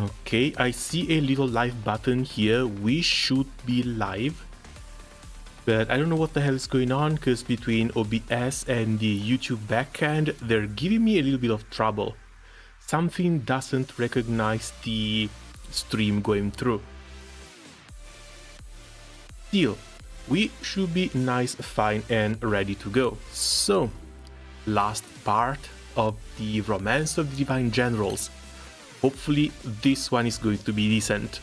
Okay, I see a little live button here. We should be live. But I don't know what the hell is going on, because between OBS and the YouTube backend, they're giving me a little bit of trouble. Something doesn't recognize the stream going through. Still, we should be nice, fine, and ready to go. So, last part of the Romance of the Divine Generals. Hopefully this one is going to be decent.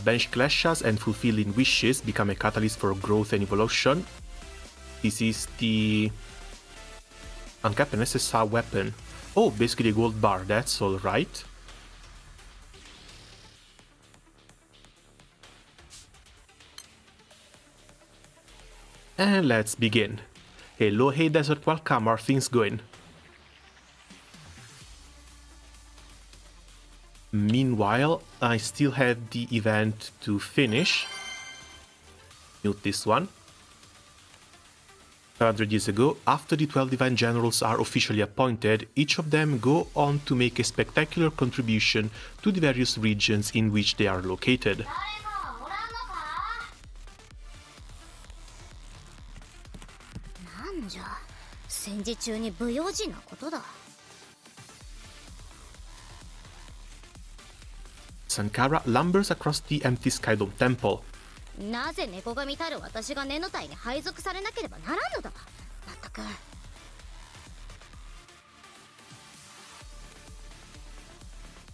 Banish clashes and fulfilling wishes become a catalyst for growth and evolution. This is the uncapped and SSR weapon. Oh, basically a gold bar, that's alright. And let's begin. Hello, hey Desert, welcome, how are things going? Meanwhile, I still have the event to finish. Mute this one. 100 years ago, after the 12 Divine Generals are officially appointed, each of them go on to make a spectacular contribution to the various regions in which they are located. Sankara lumbers across the empty Skydome Temple.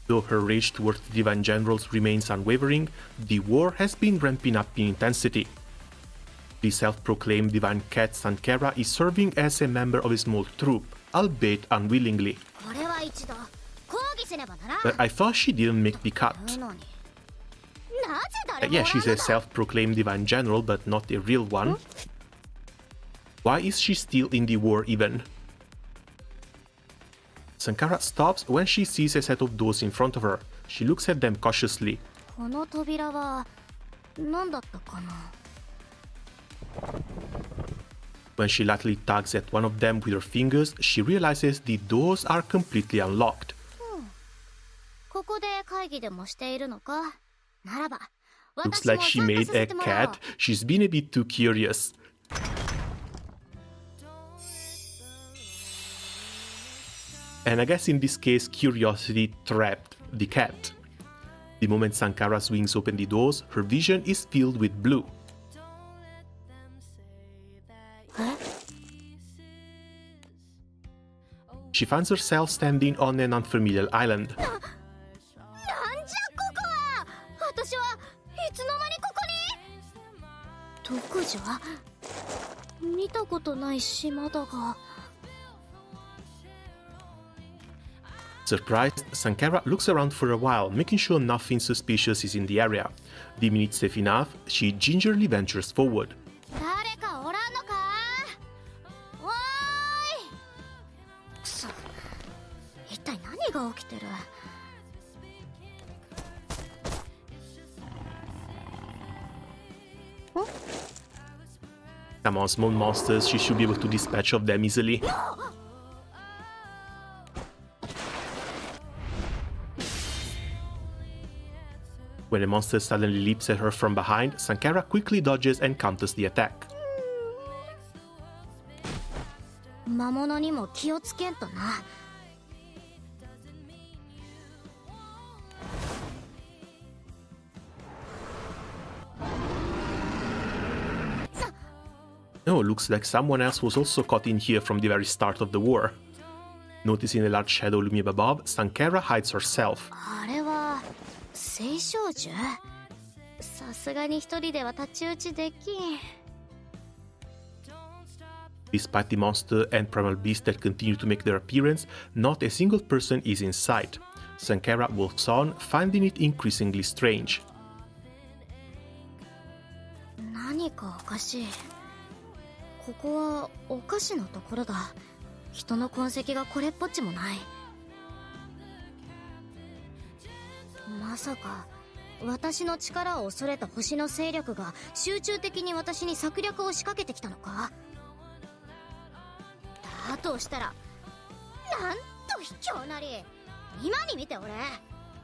Though her rage towards the Divine Generals remains unwavering, the war has been ramping up in intensity. The self-proclaimed Divine Cat Sankara is serving as a member of a small troop, albeit unwillingly. But I thought she didn't make the cut. Yeah, she's a self-proclaimed Divine General, but not a real one. Why is she still in the war even? Sankara stops when she sees a set of doors in front of her. She looks at them cautiously. When she lightly tugs at one of them with her fingers, she realizes the doors are completely unlocked. Looks like she made a cat. She's been a bit too curious. And I guess in this case, curiosity trapped the cat. The moment Sankara's wings open the doors, her vision is filled with blue. She finds herself standing on an unfamiliar island. Surprised, Sankara looks around for a while, making sure nothing suspicious is in the area. Deeming it safe enough, she gingerly ventures forward. Come on, small monsters, she should be able to dispatch of them easily. When a monster suddenly leaps at her from behind, Sankara quickly dodges and counters the attack. Oh, looks like someone else was also caught in here from the very start of the war. Noticing a large shadow looming above, Sankara hides herself. Despite the monster and primal beasts that continue to make their appearance, not a single person is in sight. Sankara walks on, finding it increasingly strange.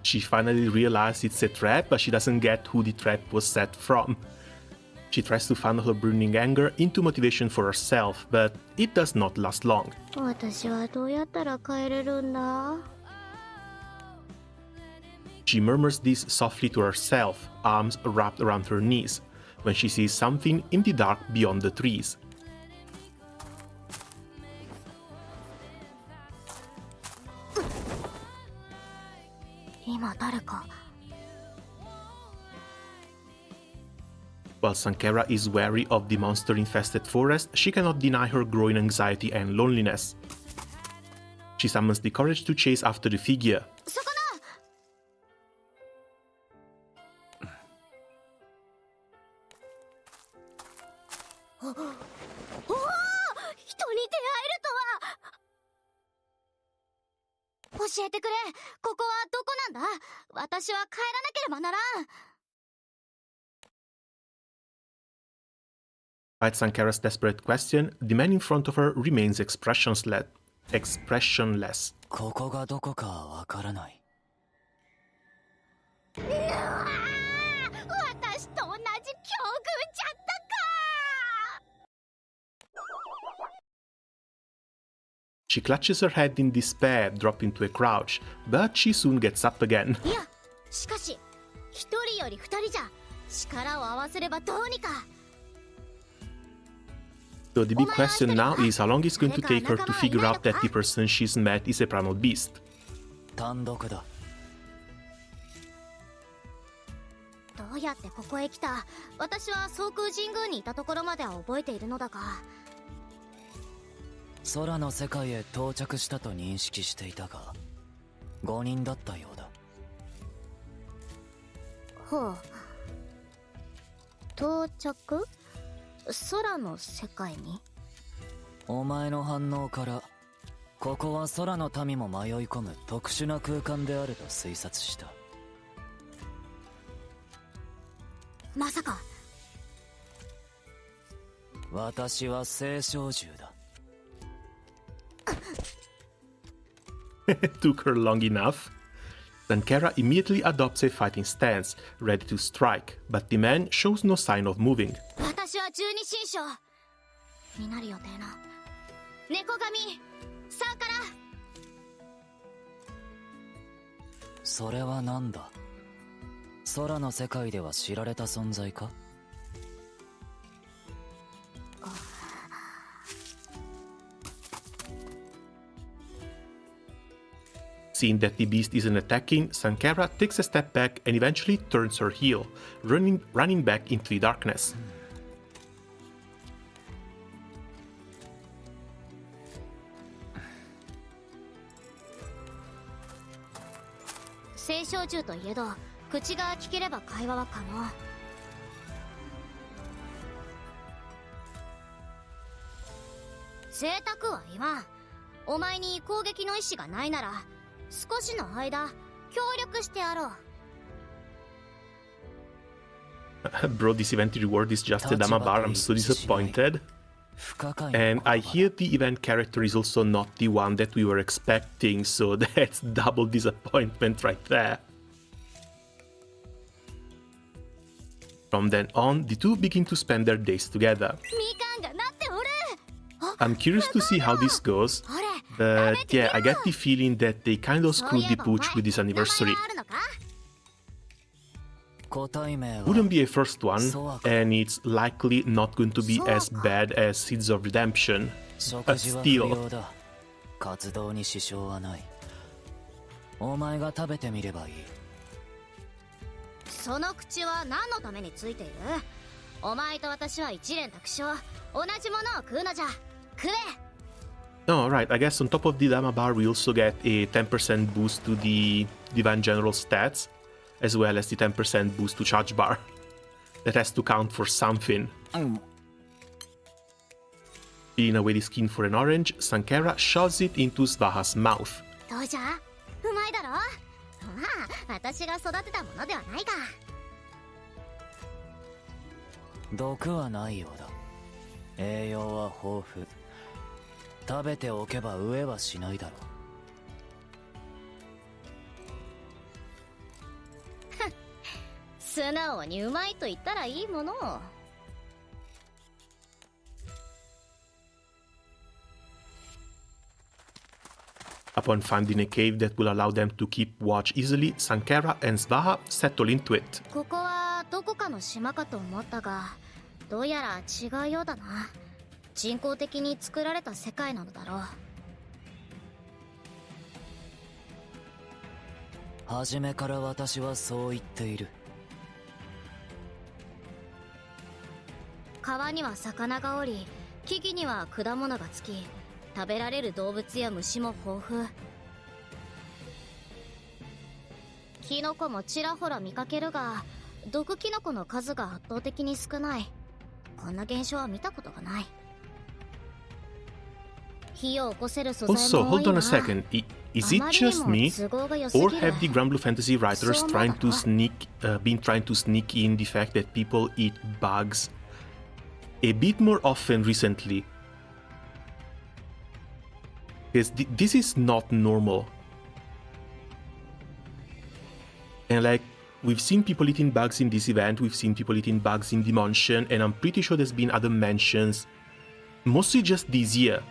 She finally realizes it's a trap, but she doesn't get who the trap was set from. She tries to funnel her burning anger into motivation for herself, but it does not last long. She murmurs this softly to herself, arms wrapped around her knees, when she sees something in the dark beyond the trees. While Sankara is wary of the monster-infested forest, she cannot deny her growing anxiety and loneliness. She summons the courage to chase after the figure. Despite Sankara's desperate question, the man in front of her remains expressionless. ここがどこかわからない。私と同じ境遇じゃったか。 She clutches her head in despair, dropping to a crouch, but she soon gets up again. いや、しかし、一人より二人じゃ力を合わせればどうにか。 So the big question now is how long it's going to take her to figure out that the person she's met is a primal beast. 単独だ。どうやってここへ来た？私は総空神宮にいたところまでは覚えているのだが。空の世界へ到着したと認識していたが、5人だったようだ。ほう。到着？空の世界に？お前の反応からここは空の民も迷い込む特殊な空間であると推察した。まさか。私は聖少獣だ。Took her long enough. Sankara immediately adopts a fighting stance, ready to strike, but the man shows no sign of moving. 私は十二神将になる予定の猫神サーカラ。それは何だ？空の世界では知られた存在か？ Seeing that the beast isn't attacking, Sankara takes a step back and eventually turns her heel, running back into the darkness. 聖少獣といえど口が聞ければ会話は可能。贅沢は言わん。お前に攻撃の意志がないなら少しの間協力してやろう。Bro, this event reward is just a Damabar, I'm so disappointed. And I hear the event character is also not the one that we were expecting, so that's double disappointment right there. From then on, the two begin to spend their days together. I'm curious to see how this goes, but yeah, I get the feeling that they kind of screwed the pooch with this anniversary. Wouldn't be a first one, and it's likely not going to be as bad as Seeds of Redemption, but still. 活動に支障はない。お前が食べてみればいい。その口は何のためについている？お前と私は一蓮托生、同じものを食うのじゃ。食え。Oh, right, I guess on top of the Dama bar we also get a 10% boost to the Divine General stats, as well as the 10% boost to Charge bar. That has to count for something. Peeling away the skin for an orange, Sankara shoves it into Svaha's mouth. どうじゃ？うまいだろ？まあ、私が育てたものではないか。毒はないようだ。栄養は豊富。食べておけば飢えはしないだろ素直にうまいと言ったらいいものを。Upon finding a cave that will allow them to keep watch easily, Sankara and Svaha settle into it. ここはどこかの島かと思ったが、どうやら違うようだな。人工的に作られた世界なのだろう。初めから私はそう言っている。川には魚がおり、木々には果物がつき、食べられる動物や虫も豊富。キノコもちらほら見かけるが、毒キノコの数が圧倒的に少ない。こんな現象は見たことがない。火を起こせる素材も多いな。Also, hold on a second. Is it just me, or have the Granblue fantasy writers been trying to sneak in the fact that people eat bugs a bit more often recently? Because this is not normal. And like, we've seen people eating bugs in this event, we've seen people eating bugs in the mansion, and I'm pretty sure there's been other mentions, mostly just this year.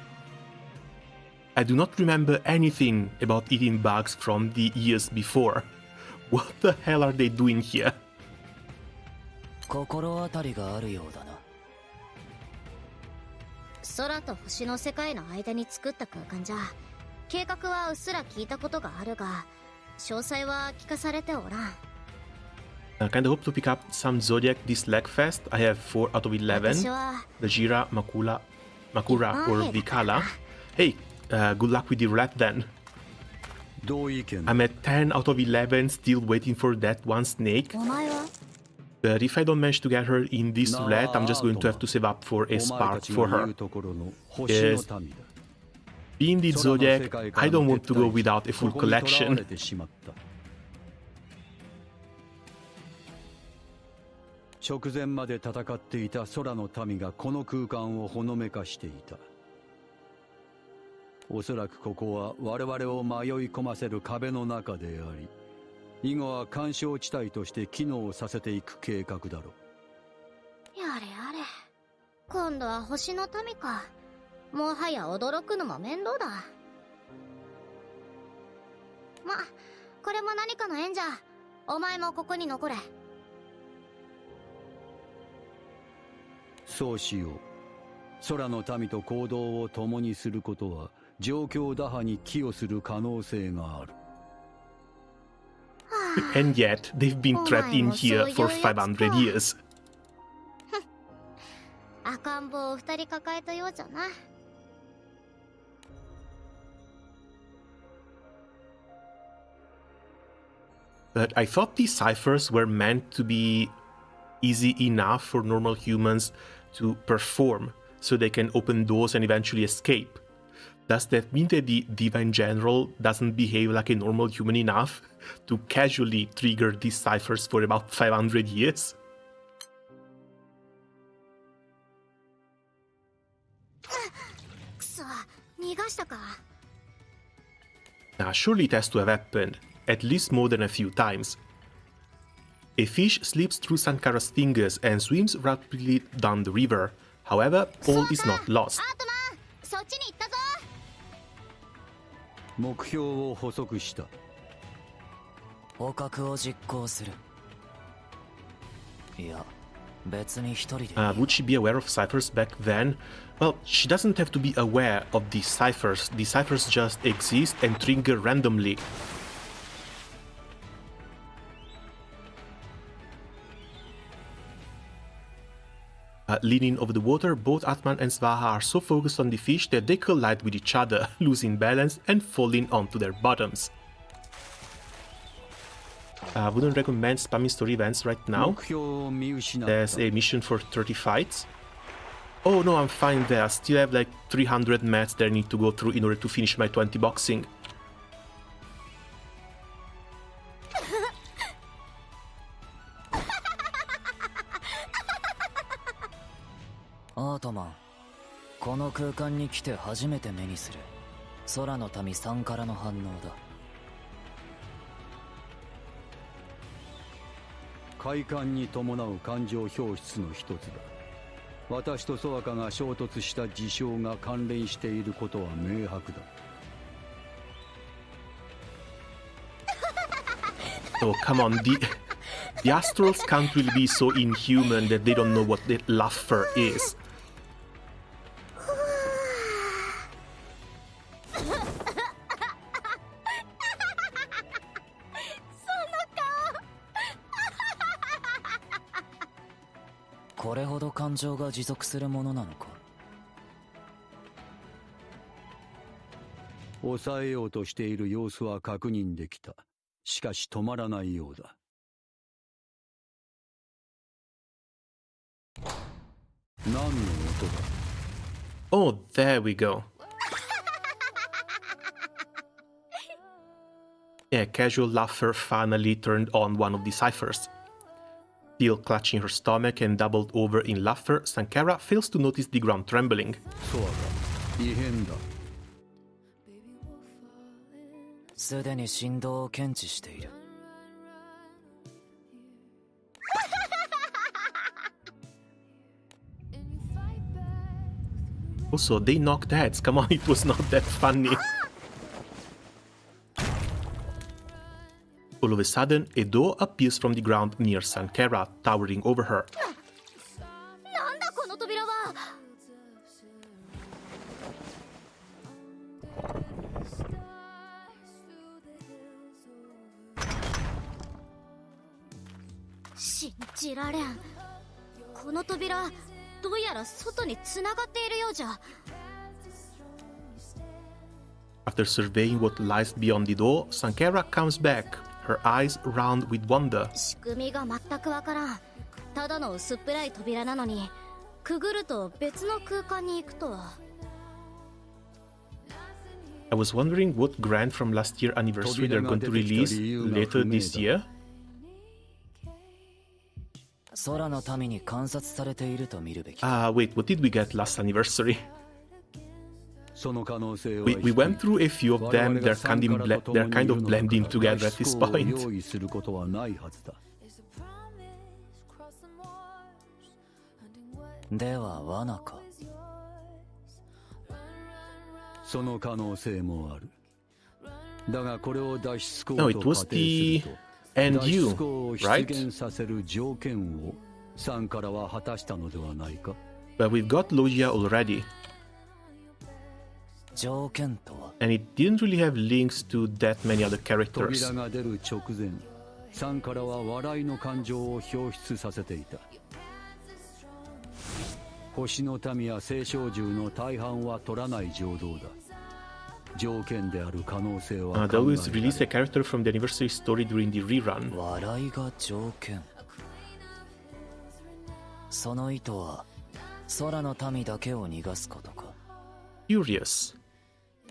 I do not remember anything about eating bugs from the years before. What the hell are they doing here? 心当たりがあるようだな。空と星の世界の間に作った空間じゃ、計画はうっすら聞いたことがあるが、詳細は聞かされておらん。I kinda hope to pick up some Zodiac this Lagfest. I have 4 out of 11. The Jira, Makura, or Vikala. Hey, good luck with the roulette then. I'm at 10 out of 11, still waiting for that one snake. But if I don't manage to get her in this roulette, I'm just going to have to save up for a spark for her. Yes. Being the Zodiac, I don't want to go without a full collection. 直前まで戦っていた空の民がこの空間をほのめかしていた。おそらくここは我々を迷い込ませる壁の中であり、以後は干渉地帯として機能させていく計画だろう。やれやれ、今度は星の民か。もはや驚くのも面倒だ。ま、これも何かの縁じゃ。お前もここに残れ。そうしよう。空の民と行動を共にすることは状況打破に寄与する可能性がある。And yet, they've been trapped in here for 500 years. 赤ん坊を2人抱えたようじゃな。But I thought these ciphers were meant to be easy enough for normal humans to perform, so they can open doors and eventually escape. Does that mean that the Diva in general doesn't behave like a normal human enough to casually trigger these ciphers for about 500 years? Now, surely it has to have happened, at least more than a few times. A fish slips through Sankara's fingers and swims rapidly down the river. However, all is not lost. 目標を捕捉した。捕獲を実行する。いや、別に一人で。Would she be aware of ciphers back then? Well, she doesn't have to be aware of these ciphers. The ciphers just exist and trigger randomly. Leaning over the water, both Atman and Svaha are so focused on the fish that they collide with each other, losing balance and falling onto their bottoms. I wouldn't recommend spamming story events right now. There's a mission for 30 fights. Oh no, I'm fine there. I still have like 300 mats that I need to go through in order to finish my 20 boxing. Atman, この空間に来て初めて目にする空の民さんからの反応だ。快感に伴う感情表出の一つだ。私とソワカが衝突した事象が関連していることは明白だ。Oh, come on. The Astrals can't really be so inhuman that they don't know what the laughter is. What? これほど感情が持続するものなのか。抑えようとしている様子は確認できた。しかし止まらないようだ。何の音だ。 Oh, there we go. Yeah, casual laughter finally turned on one of the ciphers. Still clutching her stomach and doubled over in laughter, Sankara fails to notice the ground trembling. ソワカ、異変だ。すでに振動を検知している。Also, they knocked heads. Come on, it was not that funny. All of a sudden, a door appears from the ground near Sankara, towering over her. なんだこの扉は。信じられん。この扉、どうやら外に繋がっているようじゃ。After surveying what lies beyond the door, Sankara comes back, her eyes round with wonder. 仕組みが全くわからん。ただの薄っぺらい扉なのに、くぐると別の空間に行くとは。I was wondering what grant from last year anniversary they're going to release later this year. 空の民に観察されていると見るべき。Wait, what did we get last anniversary? その可能性は We went through a few of them, they're kind of blending together at this point. 用意することはないはずだ。では罠か。その可能性もある。だがこれを脱出口 No, と it 仮 was 定する the と、 and 脱 you, 出口を出 right? 現させる条件をサンからは果たしたのではないか。 But we've got Logia already. 条件とは。 And it didn't really have links to that many other characters. 扉が出る直前、サンからは笑いの感情を表出させていた。星の民や聖少獣の大半は取らない情動だ。条件である可能性は They always release a character from the anniversary story during the rerun. 笑いが条件。その意図は空の民だけを逃がすことか。 Curious.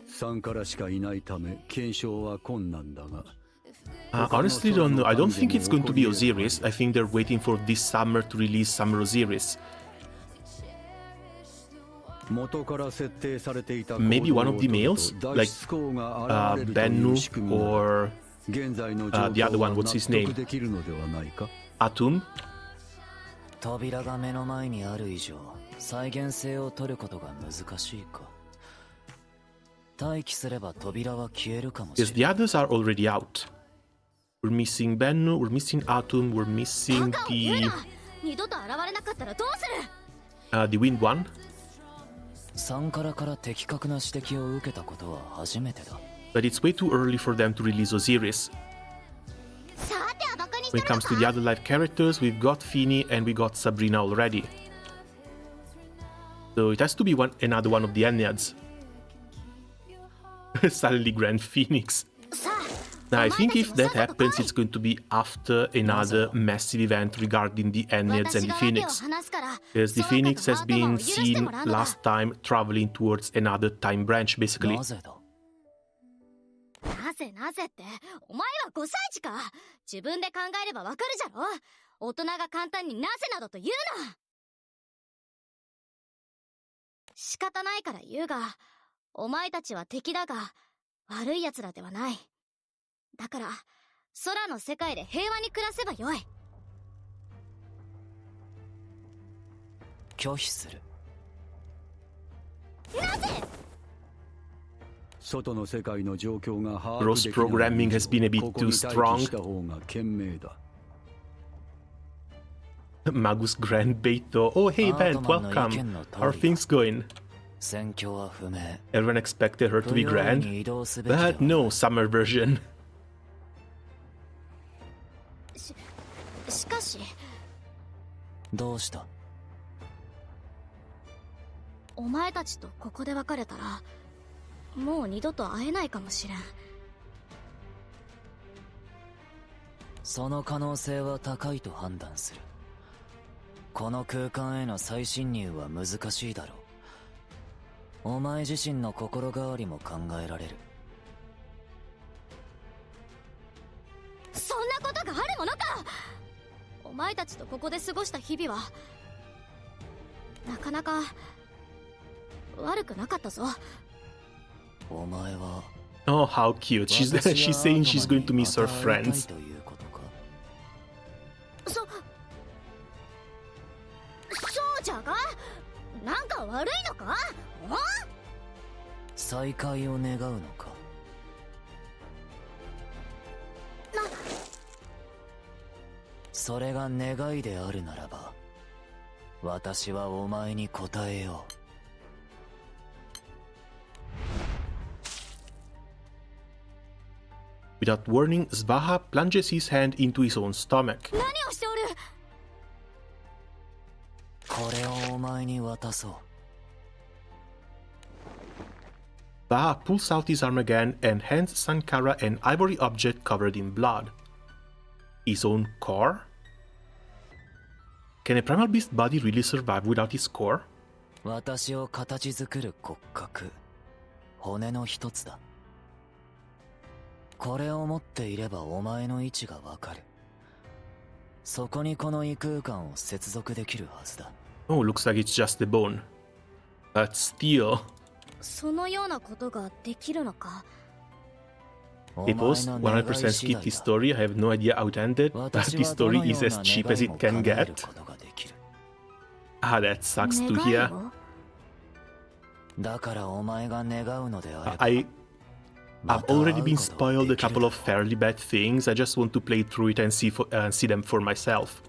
サンからしかいないため検証は困難だが。Honestly, don't know. I don't think it's going to be Osiris. I think they're waiting for this summer to release Summer Osiris. 元から設定されていた Maybe one of the males, like Bennu or the other one. What's his name? できるのではないか。 Atum. 扉が目の前にある以上、再現性を取ることが難しいか。待機すれば扉は消えるかもしれ Yes, ない。 the others are already out. We're missing Bennu, we're missing Atum, we're missing バカを言うな。二度と現れなかったらどうする。the Wind One. サンカラから的確な指摘を受けたことは初めてだ。But it's way too early for them to release Osiris. さてはバカにし When て it るの comes か。 to the other live characters, we've got Fini and we got Sabrina already. So it has to be another one of the Enneads. Suddenly Grand Phoenix. さあ。 Now, I お前 think たち if も that さっさと happens, 来い。 it's going to be after another massive event regarding the Enneads 私 and the が相手を Phoenix. 話すから。 Because the そう Phoenix か has ハートマン been を許して seen もらうのだ。 last time traveling towards another time branch, basically. なぜだ。なぜって、お前は5歳児か。自分で考えればわかるじゃろ。大人が簡単になぜなどと言うな。仕方ないから言うが、お前たちは敵だが、悪い奴らではない。だから、空の世界で平和に暮らせばよい。拒否する。なぜ？外の世界の状況が把握 Gross できない programming has been a bit ここ too に待 strong. 機した方が賢明だ。 Magus Grandbeito. Oh, hey, Bent, welcome. How are things going? 戦況は不明。 Everyone expected her to be 不用意 grand, に移動すべきでは but no, summer version. しかし、どうした？お前たちとここで別れたら、もう二度と会えないかもしれん。その可能性は高いと判断する。この空間への再侵入は難しいだろう。お前自身の心変わりも考えられる。そんなことがあるものか。お前たちとここで過ごした日々はなかなか悪くなかったぞ。お前は Oh, how cute. She's saying she's going to miss her friends. そうじゃが、なんか悪いのか？再会を願うのか？それが願いであるならば、私はお前に答えよう。Without warning, Svaha plunges his hand into his own stomach. 何をしておる？これをお前に渡そう。Svaha pulls out his arm again and hands Sankara an ivory object covered in blood. His own core? Can a primal beast body really survive without his core? 私を形作る骨格、骨の一つだ。これを持っていればお前の位置がわかる。そこにこの異空間を接続できるはずだ。Oh, looks like it's just a bone. But still. そのようなことができるのか？ A post 100% skipped his story. I have no idea how it ended, but this story is as cheap as it can get. Ah, that sucks to hear. だからお前が願うのであれば、 I've already been spoiled a couple of fairly bad things. I just want to play through it and see them for myself.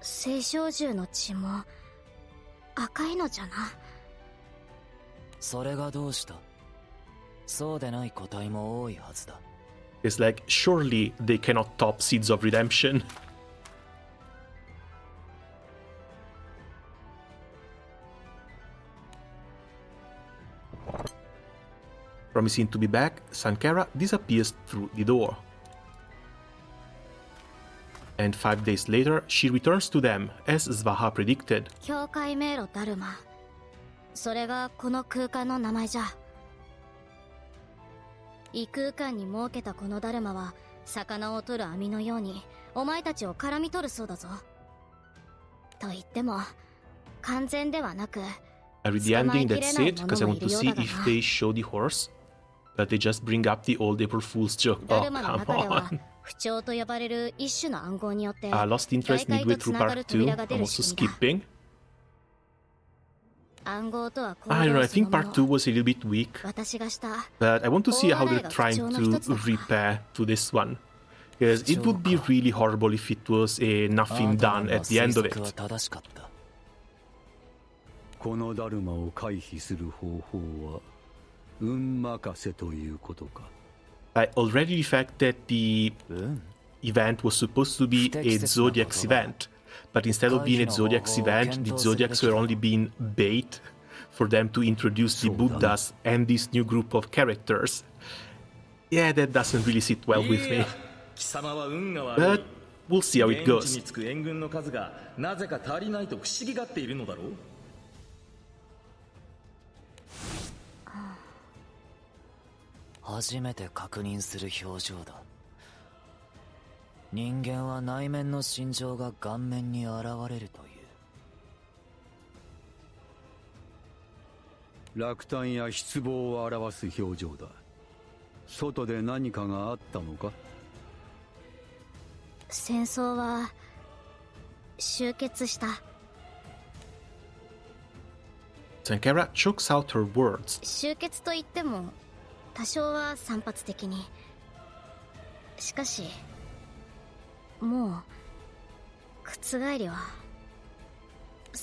青少獣の血も赤いのじゃな。それがどうした？そうでない個体も多いはずだ。It's like, surely they cannot top Seeds of Redemption. Promising to be back, Sankara disappears through the door. And 5 days later, she returns to them, as Svaha predicted. 境界迷路ダルマ。それがこの空間の名前じゃ。異空間に設けたこのダルマは、魚を取る網のようにお前たちを絡み取るそうだぞ。と言っても完全ではなく、 I read the ending, that's it, because I want to see if they show the horse. But they just bring up the old April Fool's joke. ダ Oh, ルマの come 中では on. 不調と呼ばれる一種の暗号によって Lost interest 大 midway 海と through つなが part る 2. 扉が出 I'm る also 仕組みだ。 skipping. 暗号とは行 I don't know, 動 I そ think のも part 2の。 was a little bit weak. 私がした But I want to see how they're 大洗が trying 不調の to 一つだった。 repair to this one. Because it would be really horrible if it was nothing done at the end of it. は正しかった。このダルマを回避する方法は運任せということか。Already the fact that the event was supposed to be a ZODIACS event, but instead of being a ZODIACS event, the ZODIACS were only being bait for them to introduce the Buddhas and this new group of characters. Yeah, that doesn't really sit well with me. But we'll see how it goes. 初めて確認する表情だ。人間は内面の心情が顔面に現れるという。落胆や失望を表す表情だ。外で何かがあったのか？戦争は終結した。 Sankara chokes out her words. 終結といっても多少は散発的に。しかしもう覆りは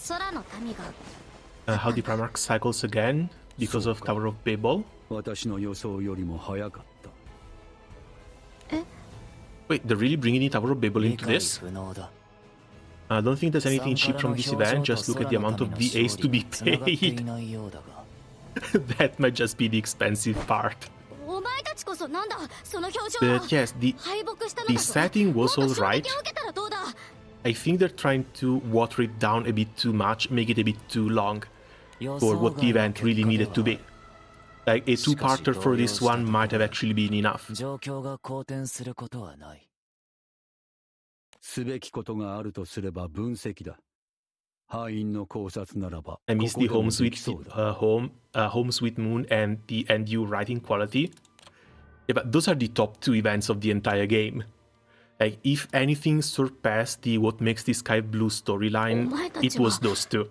空の民が How the Primarch cycles again because of Tower of Babel. 私の予想よりも早かった。Wait, they're really bringing in Tower of Babel 理 into 解 this? 不能だ。 I don't think there's anything cheap from this event. Just look at the amount of VAs to be 繋がってい paid. ないようだが。 That might just be the expensive part. お前たちこそなんだその表情 But は。 yes, the 敗北したの the だぞ。 setting もっ was と衝 alright. 撃を受けたらどうだ。 I think they're trying to water it down a bit too much, make it a bit too long for what the event really needed to be. Like a two-parter for this one might have actually been enough. 状況が好転することはない。すべきことがあるとすれば分析だ。敗因の考察ならば、 I miss こ the こでも home でき sweet そうだ。home sweet moon and the NU writing quality. Yeah, but those are the top two events of the entire game. Like if anything surpassed the what makes this Granblue storyline, it was those two.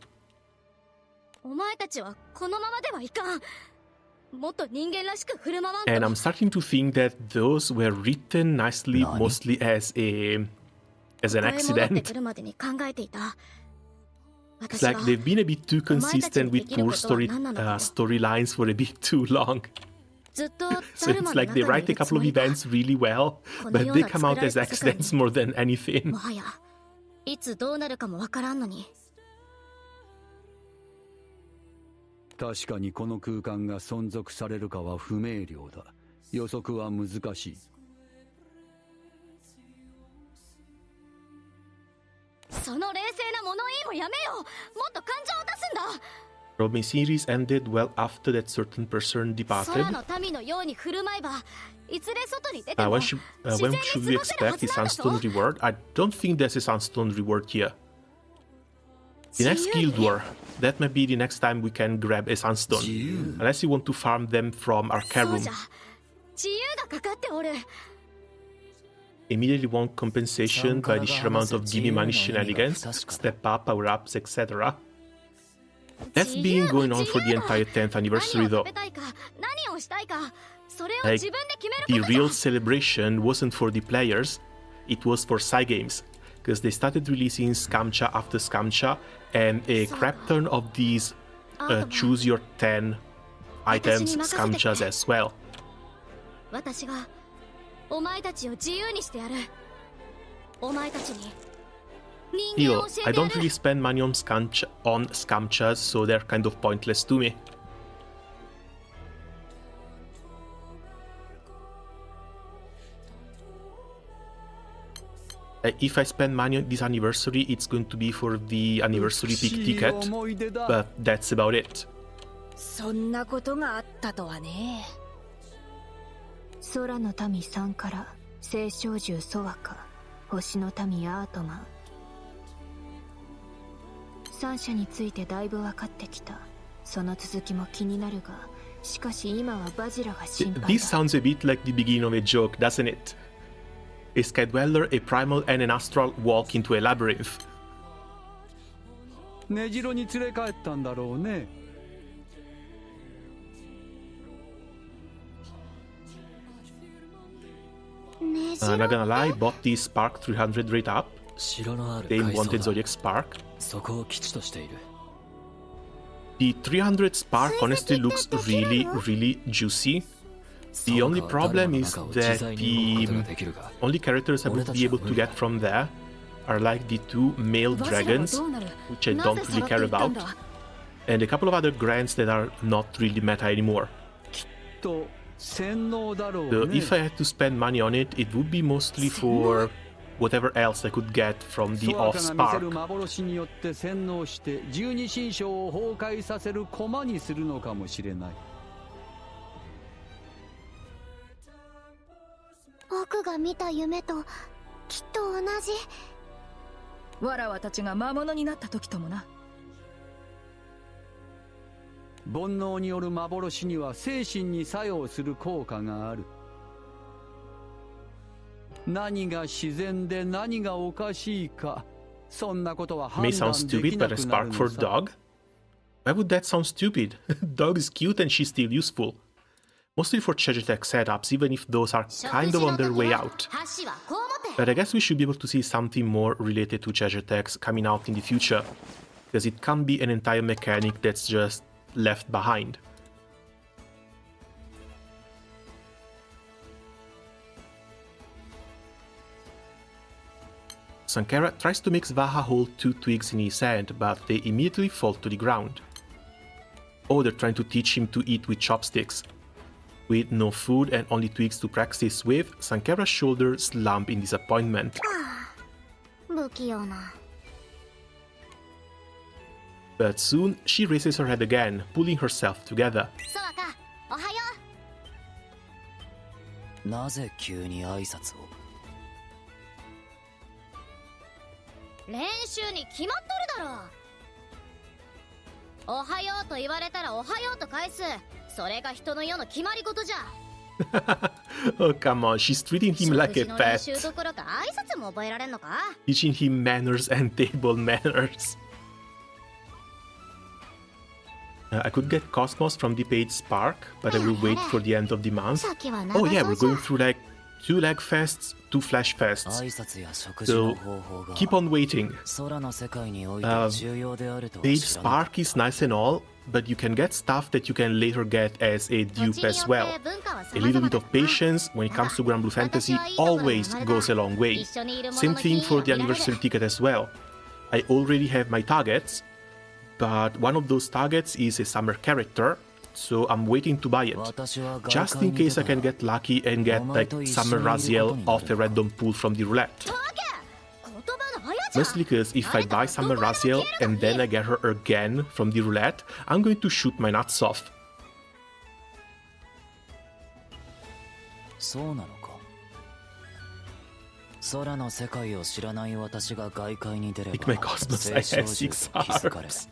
お前たちはこのままではいかん。もっと人間らしく振る舞わん And と。 I'm starting to think that those were written nicely, Nani? mostly as an ここへ戻って accident. くるまでに考えていた。 It's 私 like は they've been a bit too consistent with poor Nani? storylines for a bit too long. ずっと So ダルマ it's の like 中 they にい write a るつ couple も of りか。 events really well, この but よう they な come 作 out られ as た世界 accidents に more than anything. もはやいつどうなるかもわからんのに。確かにこの空間が存続されるかは不明瞭だ。予測は難しい。その冷静な物言いもやめよう。もっと感情を出すんだ。 Robin series ended well after that certain person departed. 空の民のように振る舞えばいずれ外に出ても When 自 when 然に should 過 we ごせるは expect ず the なんだぞ。 Sunstone reward? I don't think there's a Sunstone reward here. The next 自由に Guild War. That might be the next time we can grab a Sunstone. Unless you want to farm them from our そう Carum. じゃ自由がかかっておる。 Immediately want compensation by the sheer amount of gimme money shenanigans, step up, power ups, etc. That's been going on for the entire 10th 何 anniversary を though. 食べたいか何をしたいかそれを Like, 自分で決める The こと real だ。 celebration wasn't for the players, it was for Cygames. Because they started releasing Scamcha after Scamcha and a crap ton of these choose your 10 items Scamchas as well. 私がお前たちを自由にしてやる。お前たちに人間を Still, 教 I えてや don't る。 really spend money on Scamchas, so they're kind of pointless to me. If I spend money on this anniversary, it's going to be for the anniversary peak 美しい ticket, 思い出だ。 but that's about it. そんなことがあったとはね。空の民サンカラ、聖少獣ソワカ、星の民アートマン。三者についてだいぶ分かってきた。その続きも気になるが、しかし今はバジラが心配 This だ。 sounds a bit like the beginning of a joke, doesn't it? A Skydweller, a Primal, and an Astral walk into a labyrinth. 根城に連れ帰ったんだろうね。ねじ Not gonna lie, bought the Spark 300 rate up. 城のある They 階層 wanted だ。 Zodiac Spark. そこを基地としている。 The 300 Spark honestly looks really, really juicy. The only problem is that the only characters I would be able to get from there are like the two male バジラは dragons, どうなる。 which I な don't ぜ really さらって care いったん about, だ。 and a couple of other grants that are not really meta anymore. と洗脳だろ So うね。 if I had to spend money on it, it would be mostly for whatever else I could get from the ソワ off カが見せる Spark. 幻によって洗脳して十二神将を崩壊させる駒にするのかもしれない。僕が見た夢ときっと同じ。わらわたちが魔物になった時ともな。煩悩による幻には精神に作用する効果がある。何が自然で何がおかしいか、そんなことは May 判 sound 断で stupid, きな but a くな spark る for のさ。 dog? Why would that sound stupid? Dog is cute and she's still useful. Mostly for treasure tech setups, even if those are kind of on their way out. But I guess we should be able to see something more related to treasure techs coming out in the future, because it can't be an entire mechanic that's just left behind. Sankara tries to make Svaha hold 2 twigs in his hand, but they immediately fall to the ground. Oh, they're trying to teach him to eat with chopsticks. With no food and only twigs to practice with, Sankara's shoulders slump in disappointment. But soon, she raises her head again, pulling herself together. なぜ急に挨拶を？練習に決まっとるだろ。おはようと言われたらおはようと返す。それが人の世の決まり事じゃ。Oh, come on, she's treating him like a 食事の pet. 練習どころか挨拶も覚えられんのか？ Teaching him manners and table manners. I could get Cosmos from the paid Spark, but I will wait for the end of the month. Oh yeah, we're going through like 2 lag fests, 2 flash fests. 挨拶や食事の So 方法が keep on waiting. 空の世界において重要であるとは Paid 知らなかった。 Spark is nice and all, but you can get stuff that you can later get as a dupe as well. A little bit of patience when it comes to Granblue Fantasy always goes a long way. Same thing for the anniversary ticket as well. I already have my targets, but one of those targets is a summer character, so I'm waiting to buy it, just in case I can get lucky and get like Summer Raziel off a random pool from the roulette. Mostly because if I buy Summer Raziel and then I get her again from the roulette, I'm going to shoot my nuts off. そうなのか。空の世界を知らない私が外界に出れ Like my ば Cosmos, I 聖 have 少獣 6 と気づかれ arms.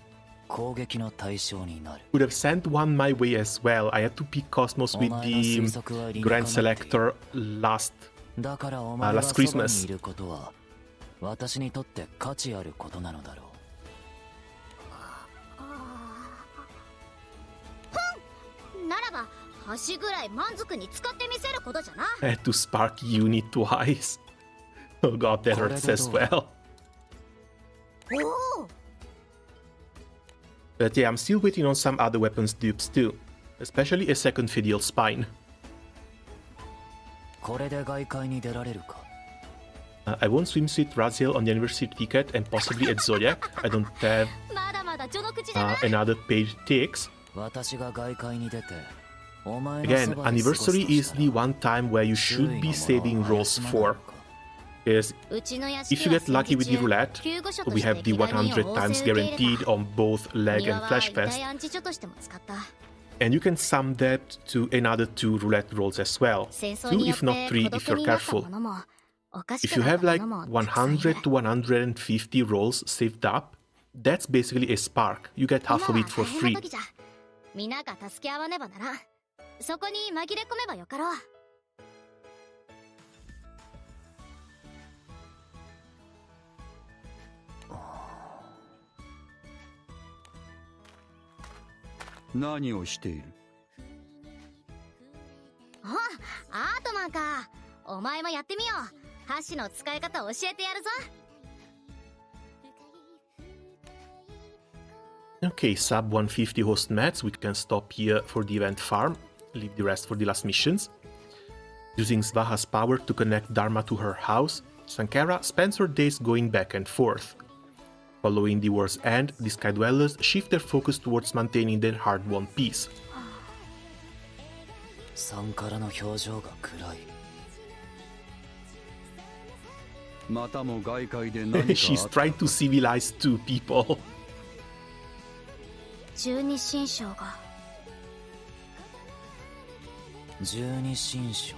攻撃の対象になる。 Would have sent one my way as well. I had to pick Cosmos with the Grand Selector last だからお前が last そばに Christmas. いることは私にとって価値あることなのだろう。ならば橋ぐらい満足に使ってみせることじゃな。 I had to spark unit twice. Oh god, that hurts as well. おお。 But yeah, I'm still waiting on some other weapons dupes too. Especially a second Fidel Spine. これで外界に出られるか。I won Swimsuit Raziel on the anniversary ticket and possibly at Zodiac. I don't have まだまだ序の口じゃな。 another paid ticks. 私が外界に出てお前の Again, そばで過ごすと anniversary し is たら the one time where you 周囲 should の be 者 saving は rolls 怪しまない for. のか。 Because うちの屋 if 敷 you は get lucky with the 戦時中 roulette, 救護所と we して have the 怪我人を 100 times 大勢受け入れた。 guaranteed on both leg 庭 and は flash 遺体 fest. 安置所としても使った。 And you can sum that to another 2 roulette rolls as well. 戦争 2 によっ if not て 3 孤 if 独 you're になった careful. ものもおかし If く you なっ have た like ものもたくさんいる。 100 to 150 rolls saved up, that's basically a spark. You get half of it for 今は大変 free. な時じゃ。皆が助け合わねばならん。そこに紛れ込めばよかろう。何をしている？あ、アートマンか。お前もやってみよう。箸の使い方教えてやるぞ。 Okay, sub 150 host mats. We can stop here for the event farm. Leave the rest for the last missions. Using Svaha's power to connect Dharma to her house, Sankara spends her days going back and forth. Following the war's end, the Sky Dwellers shift their focus towards maintaining their hard-won peace. サンカラの表情が暗い。またも外界で何かあっ She's た trying to civilize 2 people. 十二神将が十二神将。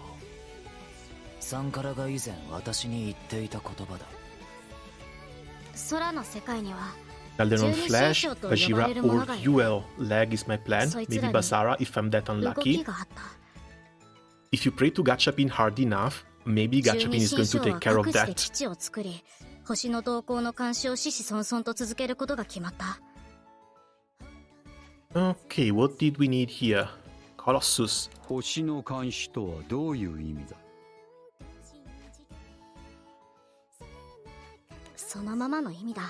サンカラが以前私に言っていた言葉だ。空の世界には Calderon Flash, Bajira or Yuel. Lag is my plan. Maybe Basara if I'm that 動 unlucky. きがあった。 If you pray to Gachapin hard enough, maybe 十 Gachapin 二 is 神 going to 将 take は care of 隠して that. 父を作り、星の動向の監視を子々孫々と続けることが決まった。Okay, what did we need here? Colossus. 星の監視とはどういう意味だ？そのままの意味だ。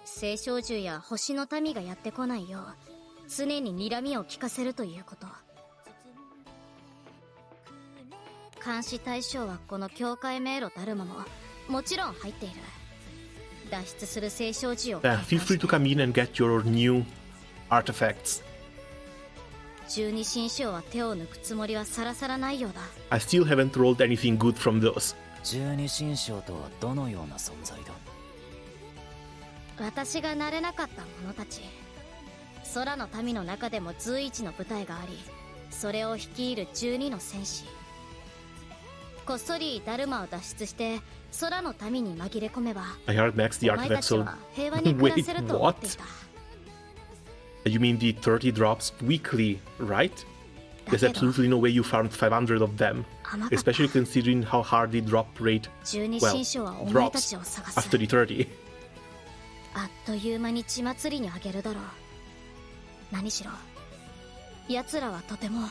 聖少獣や星の民がやってこないよう常に睨みを利かせるということ。監視対象はこの境界迷路ダルマももちろん入っている。脱出する聖少獣を Then feel free to come in and get your new artifacts. 十二神将は手を抜くつもりはさらさらないようだ。 I still haven't rolled anything good from those. 十二神将とはどのような存在だ？私が慣れなかった者たち。空の民の中でも随一の部隊があり、それを率いる12の戦士。こっそりダルマを脱出して空の民に紛れ込めば、 I heard Max the お前た artifacts ち will... は平和に暮らせると思っていた。 You mean the 30 drops weekly, right? だ There's けど absolutely no way you found 500 of them. 甘かった。 Especially considering how hard the drop rate, 十二 well, 神将はお前た drops ちを探す。 after the 30. あっという間に血祭りにあげるだろう。何しろ奴らはとても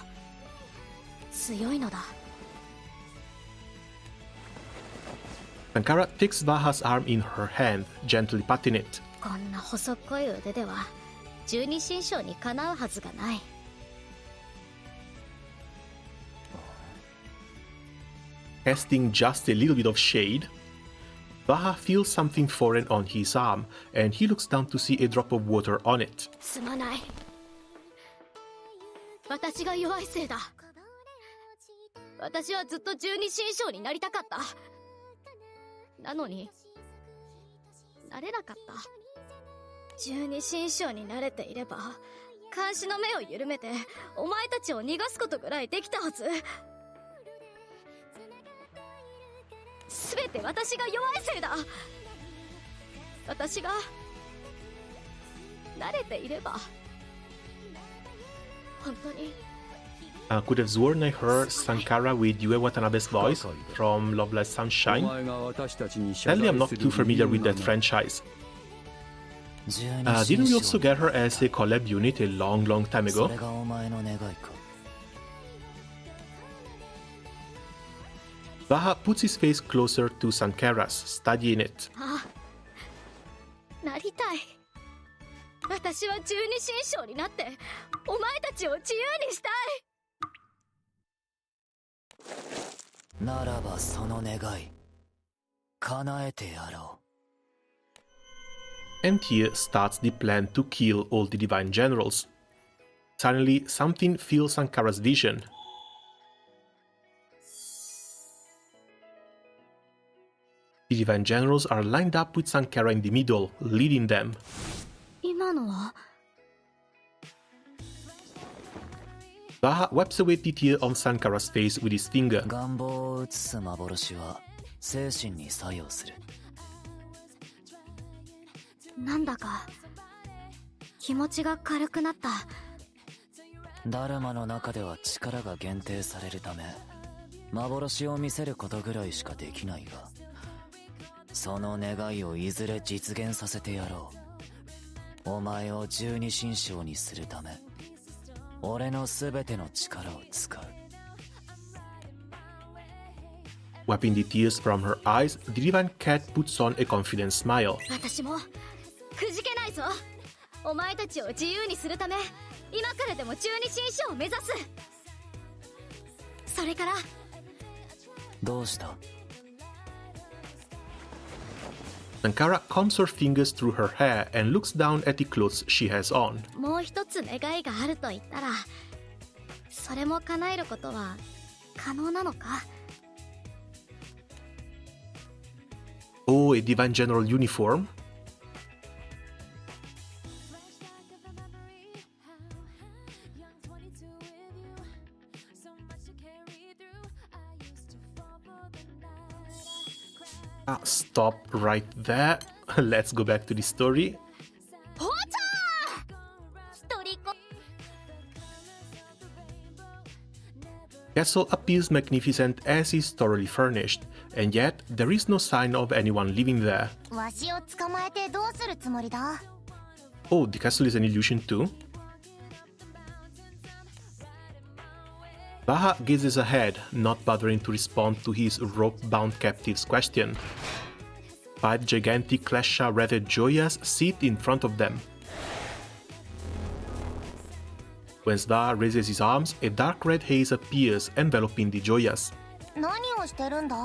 強いのだ。 Sankara takes Vaha's arm in her hand, gently patting it. こんな細っこい腕では十二神将にかなうはずがない。 Casting just a little bit of shade, Vaha feels something foreign on his arm, and he looks down to see a drop of water on it. すまない。私が弱いせいだ。私はずっと十二神将になりたかった。なのになれなかった。十二神将になれていれば監視の目を緩めてお前たちを逃がすことぐらいできたはず。すべて私が弱いせいだ。私が慣れていれば本当に。 I could have sworn I heard Sankara with Yue Watanabe's voice from Love Live お Sunshine. 前が私たちに謝 Sadly, I'm 罪 not す too る familiar 理 with 由 that がない。 franchise. 十二 Didn't 神 we 将 also get her as a collab unit a long, long time そ ago? れがお前の願いか？ Vaha puts his face closer to Sankara's, studying it. ああ、なりたい。私は十二神将になってお前たちを自由にしたい。ならばその願い叶えてやろ And here starts the plan to kill all the divine generals. Suddenly, something fills Sankara's vision. The divine generals are lined up with Sankara in the middle, leading them. 今のは Vaha wipes away the tear on Sankara's face with his finger. う。願望を移す幻は精神に作用する。なんだか気持ちが軽くなった。ダルマの中では力が限定されるため幻を見せることぐらいしかできないが、その願いをいずれ実現させてやろう。お前を十二神将にするため俺の全ての力を使う。 Wiping the tears from her eyes, the divine cat puts on a confident smile. 私もくじけないぞ。お前たちを自由にするため今からでも十二神将を目指す。それからどうした？ Sankara combs her fingers through her hair and looks down at the clothes she has on. もう一つ願いがあると言ったら、それも叶えることは可能なのか？ Oh, a divine general uniform? Stop right there. Let's go back to the story. ポーチャー！一人っ子。castle appears magnificent as is thoroughly furnished, and yet there is no sign of anyone living there. わしを捕まえてどうするつもりだ？ Oh, the castle is an illusion too? Baha gazes ahead, not bothering to respond to his rope-bound captive's question. 5 gigantic Klesha-wreathed Joyas sit in front of them. When Zda raises his arms, a dark red haze appears, enveloping the Joyas. 何をしてるんだ？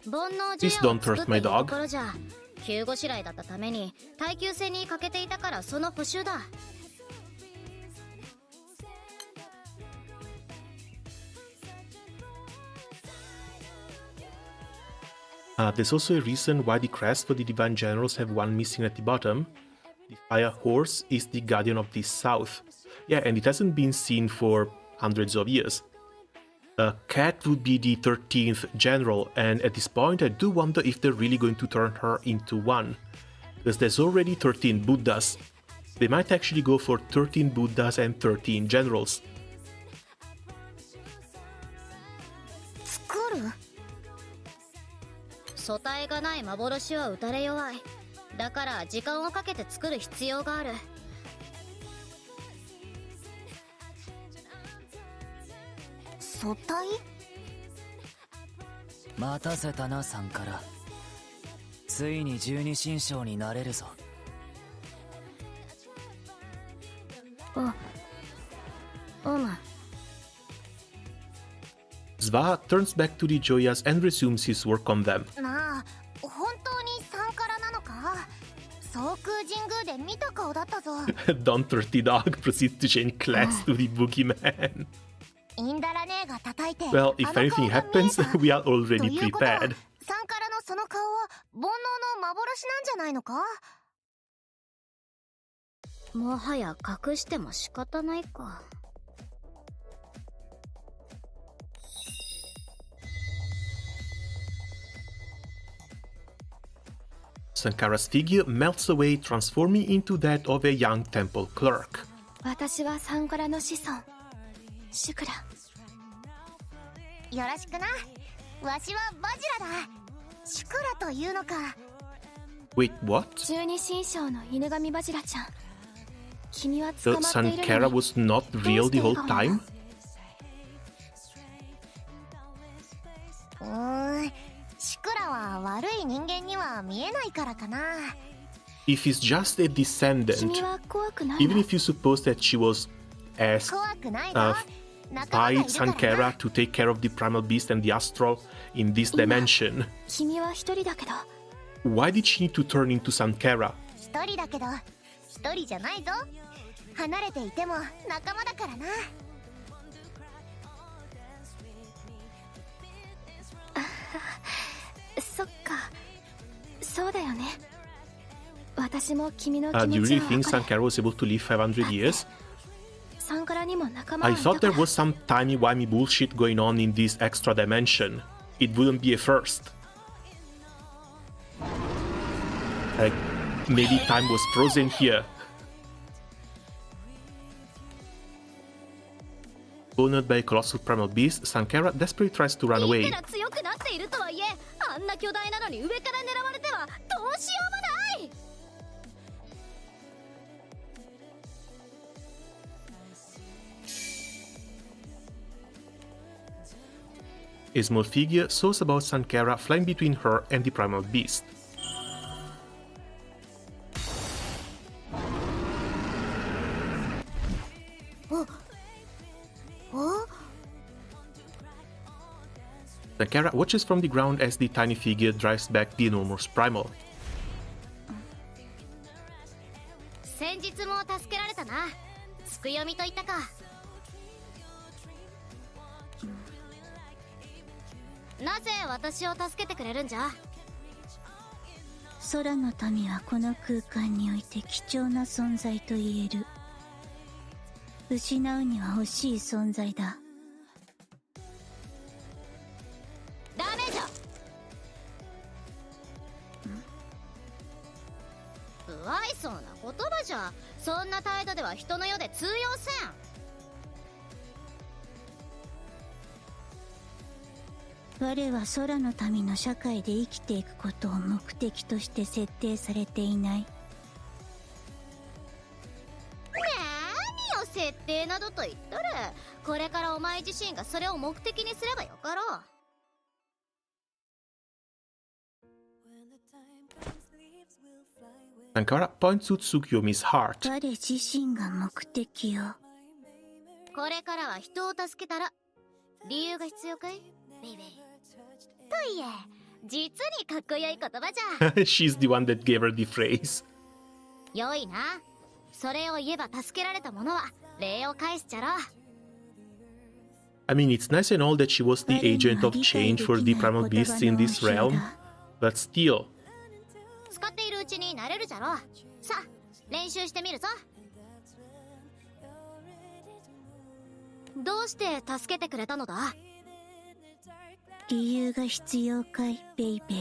煩悩 Please 呪詛を don't 作 hurt って my いると dog. ころじゃ。急ごしらえだったために耐久戦に欠けていたからその補修だ。There's also a reason why the crests for the Divine Generals have one missing at the bottom. The Fire Horse is the guardian of the South. Yeah, and it hasn't been seen for hundreds of years. Cat would be the 13th general, and at this point I do wonder if they're really going to turn her into one. Because there's already 13 Buddhas. They might actually go for 13 Buddhas and 13 generals. 作る？素体がない幻は打たれ弱い。だから時間をかけて作る必要がある。素体？待たせたなサンカラ。ついに十二神将になれるぞ。Zva turns back to the Joyas and resumes his work on them. なあ、本当にサンカラなのか？総空神宮で見た顔だったぞ。Don Dirty Dog proceeds to change class to the boogeyman. インダラ姉が叩いて。 Well, if anything happens, we are already prepared. サンカラのその顔は煩悩の幻なんじゃないのか？もはや隠しても仕方ないか。Sankara's figure melts away, transforming into that of a young temple clerk. 私はサンカラの子孫シュクラ。よろしくな。わしはバジラだ。シュクラというのか。Wait, what? 十二神将の犬神バジラちゃん。君は So 捕まっているのに Sankara was not real the whole time? シュクラは悪い人間には見えないからかな。 If he's just a 君 descendant, は怖くない even の？ if you suppose that she was asked 怖くないな。仲間が by いるからな。 Sankara to take care of the primal beast and the astral in this dimension, 君は一人だけど why did she need to turn into Sankara? 一人だけど一人じゃないぞ。離れていても仲間だからな。そっかそうだよね。私も君の気 Do 持 you ち really は think 分かる。 Sankara was able to live 500 years? サンカラにも仲間 I はいた thought か there ら。 was some timey-wimey bullshit going on in this extra dimension. It wouldn't be a first. Like, maybe time was frozen here. Cornered by a colossal primal beast, Sankara desperately tries to run い away. くら強くなっているとはいえ、あんな巨大なのに上から狙われてはどうしようもない。 A small figure soars above Sankara, flying between her and the primal beast. Sankara watches from the ground as the tiny figure drives back the enormous primal. 先日も助けられたな。つくよみといったか。なぜ私を助けてくれるんじゃ？空の民はこの空間において貴重な存在と言える。失うには惜しい存在だ。ダメじゃ。不愛想な言葉じゃ。そんな態度では人の世で通用せん。我は空の民の社会で生きていくことを目的として設定されていない。何よ設定などと言っとる。これからお前自身がそれを目的にすればよかろう。Sankara points to Tsukuyomi's heart. 我自身が目的よ。これからは人を助けたら理由が必要かいベイベイ。といえ実にかっこよい言葉じゃ。She's the one that gave her the phrase. よいな。それを言えば助けられた者は礼を返すじゃろ。I mean, it's nice and all that she was the agent of change for the primal beasts in this realm, but still. 使っているうちになれるじゃろ。さあ練習してみるぞ。どうして助けてくれたのだ？理由が必要かいベイベ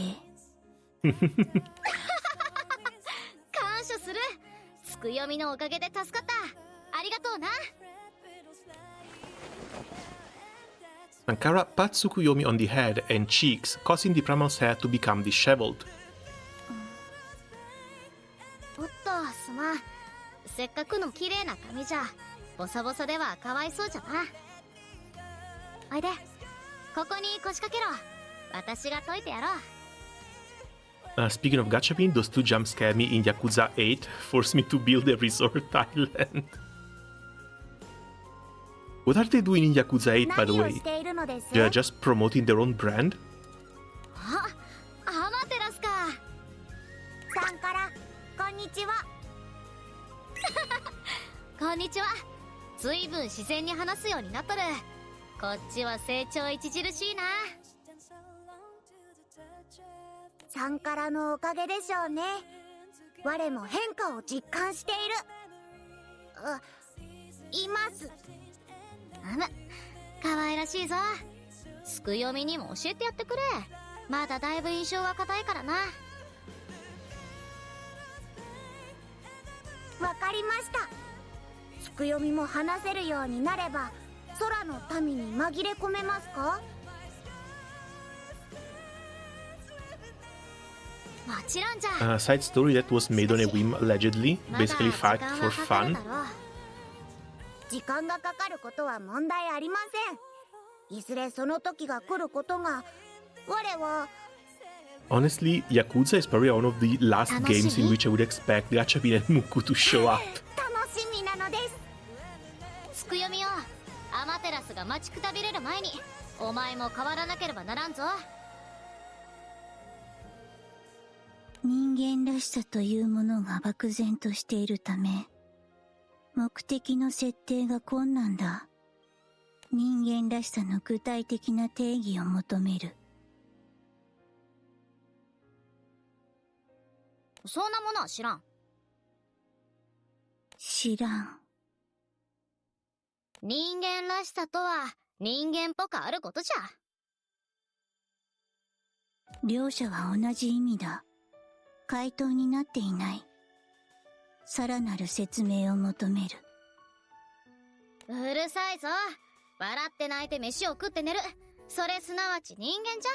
ー。感謝する。つくよみのおかげで助かった。ありがとうな。Sankara pats Tsukuyomi on the head and cheeks, causing the primal's hair to become disheveled. おっとすまん。せっかくの綺麗な髪じゃボサボサではかわいそうじゃな。おいで、ここに腰掛けろ。私が解いてやろう。Speaking of gachapin, those two jumps scare me in Yakuza 8, forced me to build a resort island. What are they doing in Yakuza 8, by the 何を way? しているのです？ They're just promoting their own brand? あ、アマテラスか。さんからこんにちは。こんにちは。ずいぶん自然に話すようになっとる。こっちは成長著しいな。さんからのおかげでしょうね。我も変化を実感しています。可愛らしいぞ。つくよみにも教えてやってくれ。まだだいぶ印象は固いからな。わかりました。つくよみも話せるようになれば空の民に紛れ込めますか？もちろんじゃ。A side story that was made on a whim, allegedly. Basically, fight for fun. 時間がかかることは問題ありません。いずれその時が来ることが我は。 Honestly, Yakuza is probably one of the last games in which I would expect Gachapin and Muku to show up. 楽しみなのです。つくよみよ、アマテラスが待ちくたびれる前にお前も変わらなければならんぞ。人間らしさというものが漠然としているため、目的の設定が困難だ。人間らしさの具体的な定義を求める。そんなものは知らん。知らん。人間らしさとは人間っぽくあることじゃ。両者は同じ意味だ。回答になっていない。さらなる説明を求める。うるさいぞ。笑って泣いて飯を食って寝る。それすなわち人間じゃ。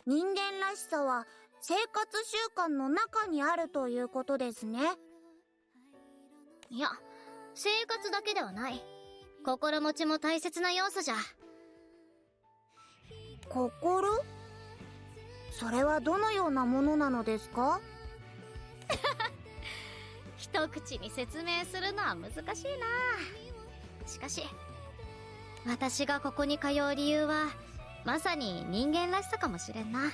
人間らしさは生活習慣の中にあるということですね。いや、生活だけではない。心持ちも大切な要素じゃ。心？それはどのようなものなのですか？一口に説明するのは難しいな。しかし私がここに通う理由はまさに人間らしさかもしれんな。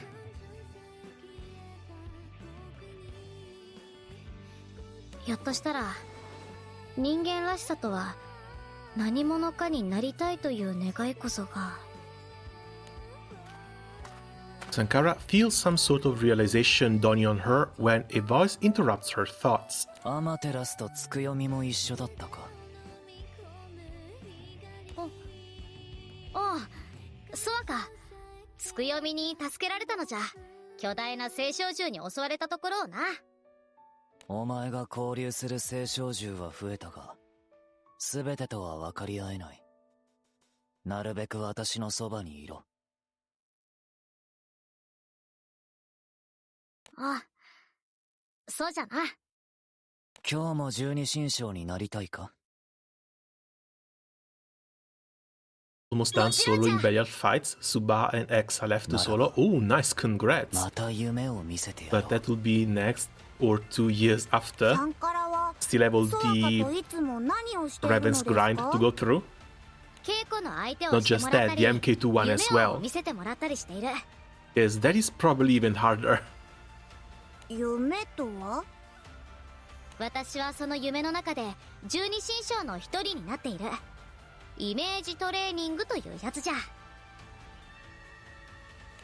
ひょっとしたら人間らしさとは何者かになりたいという願いこそが。Sankara feels some sort of realization dawning on her when a voice interrupts her thoughts. アマテラスとつくよみも一緒だったか。おう、そうか。つくよみに助けられたのじゃ。巨大な青少獣に襲われたところをな。お前が交流する青少獣は増えたが、全てとは分かり合えない。なるべく私のそばにいろ。ああ、そうじゃな。今日も十二神将になりたいか？ Almost done soloing Bayard fights. Subaha and X are left to solo. Oh, nice, congrats. また夢を見せてやろう。 But that will be next or 2 years after. さんからは Still have all ソワカと the いつも何をしているのです Raven's grind か to go through. 稽古の相手を Not して just もらっ that, た the り、 MK21 as 夢を well. 見せてもらったりしている。 Yes, that is probably even harder. 夢とは？私はその夢の中で十二神将の一人になっている。イメージトレーニングというやつじゃ。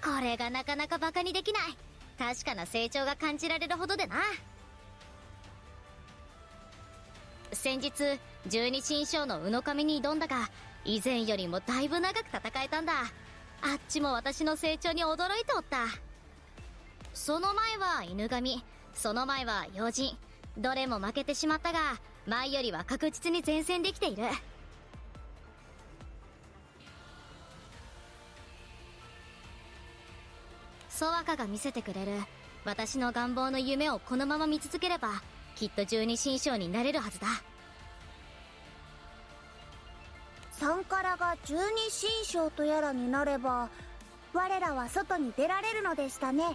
これがなかなかバカにできない。確かな成長が感じられるほどでな。先日十二神将の鵜の神に挑んだが、以前よりもだいぶ長く戦えたんだ。あっちも私の成長に驚いておった。その前は犬神、その前は妖人、どれも負けてしまったが、前よりは確実に前線できている。ソワカが見せてくれる私の願望の夢をこのまま見続ければ、きっと十二神将になれるはずだ。サンカラが十二神将とやらになれば、我らは外に出られるのでしたね。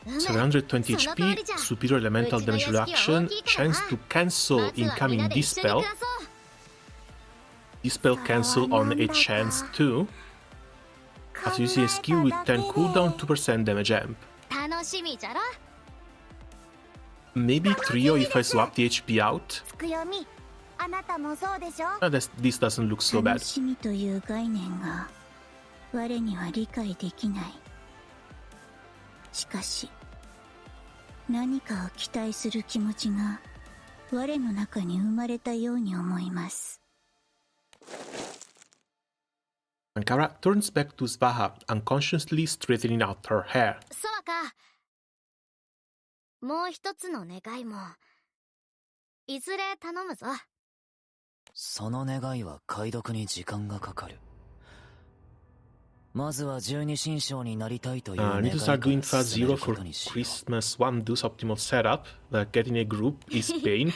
720 HP, superior elemental damage reduction, chance to cancel incoming dispel. Dispel cancel on a chance too. After using a skill with 10 cooldown, 2% damage amp. 楽しみじゃろ。 Maybe Trio if I swap the HP out. つくよみ、あなたもそうでしょ？ This doesn't look so 楽 bad. しみという概念が我には理解できない。しかし何かを期待する気持ちが我の中に生まれたように思います。 Ankara turns back to Svaha, unconsciously straightening out her hair. ソワカ、もう一つの願いもいずれ頼むぞ。その願いは解読に時間がかかる。まずは十二神将になりたいという願 I い need か to ら start doing 進 Fast め Zero るこ for とにしよう。 Christmas 1 does optimal setup, but getting a group is pain.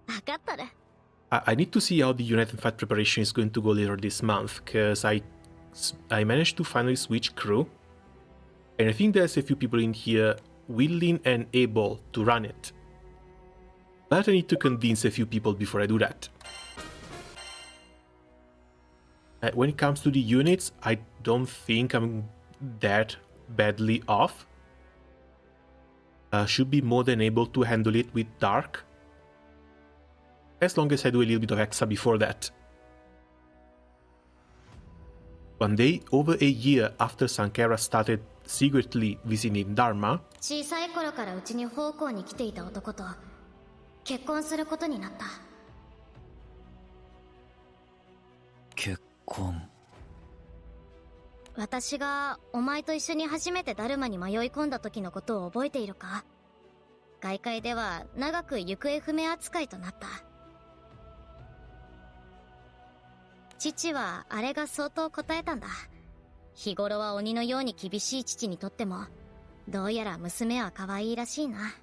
分かっとる。I need to see how the United Fight preparation is going to go later this month, because I managed to finally switch crew, and I think there's a few people in here willing and able to run it. But I need to convince a few people before I do that. When it comes to the units, I don't think I'm that badly off. Should be more than able to handle it with Dark, as long as I do a little bit of Hexa before that. One day, over a year after Sankara started secretly visiting Dharma, 小さい頃からうちに奉公に来ていた男と結婚することになった。結婚。私がお前と一緒に初めてダルマに迷い込んだ時のことを覚えているか？外界では長く行方不明扱いとなった。父はあれが相当答えたんだ。日頃は鬼のように厳しい父にとっても、どうやら娘は可愛いらしいな。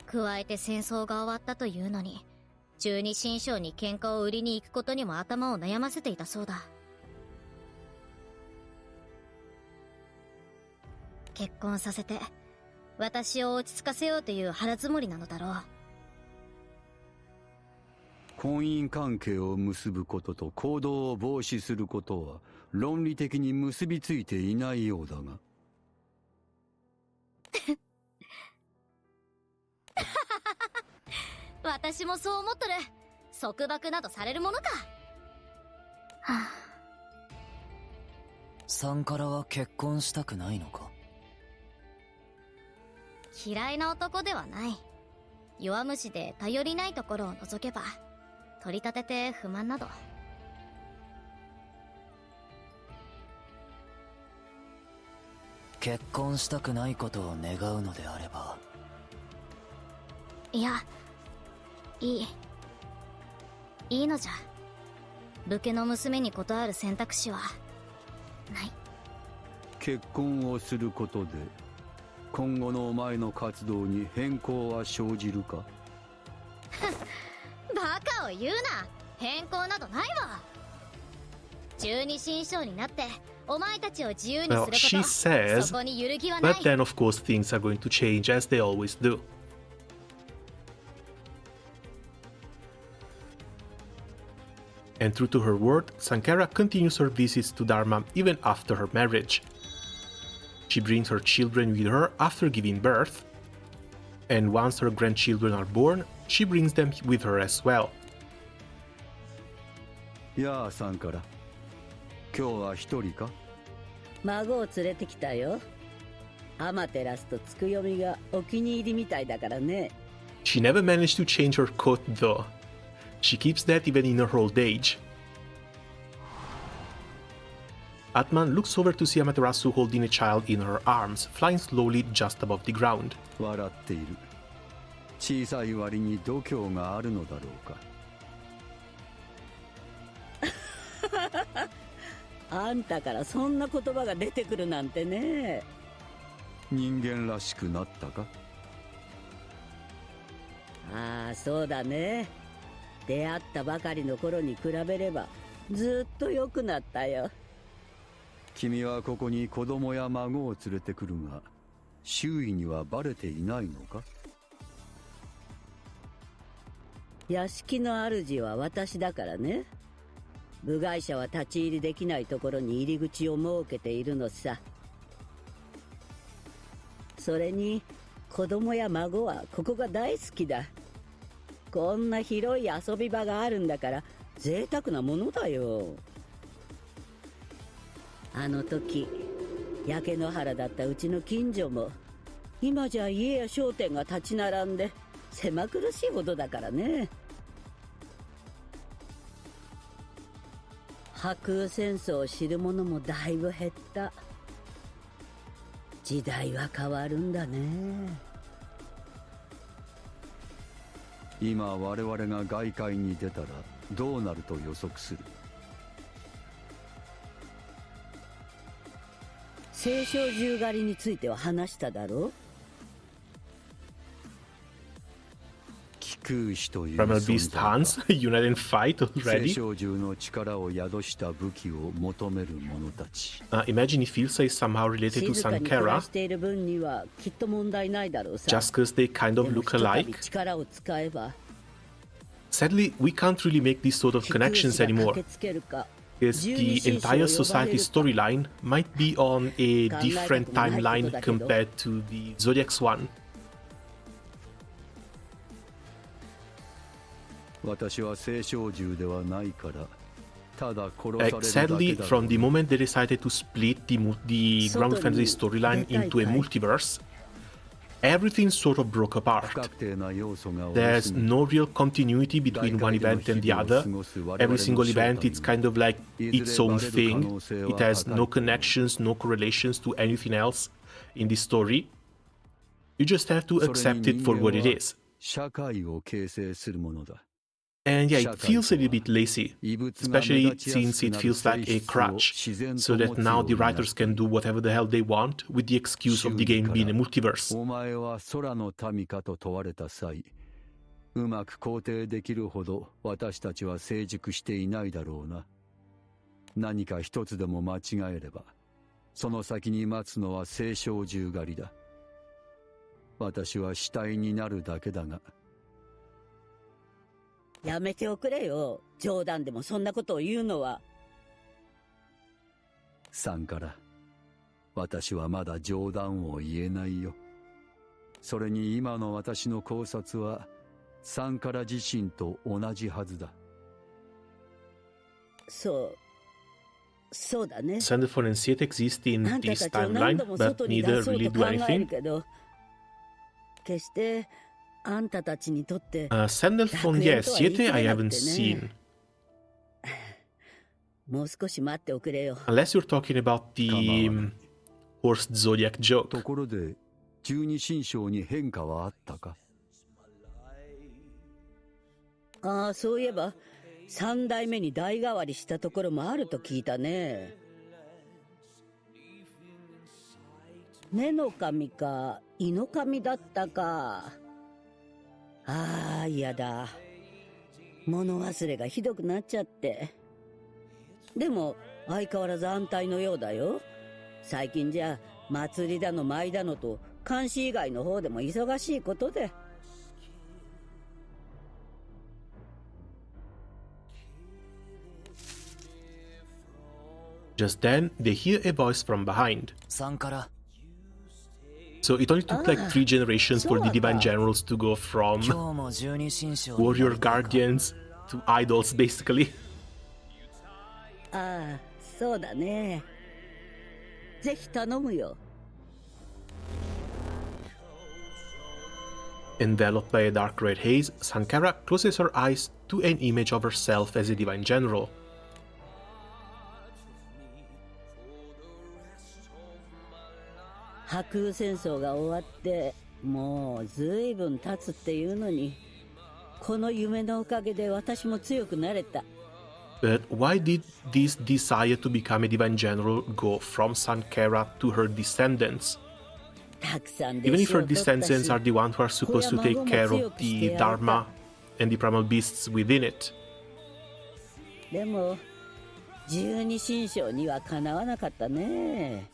加えて戦争が終わったというのに、十二神将に喧嘩を売りに行くことにも頭を悩ませていたそうだ。結婚させて私を落ち着かせようという腹積もりなのだろう。婚姻関係を結ぶことと行動を防止することは論理的に結びついていないようだが。私もそう思っとる。束縛などされるものか。はあ、サンカラは結婚したくないのか？嫌いな男ではない。弱虫で頼りないところを除けば、取り立てて不満など。結婚したくないことを願うのであれば。いや、いいのじゃ。武家の娘に断る選択肢はない。結婚をすることで今後のお前の活動に変更は生じるか？バカを言うな。変更などないわ。十二神将になってお前たちを自由にする Well, こ she と、 says, そこに揺るぎはない。 but then of course things are going to change as they always do. And true to her word, Sankara continues her visits to Dharma even after her marriage. She brings her children with her after giving birth, and once her grandchildren are born, she brings them with her as well. やあさんから、今日は一人か？孫を連れてきたよ。アマテラスとつくよみがお気に入りみたいだからね。 She never managed to change her coat though. She keeps that even in her old age. Atman looks over to see Amaterasu holding a child in her arms, flying slowly just above the ground. 笑っている。小さい割に度胸があるのだろうか。あんたからそんな言葉が出てくるなんてね。人間らしくなったか？ああ、そうだね。出会ったばかりの頃に比べればずっと良くなったよ。君はここに子供や孫を連れてくるが、周囲にはバレていないのか？屋敷の主は私だからね。部外者は立ち入りできないところに入り口を設けているのさ。それに子供や孫はここが大好きだ。こんな広い遊び場があるんだから贅沢なものだよ。あの時焼け野原だったうちの近所も今じゃ家や商店が立ち並んで狭苦しいほどだからね。白空戦争を知る者もだいぶ減った。時代は変わるんだね。今我々が外界に出たらどうなると予測する？青少獣狩りについては話しただろう。気空士という Primal 存 Beast 在が Hans, unite and fight 青 already. 少獣の力を宿した武器を求める者たち。 Imagine if Ilsa is somehow related to 静かに暮 Sankara, らしている分にはきっと問題ないだろうさ。 just because they kind で of も look ひとたび alike. 力を使えば Sadly, we can't really make these sort of 気空士 connections が anymore, 駆けつけるか because 十 the 二神将 entire 呼ば society れるか storyline might be on a 考えたこと different もないこと timeline だけど。 compared to the ZODIACS one. 私は青少獣ではないから、ただ殺 Like, されるだ sadly, けだろ from う the moment they decided to split the Granblue Fantasy storyline into a multiverse, everything sort of broke 不 apart. 確定な要素が多 There's すぎる。 no real continuity between one event and the other. Every single event, it's kind of like its own thing. It has no connections, no correlations to anything else in the story. You just have to それ accept に it for 人 what 間 it は is. 社会を形成するものだ。 And yeah, it feels a little bit lazy, 異物が目 especially 立ちや since すく it なる feels 性 like a 質を crutch, 自然 so と that 持つ now よう the になる writers can do whatever the hell they want with the excuse of the game being a multiverse. お前は空の民かと問われた際、うまく肯定できるほど私たちは成熟していないだろうな。何か一つでも間違えれば、その先に待つのは青少獣狩りだ。私は死体になるだけだが。やめておくれよ。冗談でもそんなことを言うのは。さんから、私はまだ冗談を言えないよ。それに今の私の考察は、さんから自身と同じはずだ。そうだね。 Sandalphon and Seat exist in あんた this たちを何 timeline, 度も but 外に neither 出そう really と do 考える anything. けど、決してあんたたちにとって Sandalphon, yeah, Siete I haven't seen. もう少し待っておくれよ。 Unless you're talking about the Horse Zodiac と joke. ころで、十二神将に変化はあったか？ああ、そういえば三代目に代替わりしたところもあると聞いたね。根の神か胃の神だったか。ああ、嫌だ。物忘れがひどくなっちゃって。でも相変わらず安泰のようだよ。最近じゃ祭りだの舞だのと監視以外の方でも忙しいことで。Just then, they hear a voice from behind. 3から So it only took like 3 generations for the Divine Generals to go from 今日も12神将 warrior guardians to idols, basically. ああ、そうだね。ぜひ頼むよ。Enveloped by a dark red haze, Sankara closes her eyes to an image of herself as a Divine General. 白空戦争が終わってもうずいぶん経つっていうのに、この夢のおかげで私も強くなれた。But why did this desire to become a Divine General go from Sankara to her descendants? たくさん Even 弟 if 子を her 取ったし、 descendants are the ones who are supposed to take care of the Dharma and the primal beasts within it. でも十二神将にはかなわなかったね。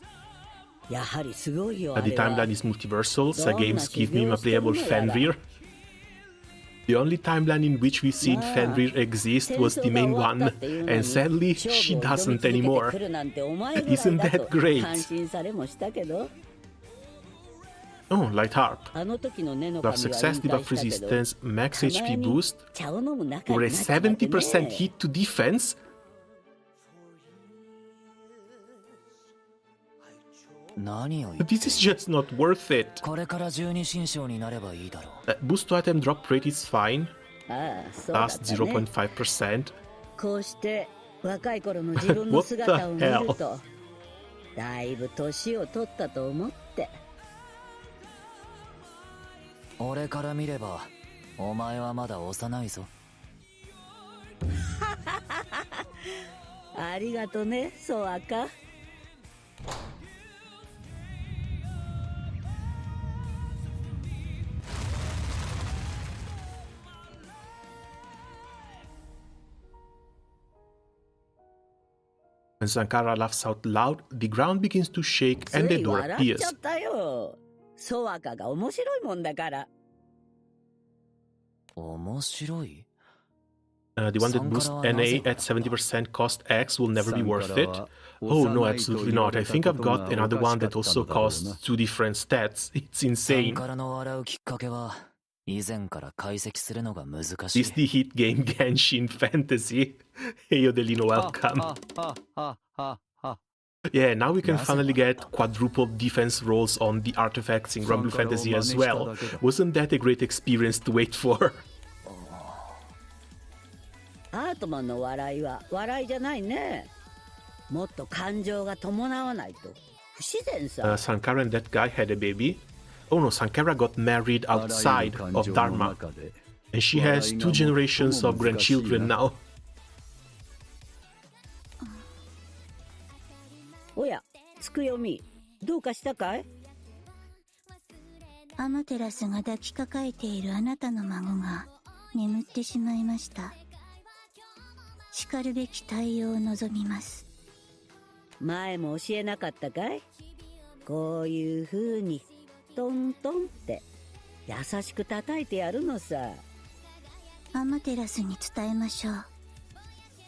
やはりすごいよ、あ At the れは。 timeline is multiversal, so games give me a playable Fenrir. The only timeline in which we've seen Fenrir exist was the main one, and sadly, she doesn't anymore. Isn't that great? 感心されもしたけど。 Oh, Light Harp. あの時の根の Buff 神は success, 引 debuff 退したけど、 resistance, max たま HP に boost, 茶を飲む仲 or に a なっちまってね。 70% hit to defense? 何を言って This is just not worth it. これから12神将になればいいだろう。 Boost to item drop rate is fine, ああ、そうだった last ね。 0.5%. こうして若い頃の自分の姿を見る What the と、だいぶ年を取ったと思って。俺から見ればお前はまだ幼いぞ。ありがとね、ソワカ。When Sankara laughs out loud, the ground begins to shake つ and a い door 笑っち appears. ゃったよ。ソワカが面白いもんだから。面白い The one that boosts NA at 70% cost X will never be worth it. Oh no, absolutely not. I think I've got another one that also costs 2 different stats. It's サン insane. カラの笑うきっかけは以前から解析するのが難し This い。 the hit game Genshin Fantasy. Hey Yodelino, welcome. Yeah, now we can finally get quadruple defense rolls on the artifacts in Granblue Fantasy as well. Wasn't that a great experience to wait for? アートマンの笑いは笑いじゃないね。もっと感情が伴わないと不自然さ。 Sankara and that guy had a baby. Oh no, Sankara got married outside of Dharma. And she has 2 generations of grandchildren now. おや、つくよみ、どうかしたかい？アマテラスが抱きかかえているあなたの孫が眠ってしまいました。しかるべき対応を望みます。前も教えなかったかい？こういう風にトントンって優しく叩いてやるのさ。アマテラスに伝えましょう。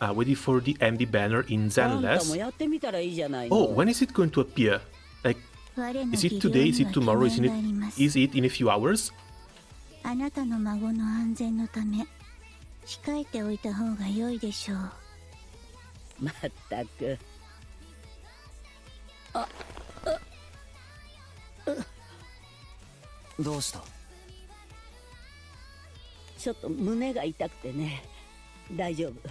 Waiting for the Andy banner in あんたも Zenless. やってみたらいいじゃないの。 Oh, when is it going to appear? Like, 我の is 技 it 量 today? に Is は it 懸 tomorrow? 念があります。 Is it in a few hours? あなたの孫の安全のため控えておいた方が良いでしょう。まったく。どうした？ちょっと胸が痛くてね。大丈夫。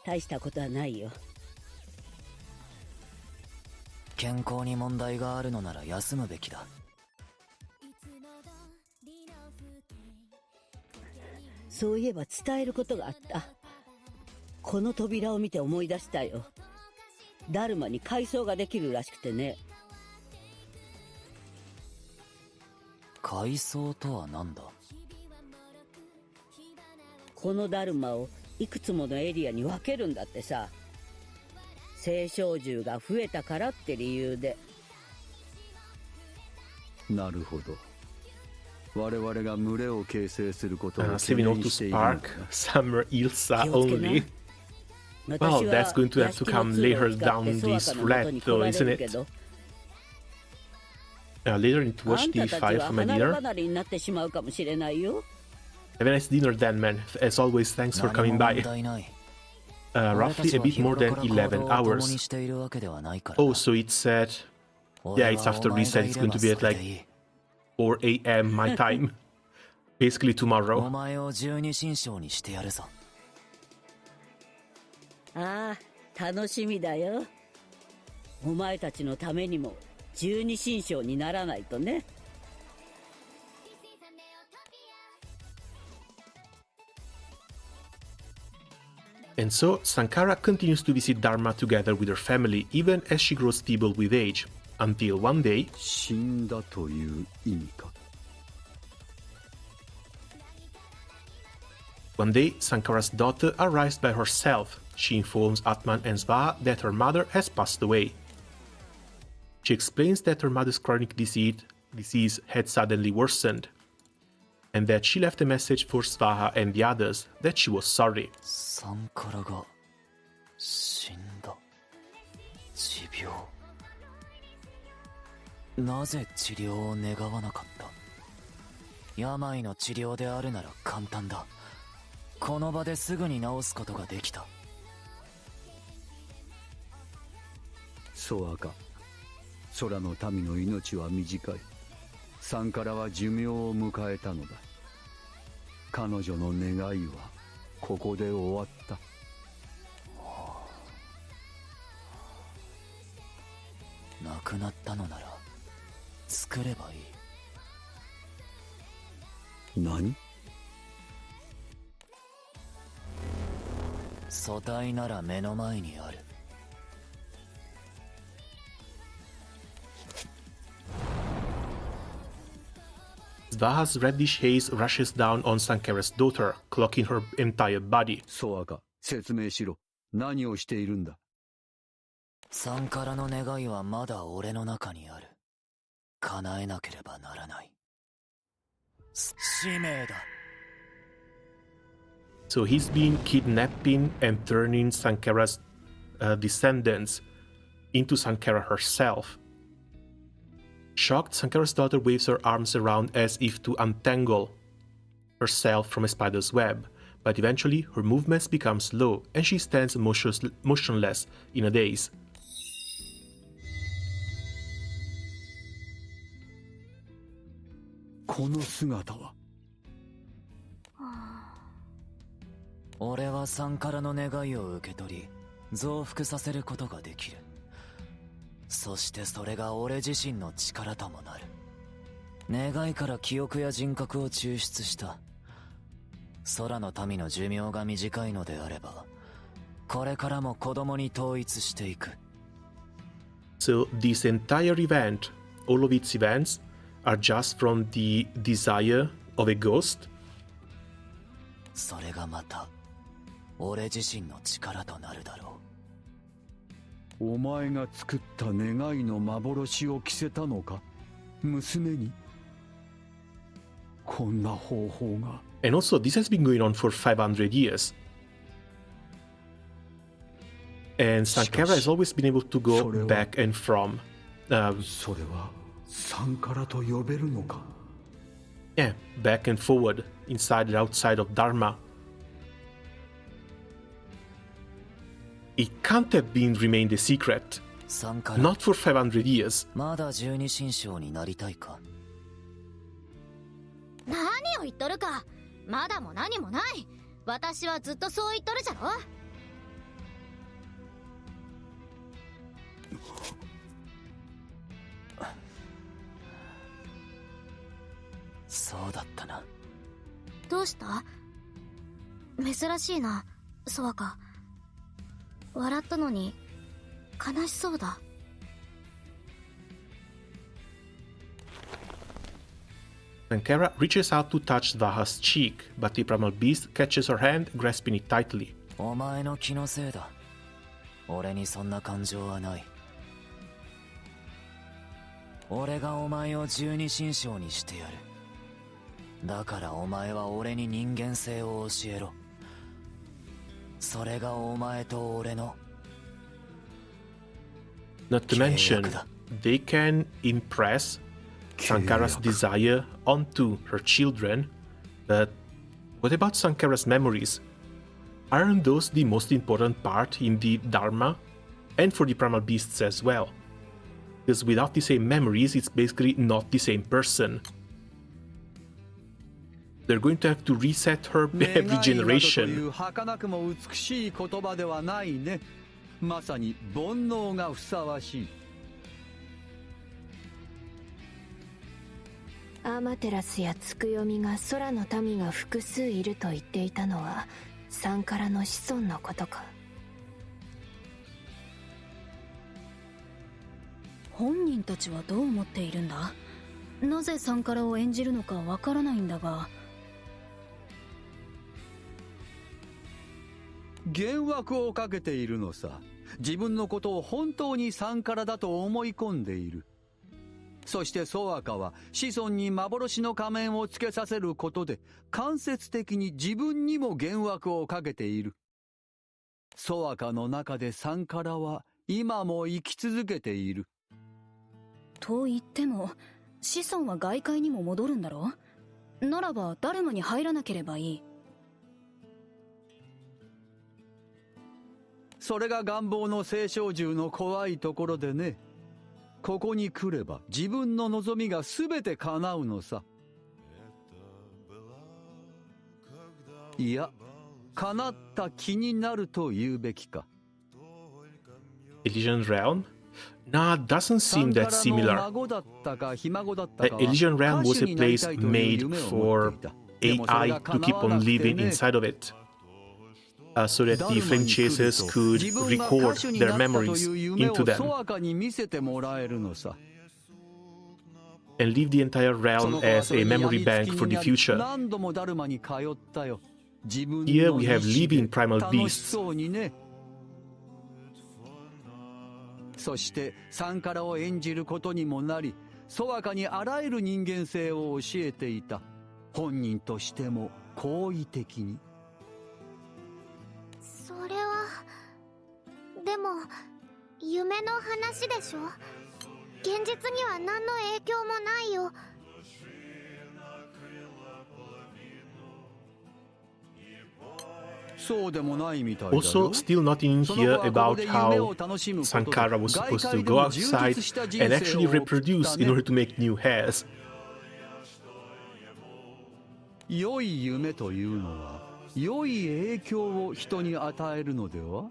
大したことはないよ。健康に問題があるのなら休むべきだ。そういえば伝えることがあった。この扉を見て思い出したよ。ダルマに改装ができるらしくてね。階層とは何だ？このダルマをいくつものエリアに分けるんだってさ。青少獣が増えたからって理由で。なるほど。我々が群れを形成することを懸 Saving all 念 to しているのか。 Spark, Summer Ilsa 気をつけな。 only. Well, that's going to have to come later down this roulette, though, isn't it? Later into あ watch んた the たち 5 は from a 離れ dinner. 離れになってしまうかもしれないよ。 Have a nice dinner then, man. As always, thanks for 何 coming も by. 問題ない。 Roughly a bit more than 11 hours. しているわけではないから Oh, so it's at... Yeah, it's after reset. It's going to be at like 4 a.m. my time. Basically お tomorrow. 前を十二神将にしてやるぞ。ああ、楽しみだよ。お前たちのためにも十二神将にならないとね。And so, Sankara continues to visit Dharma together with her family, even as she grows feeble with age. Until one day... 死んだという意味か。One day, Sankara's daughter arrives by herself. She informs Atman and Svaha that her mother has passed away. She explains that her mother's chronic disease had suddenly worsened, and that she left a message for Svaha and the others that she was sorry. サンカラが死んだ。持病。なぜ治療を願わなかった？病の治療であるなら簡単だ。この場ですぐに治すことができた。そうか。空の民の命は短い。サンカラは寿命を迎えたのだ。彼女の願いはここで終わった。亡くなったのなら作ればいい。何？素体なら目の前にある。Svaha's reddish haze rushes down on Sankara's daughter, cloaking her entire body. そうか。説明しろ。何をしているんだ。サンカラの願いはまだ俺の中にある。叶えなければならない。使命だ。So he's been kidnapping and turning Sankara's descendants into Sankara herself. Shocked, Sankara's daughter waves her arms around as if to untangle herself from a spider's web, but eventually her movements become slow and she stands motionless in a daze. この姿は。俺はサンカラの願いを受け取り、増幅させることができる。そしてそれが俺自身の力ともなる。願いから記憶や人格を抽出した。空の民の寿命が短いのであれば、これからも子供に統一していく。So this entire event, all of its events, are just from the desire of a ghost? それがまた俺自身の力となるだろう。お前が作った願いの幻を着せたのか、娘に。こんな方法が。And also, this has been going on for 500 years. And Sankara has always been able to go back and from. それはサンカラと呼べるのか。Yeah, back and forward, inside and outside of Dharma. It can't have been remained a secret. Not for 500 years. まだ十二神将になりたいか？何を言っとるか。まだも何もない。私はずっとそう言っとるじゃろ。そうだったな。どうした？珍しいな、ソワカ。笑ったのに悲しそうだ。Sankara reaches out to touch Vaha's cheek, but the primal beast catches her hand, grasping it tightly. お前の気のせいだ。俺にそんな感情はない。俺がお前を十二神将にしてやる。だからお前は俺に人間性を教えろ。それがお前と俺の。Not to mention, they can impress Sankara's desire onto her children, but what about Sankara's memories? Aren't those the most important part in the Dharma? And for the primal beasts as well? Because without the same memories, it's basically not the same person. They're going to have to reset her every generation. 儚くも美しい言葉ではないね。まさに煩悩がふさわしい。アーマテラスやツクヨミが空の民が複数いると言っていたのはサンカラの子孫のことか。本人たちはどう思っているんだ。なぜサンカラを演じるのかわからないんだが。幻惑をかけているのさ。自分のことを本当にサンカラだと思い込んでいる。そしてソワカは子孫に幻の仮面をつけさせることで間接的に自分にも幻惑をかけている。ソワカの中でサンカラは今も生き続けている。と言っても子孫は外界にも戻るんだろ。ならばダルマに入らなければいい。それが願望の聖少獣の怖いところでね。ここに来れば自分の望みが全て叶うのさ。いや、叶った気になると言うべきか。Elysian Realm? Nah, doesn't seem that similar. Elysian Realm was a place made for AI to keep on living inside of it. So that the flame chasers could record their memories into them and leave the entire realm as a memory bank for the future. Here we have living primal beasts. そしてサンカラを演じることにもなり、ソワカにあらゆる人間性を教えていた。本人としても好意的に。それはでも夢の話でしょ。現実には何の影響もないよ。Also, still nothing in here about how Sankara was supposed to go outside and actually reproduce in order to make new hairs. 良い夢というのは良い影響を人に与えるのでは？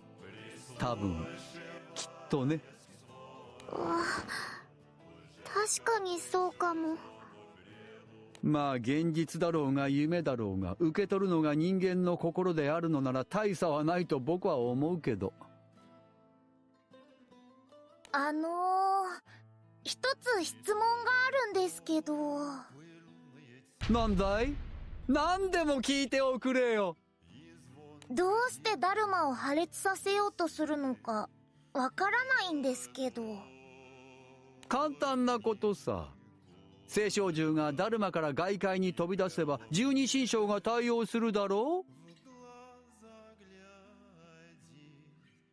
多分、きっとね。確かにそうかも。まあ現実だろうが夢だろうが受け取るのが人間の心であるのなら大差はないと僕は思うけど。一つ質問があるんですけど。なんだい？何でも聞いておくれよ。どうしてダルマを破裂させようとするのかわからないんですけど。簡単なことさ。聖少獣がダルマから外界に飛び出せば十二神将が対応するだろう。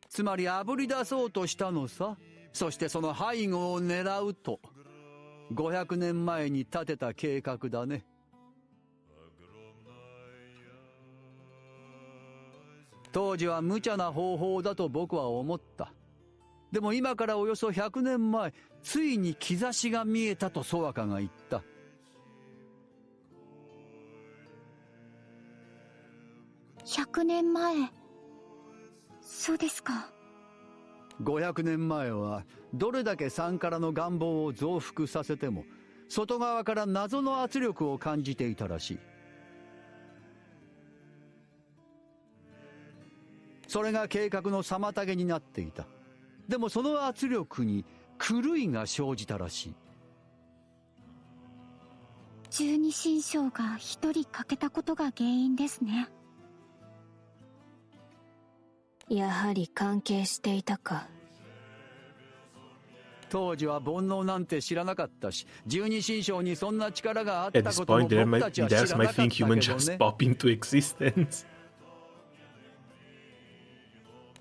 つまりあぶり出そうとしたのさ。そしてその背後を狙うと。500年前に立てた計画だね。当時は無茶な方法だと僕は思った。でも今からおよそ100年前、ついに兆しが見えたとソワカが言った。100年前。そうですか。500年前はどれだけサンカラの願望を増幅させても外側から謎の圧力を感じていたらしい。それが計画の妨げになっていた。でもその圧力に狂いが生じたらしい。十二神将が一人欠けたことが原因ですね。やはり関係していたか。当時は煩悩なんて知らなかったし、十二神将にそんな力があっ At た this ことも point, 僕たちは知ら there's な might かった think け human ど just ね。 pop into existence.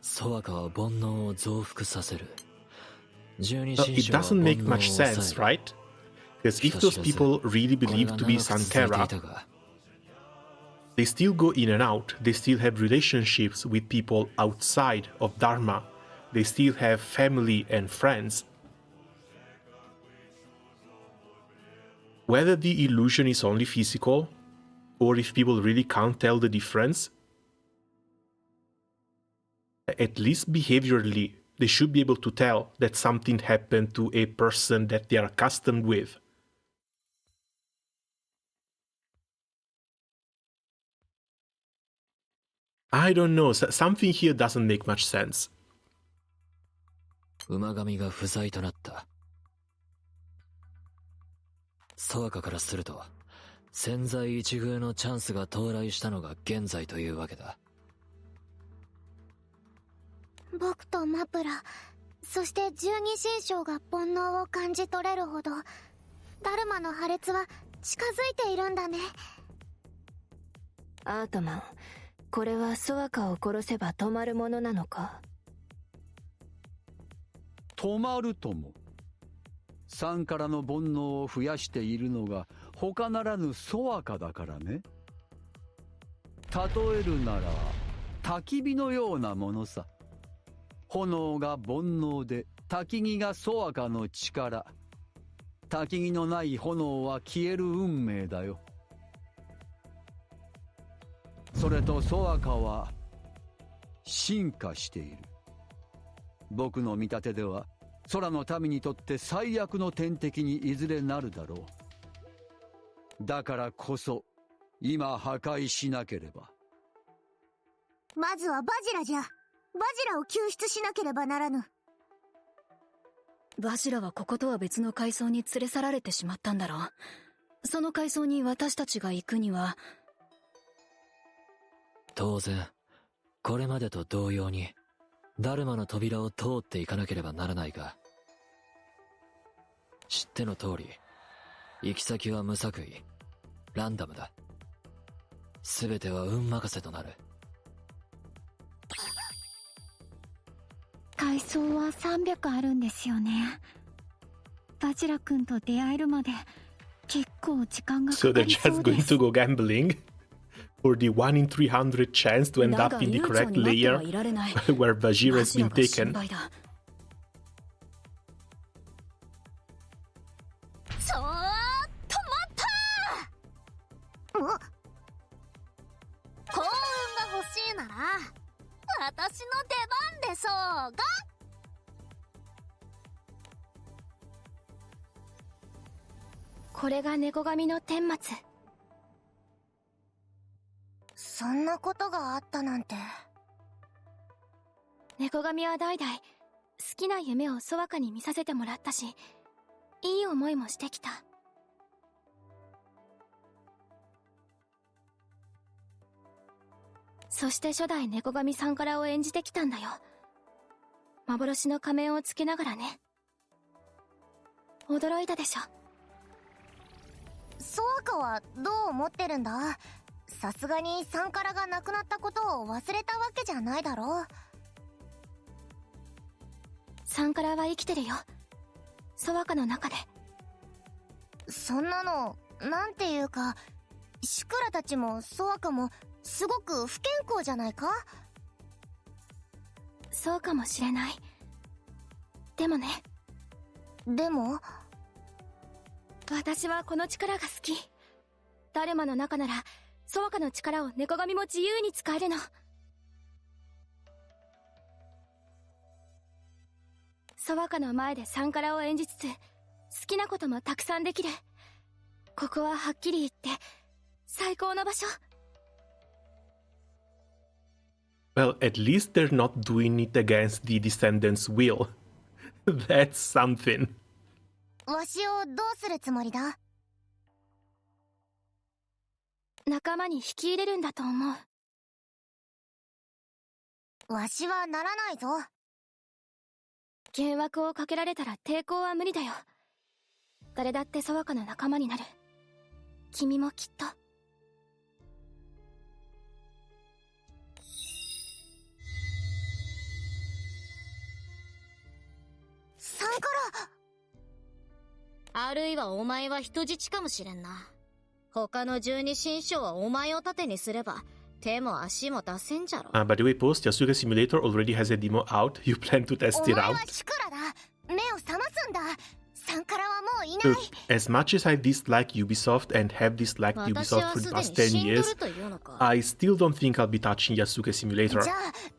ソワカは煩悩を増幅させる。十二 So 神 it 将は doesn't 煩 make 悩を much 抑 sense, える。 right? Because if those people really これ believe が to be 長く続いてい Sankara, たが、 they still go in and out. They still have relationships with people outside of Dharma. They still have family and friends. Whether the illusion is only physical, or if people really can't tell the difference, at least behaviorally, they should be able to tell that something happened to a person that they are accustomed with. I don't know, something here doesn't make much sense. 馬神が不在となった。ソワカからすると、千載一遇のチャンスが到来したのが現在というわけだ。僕とマプラ、そして十二神将が煩悩を感じ取れるほどダルマの破裂は近づいているんだね。アートマン、これはソワカを殺せば止まるものなのか。止まるとも。サンからの煩悩を増やしているのが他ならぬソワカだからね。例えるなら焚き火のようなものさ。炎が煩悩で焚き木がソワカの力。焚き木のない炎は消える運命だよ。それとソワカは進化している。僕の見立てでは空の民にとって最悪の天敵にいずれなるだろう。だからこそ今破壊しなければ。まずはバジラじゃ。バジラを救出しなければならぬ。バジラはこことは別の階層に連れ去られてしまったんだろう。その階層に私たちが行くには。当然、これまでと同様に、ダルマの扉を通っていかなければならないが、知っての通り、行き先は無作為、ランダムだ。すべては運任せとなる。階層は300あるんですよね。バジラ君と出会えるまで結構時間が So かか they're りそう just で going す。 to go gambling for the 1 in 300 chance to end だ up が in the 悠長 correct に待っては layer いられない。 where Bajir バ has ジラ been が心 taken. 配だ。ちょーっと待ったー。幸運が欲しいなら私の出番でしょうが。これが猫神の顛末。そんなことがあったなんて。猫神は代々好きな夢をソワカに見させてもらったし、いい思いもしてきた。そして初代猫神さんからを演じてきたんだよ。幻の仮面をつけながらね。驚いたでしょ。ソワカはどう思ってるんだ。さすがにサンカラが亡くなったことを忘れたわけじゃないだろう。サンカラは生きてるよ。ソワカの中で。そんなのなんていうか、シュクラたちもソワカもすごく不健康じゃないか。そうかもしれない。でもね。でも私はこの力が好き。ダルマの中ならソワカの力を猫神も自由に使えるの。ソワカの前でサンカラを演じつつ好きなこともたくさんできる。ここははっきり言って最高の場所。Well, at least they're not doing it against the descendants' will. That's something. わしをどうするつもりだ？仲間に引き入れるんだと思う。わしはならないぞ。幻惑をかけられたら抵抗は無理だよ。誰だってソワカの仲間になる。君もきっと。サンカラ。あるいはお前は人質かもしれんな。他の十二神将はお前を盾にすれば手も足も出せんじゃろ。By the way, post Yasuke Simulator already has a demo out. You plan to test お it 前 out? はシクラだ。目を覚ますんだ。サンカラはもういない。 Look, as much as I dislike Ubisoft and have disliked Ubisoft for the past 10 years, I still don't think I'll be touching Yasuke Simulator. じゃあ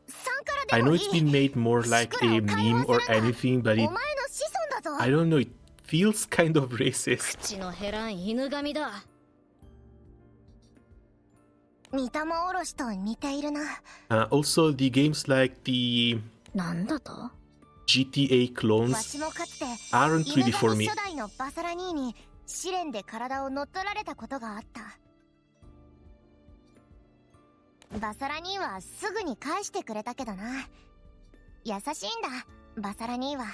サンカラ I で know もい it's い。 been made more like a meme or anything, but お it, 前の子孫だぞ。 I don't know, it feels kind of racist. 口の減らん犬神だ。煮玉おろしと似ているな。Also, the games like the なんだと？ GTA わ clones しもかつて aren't really 犬 for 神 me. 初代のバサラニーに試練で体を乗っ取られたことがあった。バサラニーはすぐに返してくれたけどな。優しいんだ、バサラニーは。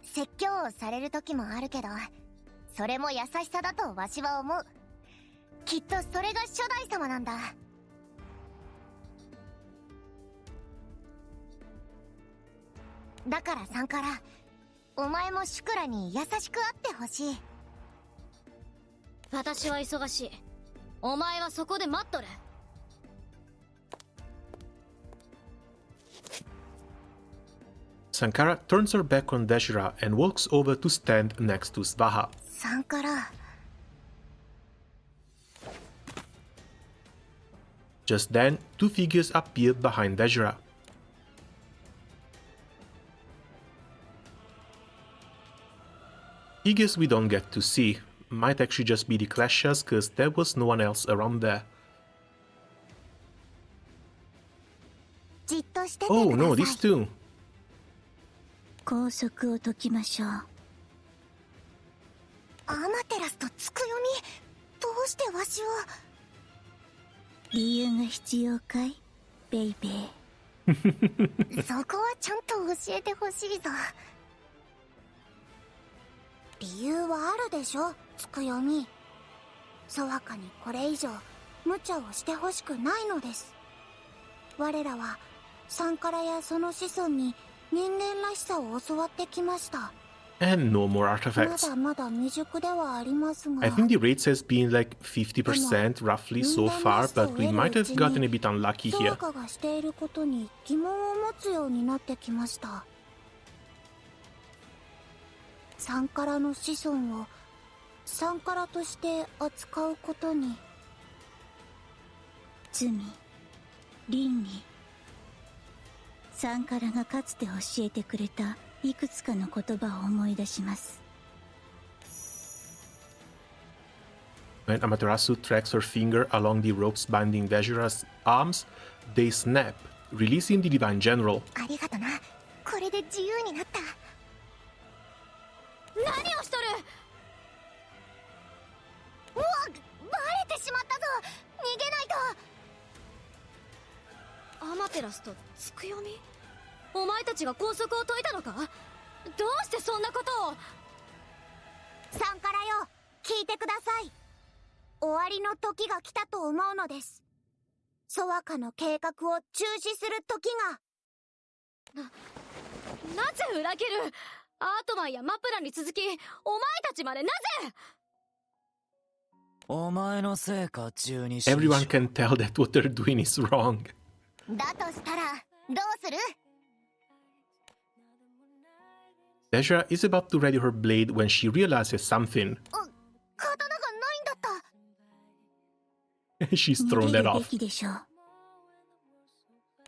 説教をされる時もあるけど、それも優しさだとわしは思う。きっとそれが初代様なんだ。だからサンカラ、お前もシュクラに優しくあってほしい。私は忙しい。お前はそこで待っとれ。Sankara turns her back on Deshra and walks over to stand next to Svaha. サンカラ。 Just then, two figures appeared behind Deshra. Figures we don't get to see. Might actually just be the Clashers, cause there was no one else around there. じっとしててください。 Oh no, these two! 拘束を解きましょう。アマテラスとつくよみ、どうしてわしを。理由が必要かい、ベイベー。そこはちゃんと教えてほしいぞ。理由はあるでしょ、つくよみ。ソワカにこれ以上無茶をしてほしくないのです。我らはサンカラやその子孫に人間らしさを教わってきました。 And no more ま artifacts. だまだ未熟ではありますが。 I think the rates has been like 50% roughly so far, but we might have gotten a bit unlucky ソワ here. カがしていることに疑問を持つようになってきました。サンカラの子孫をサンカラとして扱うことに。罪、倫理。サンカラがかつて教えてくれたいくつかの言葉を思い出します。 When Amaterasu tracks her finger along the ropes binding Deshra's arms, they snap, releasing the Divine General. ありがとな。これで自由になった。何をしとる。うわっ、バレてしまったぞ。逃げないと。アマテラスとつくよみ。お前たちが拘束を解いたのか。どうしてそんなことを。サンカラよ、聞いてください。終わりの時が来たと思うのです。ソワカの計画を中止する時が。なぜ裏切る。アートマンやマプラに続きお前たちまでなぜ。お前のせいか、十二神将。 Everyone can tell that what they're doing is wrong. だとしたらどうする。 Deshra is about to ready her blade when she realizes something. 刀がないんだった。 She's 逃 thrown げ that るべ off. きでしょう。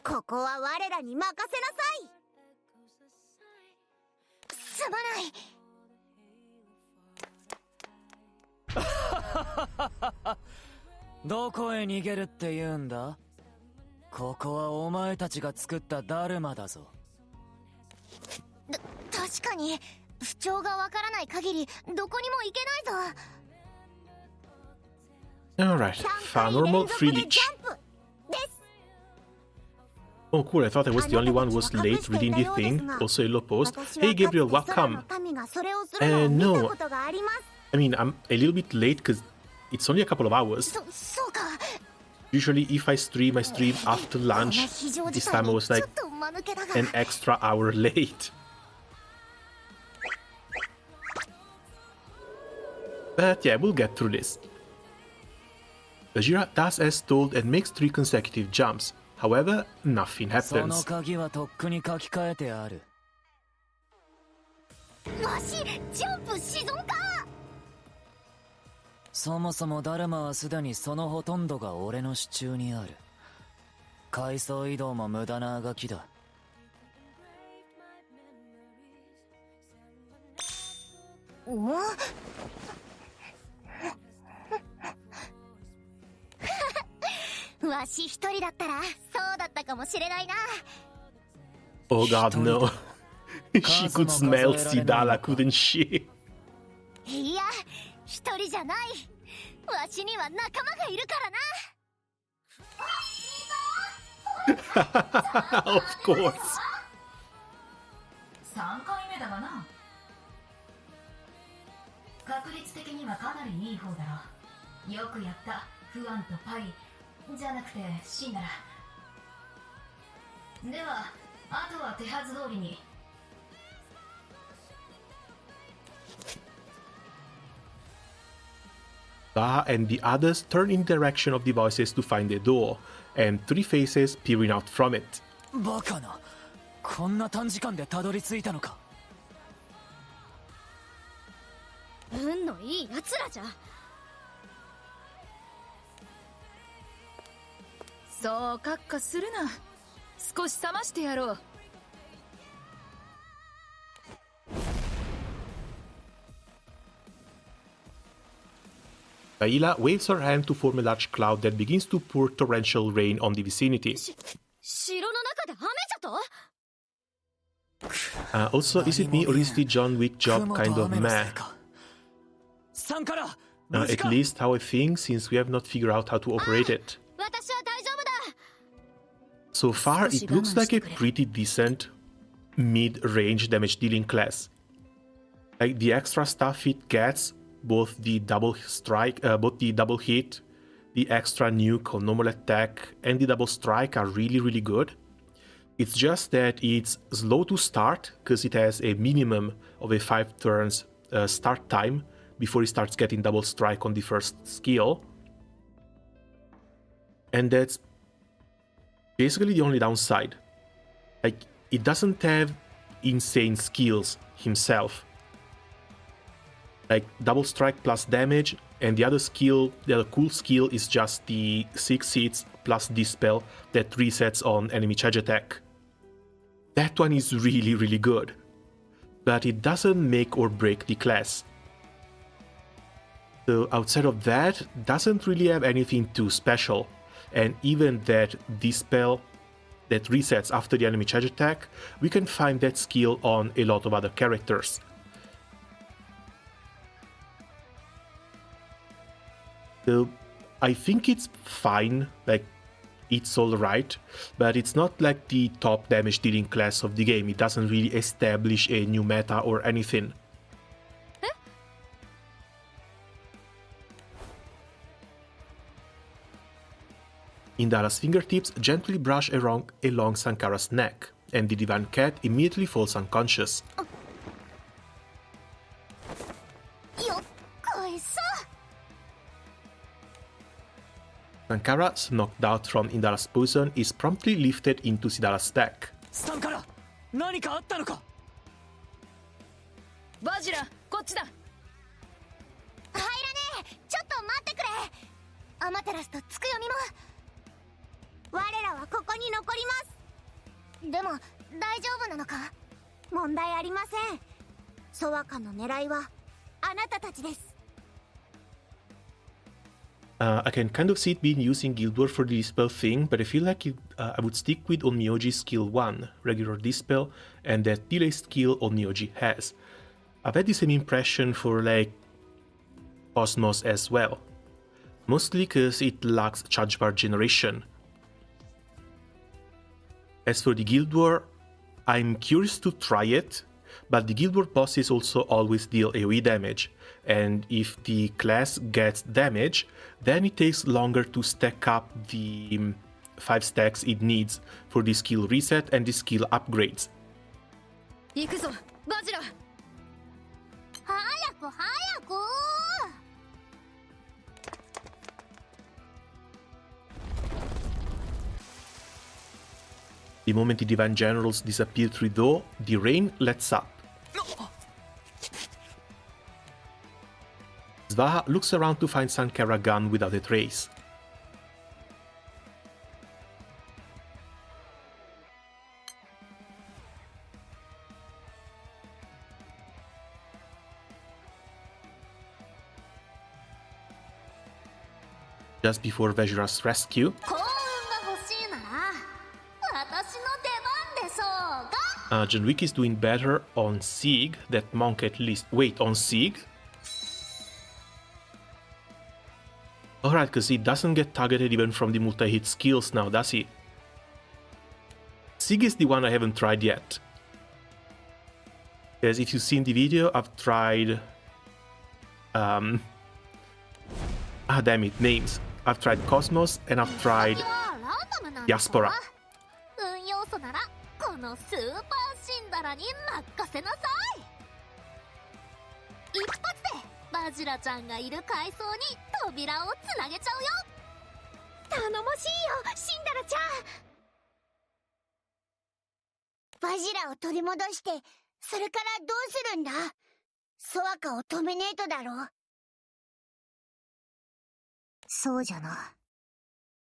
ここは我らに任せなさい。すまない。どこへ逃げるって言うんだ？ここはお前たちが作ったダルマだぞ。確かに不調がわからない限りどこにも行けないぞ。 Alright, far normal, free leech. Oh cool, I thought I was the only one who was late reading the thing. Also a low post. Hey Gabriel, welcome. No. I mean, I'm a little bit late because it's only a couple of hours. Usually if I stream after lunch. This time I was like an extra hour late. But yeah, we'll get through this. Bajira does as told and makes 3 consecutive jumps. However, nothing happens. その鍵はとっくに書き換えてある。わし、ジャンプし損か。そもそもダルマはすでにそのほとんどが俺の手中にある。階層移動も無駄なあがきだ。おわし一人だったらそうだったかもしれないな。 Oh god, no. She could smell Sidala, couldn't she? いや、一人じゃない。わしには仲間がいるからな。 Of course. 3回目だがな。確率的にはかなりいい方だろ。よくやった、フアンとパイ。じゃなくてシンなら。ではあとは手はず通りに。Ba and the others turn in the direction of the voices to find a door, and 3 faces peering out from it. バカな、こんな短時間でたどり着いたのか。運のいい奴らじゃ。そうカッカするな。少し冷ましてやろう。Baila waves her hand to form a large cloud that begins to pour torrential rain on the vicinity. 城の中で雨じゃと？ Also, is it me or is the John Wick job kind of meh? At least how I think, since we have not figured out how to operate it. So far, it looks like a pretty decent mid-range damage dealing class. Like the extra stuff it gets, both the double strike, both the double hit, the extra nuke on normal attack, and the double strike are really good. It's just that it's slow to start because it has a minimum of a 5 turns start time before it starts getting double strike on the first skill. And that's basically the only downside. Like, it doesn't have insane skills himself. Like, double strike plus damage, and the other skill, the other cool skill is just the 6 hits plus dispel that resets on enemy charge attack. That one is really good. But it doesn't make or break the class. So outside of that, doesn't really have anything too special. And even that dispel that resets after the enemy charge attack, we can find that skill on a lot of other characters. So I think it's fine, like it's alright, but it's not like the top damage dealing class of the game. It doesn't really establish a new meta or anything. Indara's fingertips gently brush along Sankara's neck, and the Divan Cat immediately falls unconscious. Sankara, knocked out from Indara's poison, is promptly lifted into Sidara's stack. Sankara, 何かあったのか？バジラ、こっちだ。入らねえ、ちょっと待ってくれ。アマテラスとつくよみも。我らはここに残ります。でも大丈夫なのか？問題ありません。ソワカの狙いはあなたたちです。I can kind of see it being used in Guild Wars for the Dispel thing, but I feel like I would stick with Onmyoji's skill 1, regular Dispel, and that delay skill Onmyoji has. I've had the same impression for like Cosmos as well, mostly because it lacks charge bar generation. As for the Guild War, I'm curious to try it, but the Guild War bosses also always deal AoE damage, and if the class gets damage, then it takes longer to stack up the 5 stacks it needs for the skill reset and the skill upgrades. 行くぞバジラ。早く早く。The moment the Divine Generals disappear through the door, the rain lets up. Svaha looks around to find Sankara gone without a trace. Just before Vajra's rescue, John Wick is doing better on Sieg, that monk at least. Wait, on Sieg? Alright, because he doesn't get targeted even from the multi-hit skills now, does he? Sieg is the one I haven't tried yet. Because if you've seen the video, I've tried... damn it, names. I've tried Cosmos and I've tried Diaspora. このスーパーシンダラに任せなさい。一発でバジラちゃんがいる階層に扉をつなげちゃうよ。頼もしいよシンダラちゃん。バジラを取り戻してそれからどうするんだ。ソワカを止めねえとだろ。そうじゃな。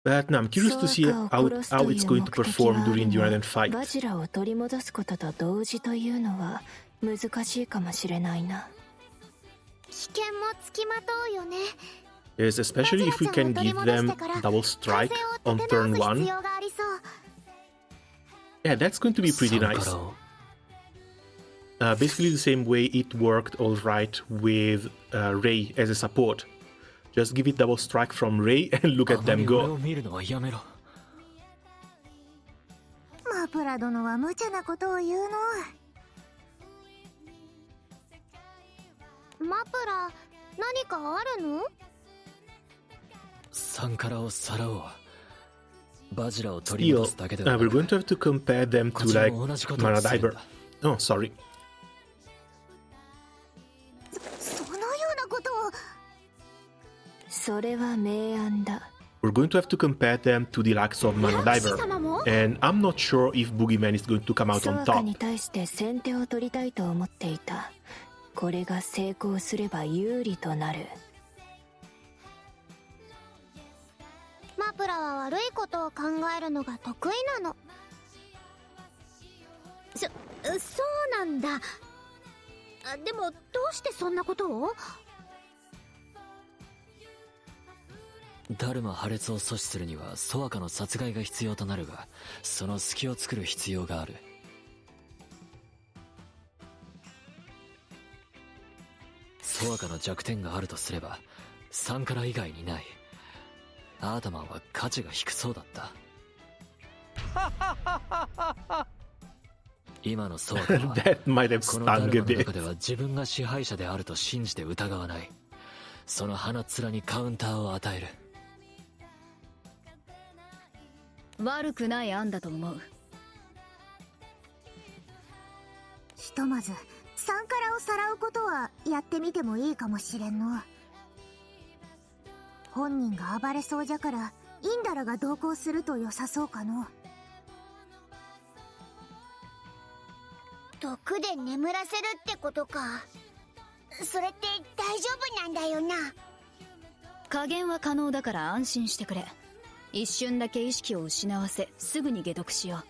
But no, I'm curious to see how it's going to perform during the United fight. バジラを取り戻すことと同時というのは難しいかもしれないな。危険もつきまとうよね。Yes, especially if we can give them double strike on turn 1. Yeah, that's going to be pretty nice. Basically the same way it worked alright with Ray as a support. Just give it double strike from Ray and look at them go. マプラ殿は無茶なことを言うの。マプラ、何かあるの？サンカラをさらおう。バジラを取り戻すだけではなく、 we're going to have to compare them to like Mana Diver. Oh, sorry. そのようなことを。それは明暗だ。We're going to have to compare them to the likes of Mana Diver, and I'm not sure if Boogeyman is going to come out on ソワカ top. に対して先手を取りたいと思っていた。これが成功すれば有利となる。マプラは悪いことを考えるのが得意なの。そうなんだ。でもどうしてそんなことを？ダルマ破裂を阻止するにはソワカの殺害が必要となるが、その隙を作る必要がある。ソワカの弱点があるとすればサンカラ以外にない。アータマンは価値が低そうだった。今のソワカは That might have このダ stung ル a マの中 bit. では自分が支配者であると信じて疑わない。その鼻面にカウンターを与える。悪くない案だと思う。ひとまずサンカラをさらうことはやってみてもいいかもしれんの。本人が暴れそうじゃからインダラが同行すると良さそうかの。毒で眠らせるってことか。それって大丈夫なんだよな。加減は可能だから安心してくれ。一瞬だけ意識を失わせすぐに解毒しよ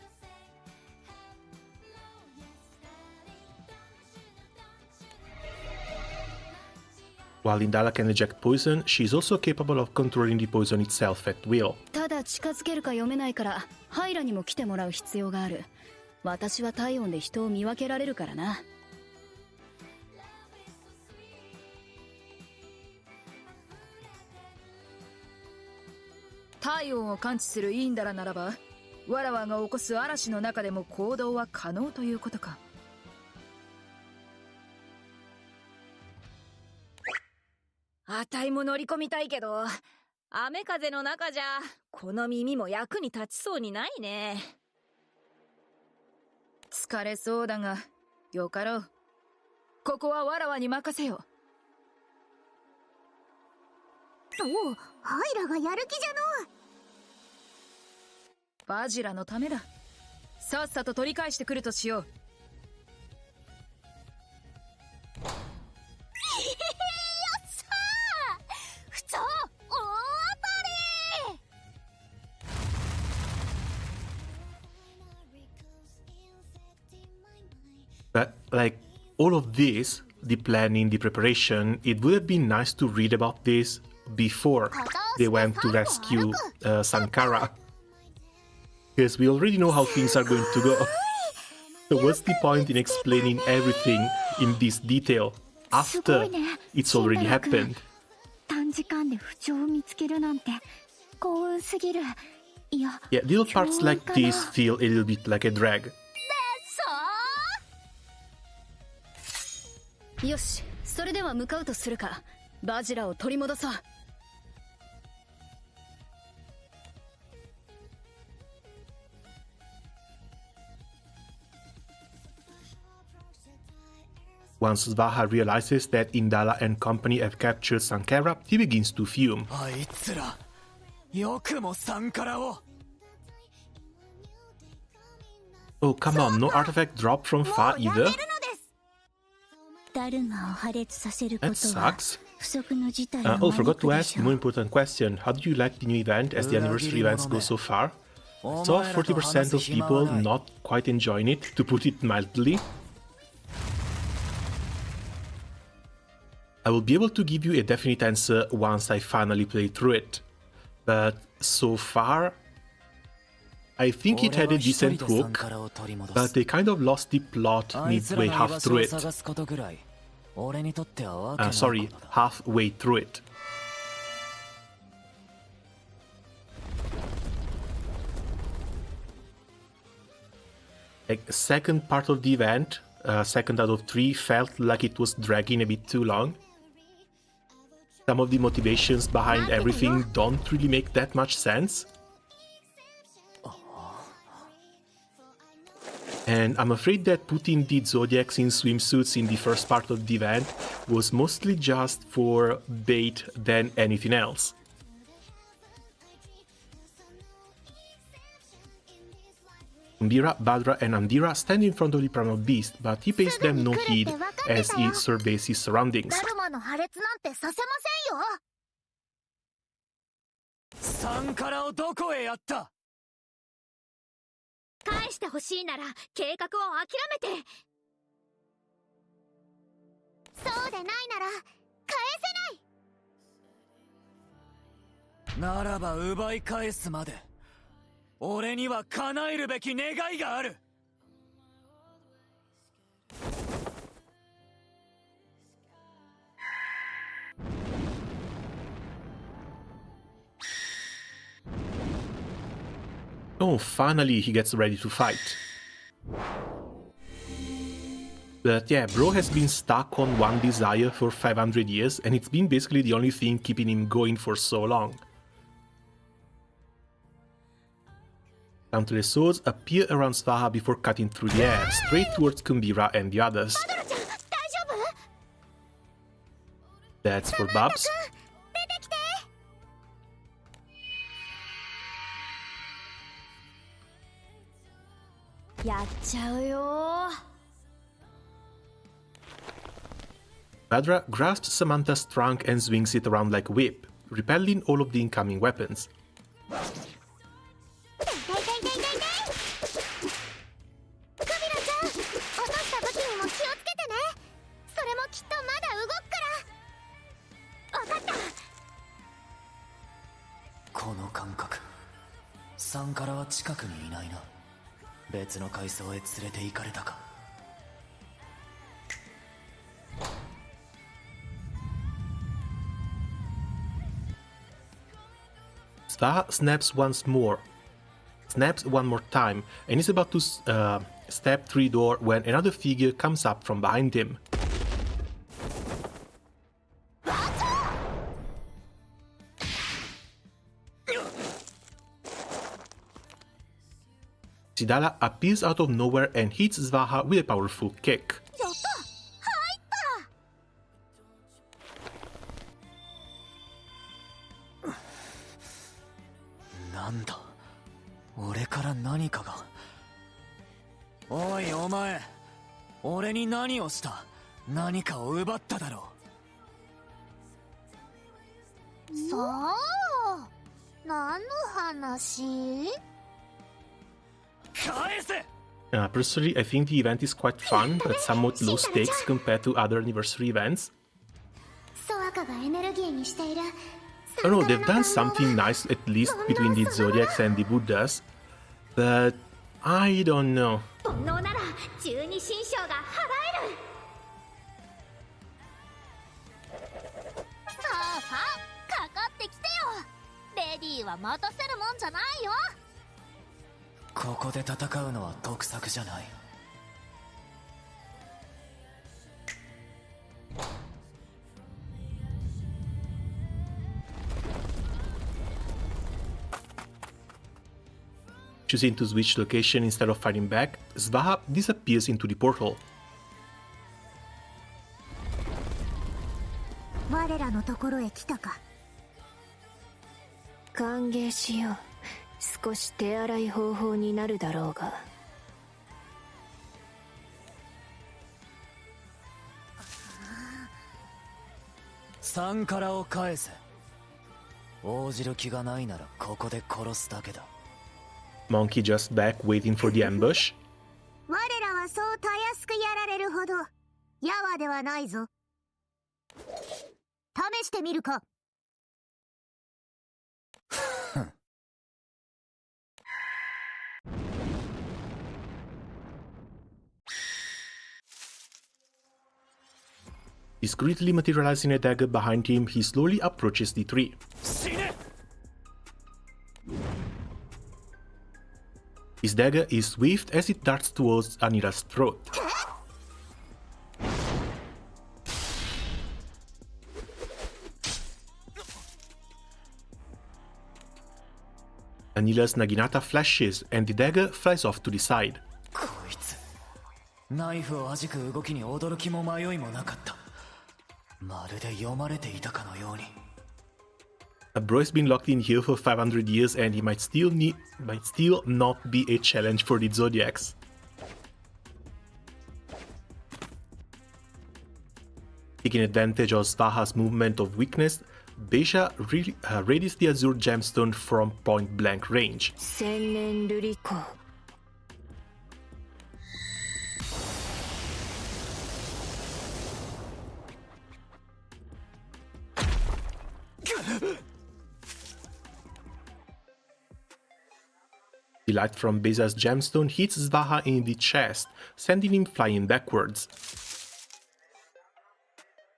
う。While Indala can eject poison, she is also capable of controlling the poison itself at will. ただ近づけるか読めないからハイラにも来てもらう必要がある。私は体温で人を見分けられるからな。体温を感知するインダラならば、わらわが起こす嵐の中でも行動は可能ということか。あたいも乗り込みたいけど、雨風の中じゃこの耳も役に立ちそうにないね。疲れそうだがよかろう。ここはわらわに任せよ。おお、ハイラがやる気じゃの。バジラのためだ。さっさと取り返してくるとしよう。But, like, all of this, the planning, the preparation, it would have been nice to read about this before they went to rescue Sankara. Because we already know how things are going to go. So what's the point in explaining everything in this detail after it's already happened? 短時間で不調を見つけるなんて幸運すぎる。いや、 Yeah, little parts like this feel a little bit like a drag. よし、それでは向かうとするか。バジラを取り戻そう。Once Svaha realizes that Indala and company have captured Sankara, he begins to fume. あいつら、よくもサンカラを。Oh, come on, no artifact drop from far either? ダルマを破裂させること That は sucks. 不測の事態を Oh, forgot 招く to で ask し the ょ more う。 important question. How do you like the new event as the anniversary events go so far? Saw 40% of people not quite enjoying it, to put it mildly. I will be able to give you a definite answer once I finally play through it. But so far, I think it had a decent hook, but they kind of lost the plot midway half through it. Sorry, halfway through it. Like, second part of the event, second out of 3, felt like it was dragging a bit too long. Some of the motivations behind everything don't really make that much sense. And I'm afraid that putting the ZODIACS in swimsuits in the first part of the event was mostly just for bait than anything else. Mbira, Badra and Andira stand in front of the primal beast, but he pays them no heed as he surveys his surroundings. ダルマの破裂なんてさせませんよ。サンカラをどこへやった？返してほしいなら計画を諦めて。そうでないなら返せない。ならば奪い返すまで俺には叶えるべき願いがある。Oh, finally he gets ready to fight. But yeah, bro has been stuck on one desire for 500 years, and it's been basically the only thing keeping him going for so long. Countless swords appear around Svaha before cutting through the air, straight towards Kumbira and the others. That's for Bubs. Badra grasps Samantha's trunk and swings it around like a whip, repelling all of the incoming weapons. この感覚。3からは近くにいないな。別の階層へ連れて行かれたか。Sva snaps one more time, and is about to step through the door when another figure comes up from behind him. Sidala appears out of nowhere and hits Svaha with a powerful kick. Nanda? 俺から何かが。おいお前、俺に何をした？何かを奪っただろう。さあ、何の話？返せ！ Personally, I think the event is quite fun, but somewhat low stakes compared to other anniversary events. I don't know, they've done something nice at least between the Zodiacs and the Buddhas, but I don't know. ここで戦うのは得策じゃない。Choosing to switch location instead of fighting back, Svaha disappears into the portal. 我らのところへ来たか。歓迎しよう。少し手荒い方法になるだろうが。3からを返せ。応じる気がないならここで殺すだけだ。Monkey just back waiting for the ambush. 我らはそうたやすくやられるほどやわではないぞ。試してみるか。Discreetly materializing a dagger behind him, he slowly approaches the tree. His dagger is swift as it darts towards Anira's throat. Anila's Naginata flashes and the dagger flies off to the side. こいつ、ナイフを弾く動きに驚きも迷いもなかった。まるで読まれていたかのように。Bro has been locked in here for 500 years and he might still not be a challenge for the Zodiacs. Taking advantage of Svaha's movement of weakness, Beja readies the Azure Gemstone from point-blank range. 千年瑠璃光。The light from Beja's gemstone hits Svaha in the chest, sending him flying backwards,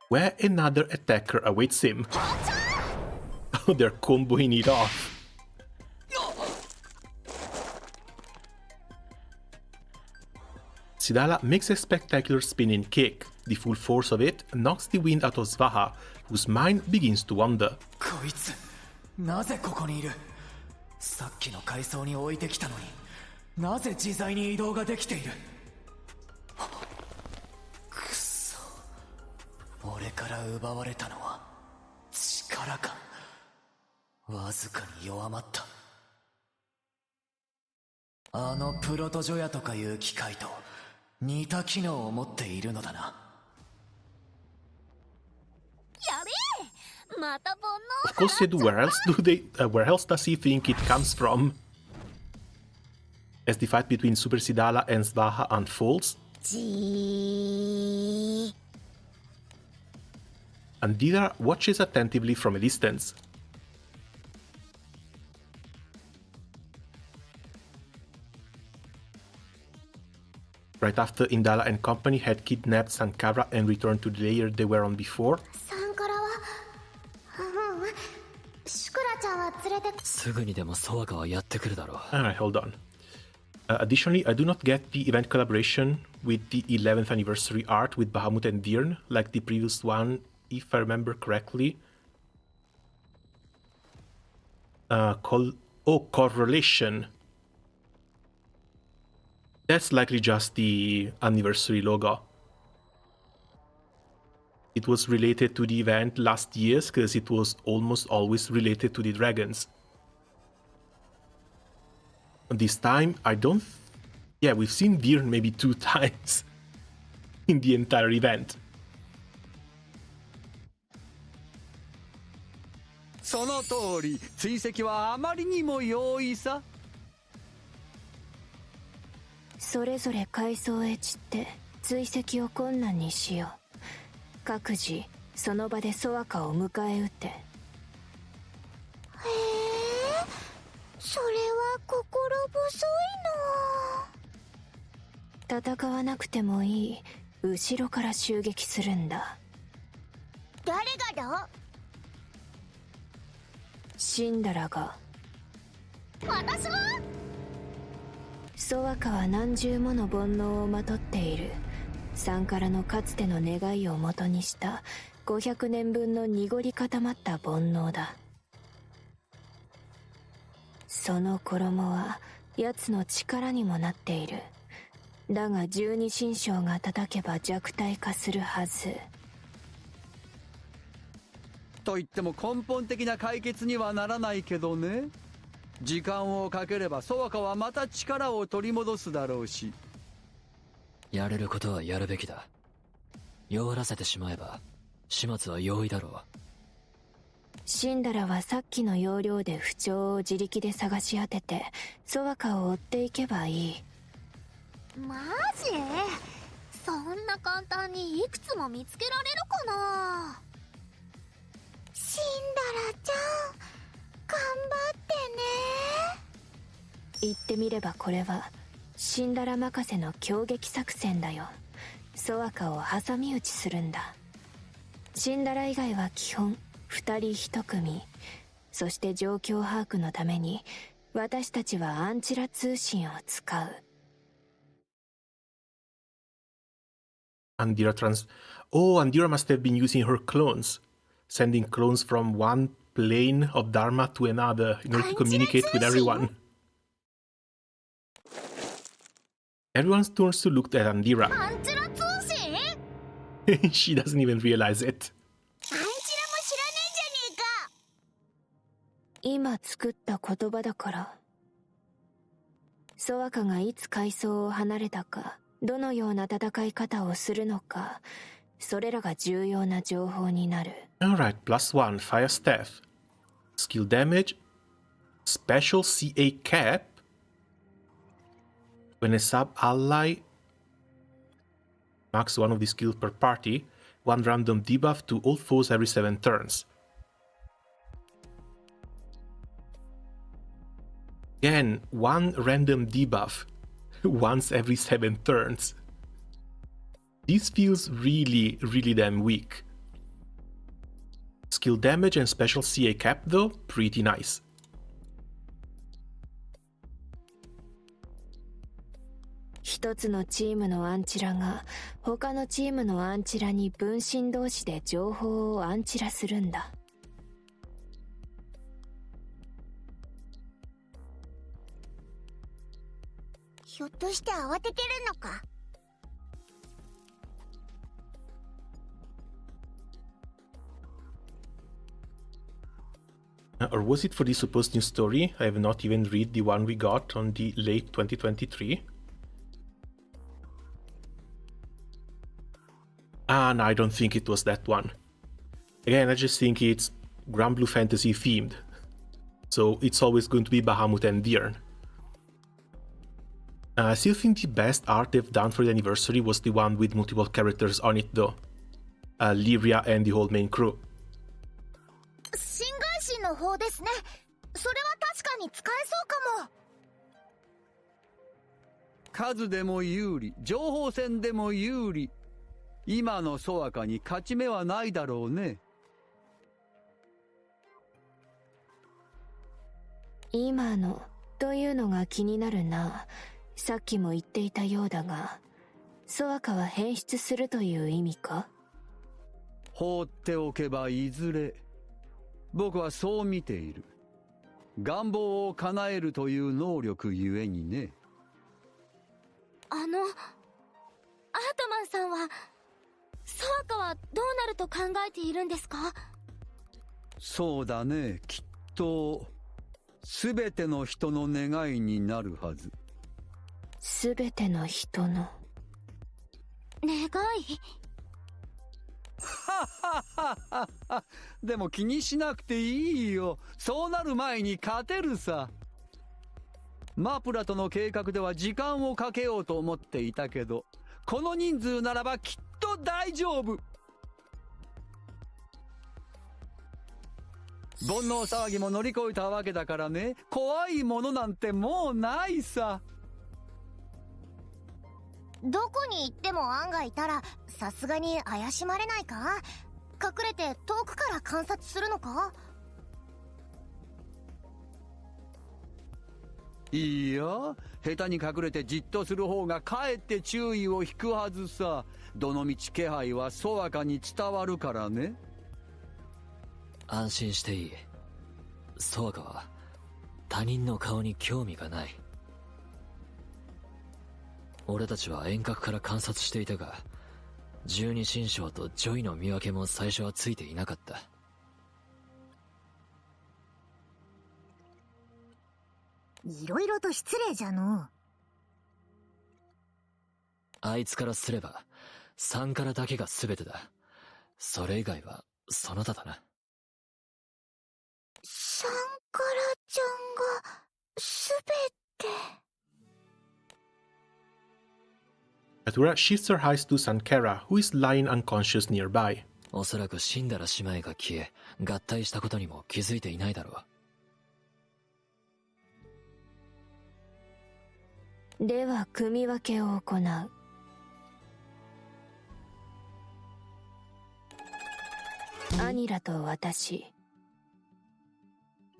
where another attacker awaits him. Oh, they're comboing it off. Sidala makes a spectacular spinning kick. The full force of it knocks the wind out of Svaha, whose mind begins to wander. こいつ、なぜここにいる？さっきの階層に置いてきたのに、なぜ自在に移動ができている？くそ、俺から奪われたのは力か。わずかに弱まった。あのプロトジョヤとかいう機械と似た機能を持っているのだな。Of course, Sid, where else does he think it comes from? As the fight between Super Sidala and Svaha unfolds, Andira watches attentively from a distance. right after Indala and company had kidnapped Sankara and returned to the layer they were on before. サンカラはシュクラちゃんは連れてすぐにでもソワカはやってくるだろう。Alright, hold on. Additionally, I do not get the event collaboration with the 11th anniversary art with Bahamut and Dirn, like the previous one, if I remember correctly. Correlation. That's likely just the anniversary logo. It was related to the event last year's because it was almost always related to the dragons. This time, I don't... Yeah, we've seen Dirn maybe 2 times in the entire event. その通り、追跡はあまりにも容易さ。それぞれ階層へ散って追跡を困難にしよう。各自その場でソワカを迎え撃て。へえ、それは心細いな。戦わなくてもいい。後ろから襲撃するんだ。誰がだ？シンダラが。私は？ソワカは何重もの煩悩をまとっている。サンカラのかつての願いをもとにした500年分の濁り固まった煩悩だ。その衣は奴の力にもなっている。だが十二神将が叩けば弱体化するはず。と言っても根本的な解決にはならないけどね。時間をかければソワカはまた力を取り戻すだろうし。やれることはやるべきだ。弱らせてしまえば始末は容易だろう。シンダラはさっきの要領で不調を自力で探し当ててソワカを追っていけばいい。マジ？そんな簡単にいくつも見つけられるかな。シンダラちゃん頑張ってね。言ってみればこれはシンダラ任せの強撃作戦だよ。ソワカを挟み撃ちするんだ。シンダラ以外は基本2人1組。そして状況把握のために私たちはアンチラ通信を使う。Andira must have been using her clones, sending clones from one plane of Dharma to another in order to communicate with everyone. Everyone turns to look at Andira. She doesn't even realize it. 今作った言葉だから。ソワカがいつ階層を離れたか、どのような戦い方をするのか、それらが重要な情報になる。Alright, +1 Fire Staff. Skill damage. Special CA cap. When a sub-ally marks one of the skills per party, one random debuff to all foes every 7 turns. Again, one random debuff once every 7 turns. This feels really, really damn weak. Skill damage and special CA cap though, pretty nice. 一つのチームのアンチラが他のチームのアンチラに分身同士で情報をアンチラするんだ。ひょっとして慌ててるのか。Or was it for the supposed new story? I have not even read the one we got on the late 2023. No, I don't think it was that one. Again, I just think it's Granblue fantasy themed. So it's always going to be Bahamut and Dirn. I still think the best art they've done for the anniversary was the one with multiple characters on it though. Lyria and the whole main crew. 新外神の方ですね。それは確かに使えそうかも。数でも有利、情報戦でも有利。今のソワカに勝ち目はないだろうね。今のというのが気になるな。さっきも言っていたようだが、ソワカは変質するという意味か？放っておけばいずれ。僕はそう見ている。願望を叶えるという能力ゆえにね。アートマンさんはソワカはどうなると考えているんですか？そうだね、きっと全ての人の願いになるはず。全ての人の願い？でも気にしなくていいよ。そうなる前に勝てるさ。マプラとの計画では時間をかけようと思っていたけど、この人数ならばきっと大丈夫。煩悩騒ぎも乗り越えたわけだからね。怖いものなんてもうないさ。どこに行っても案がいたらさすがに怪しまれないか？隠れて遠くから観察するのか？いいよ、下手に隠れてじっとする方がかえって注意を引くはずさ。どのみち気配はソワカに伝わるからね。安心していい。ソワカは他人の顔に興味がない。俺たちは遠隔から観察していたが、十二神将とジョイの見分けも最初はついていなかった。いろいろと失礼じゃの。あいつからすればサンカラだけが全てだ。それ以外はその他だな。サンカラちゃんが全て。Atura shifts her eyes to Sankara, who is lying unconscious nearby. おそらく死んだら姉妹が消え、合体したことにも気づいていないだろう。では組み分けを行う。アニラと私、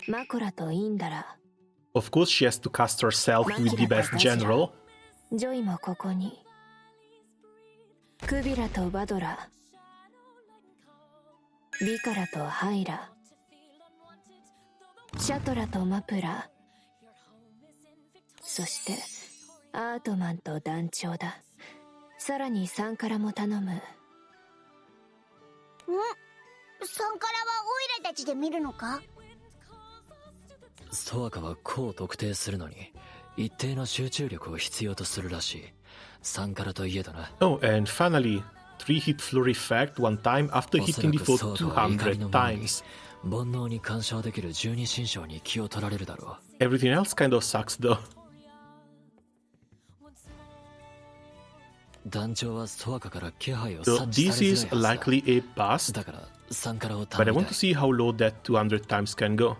マコラとインダラ。Of course she has to cast herself with the best general. ジョイもここに。クビラとバドラ、ビカラとハイラ、シャトラとマプラ、そしてアートマンと団長だ。さらにサンカラも頼む。サンカラはオイラたちで見るのか？ソワカは個を特定するのに一定の集中力を必要とするらしい。サンカラといえどな。Oh, and finally, 3-hit flurry effect one time after hitting the foe 200 times. 煩悩に干渉できる十二神将に気を取られるだろう。Everything else kind of sucks though. 団長はソワカから気配を So 察知 this され is づらいはずだ。 likely a bust, だからサンカラを but 頼 I み want た to い。 see how low that 200 times can go. はよ、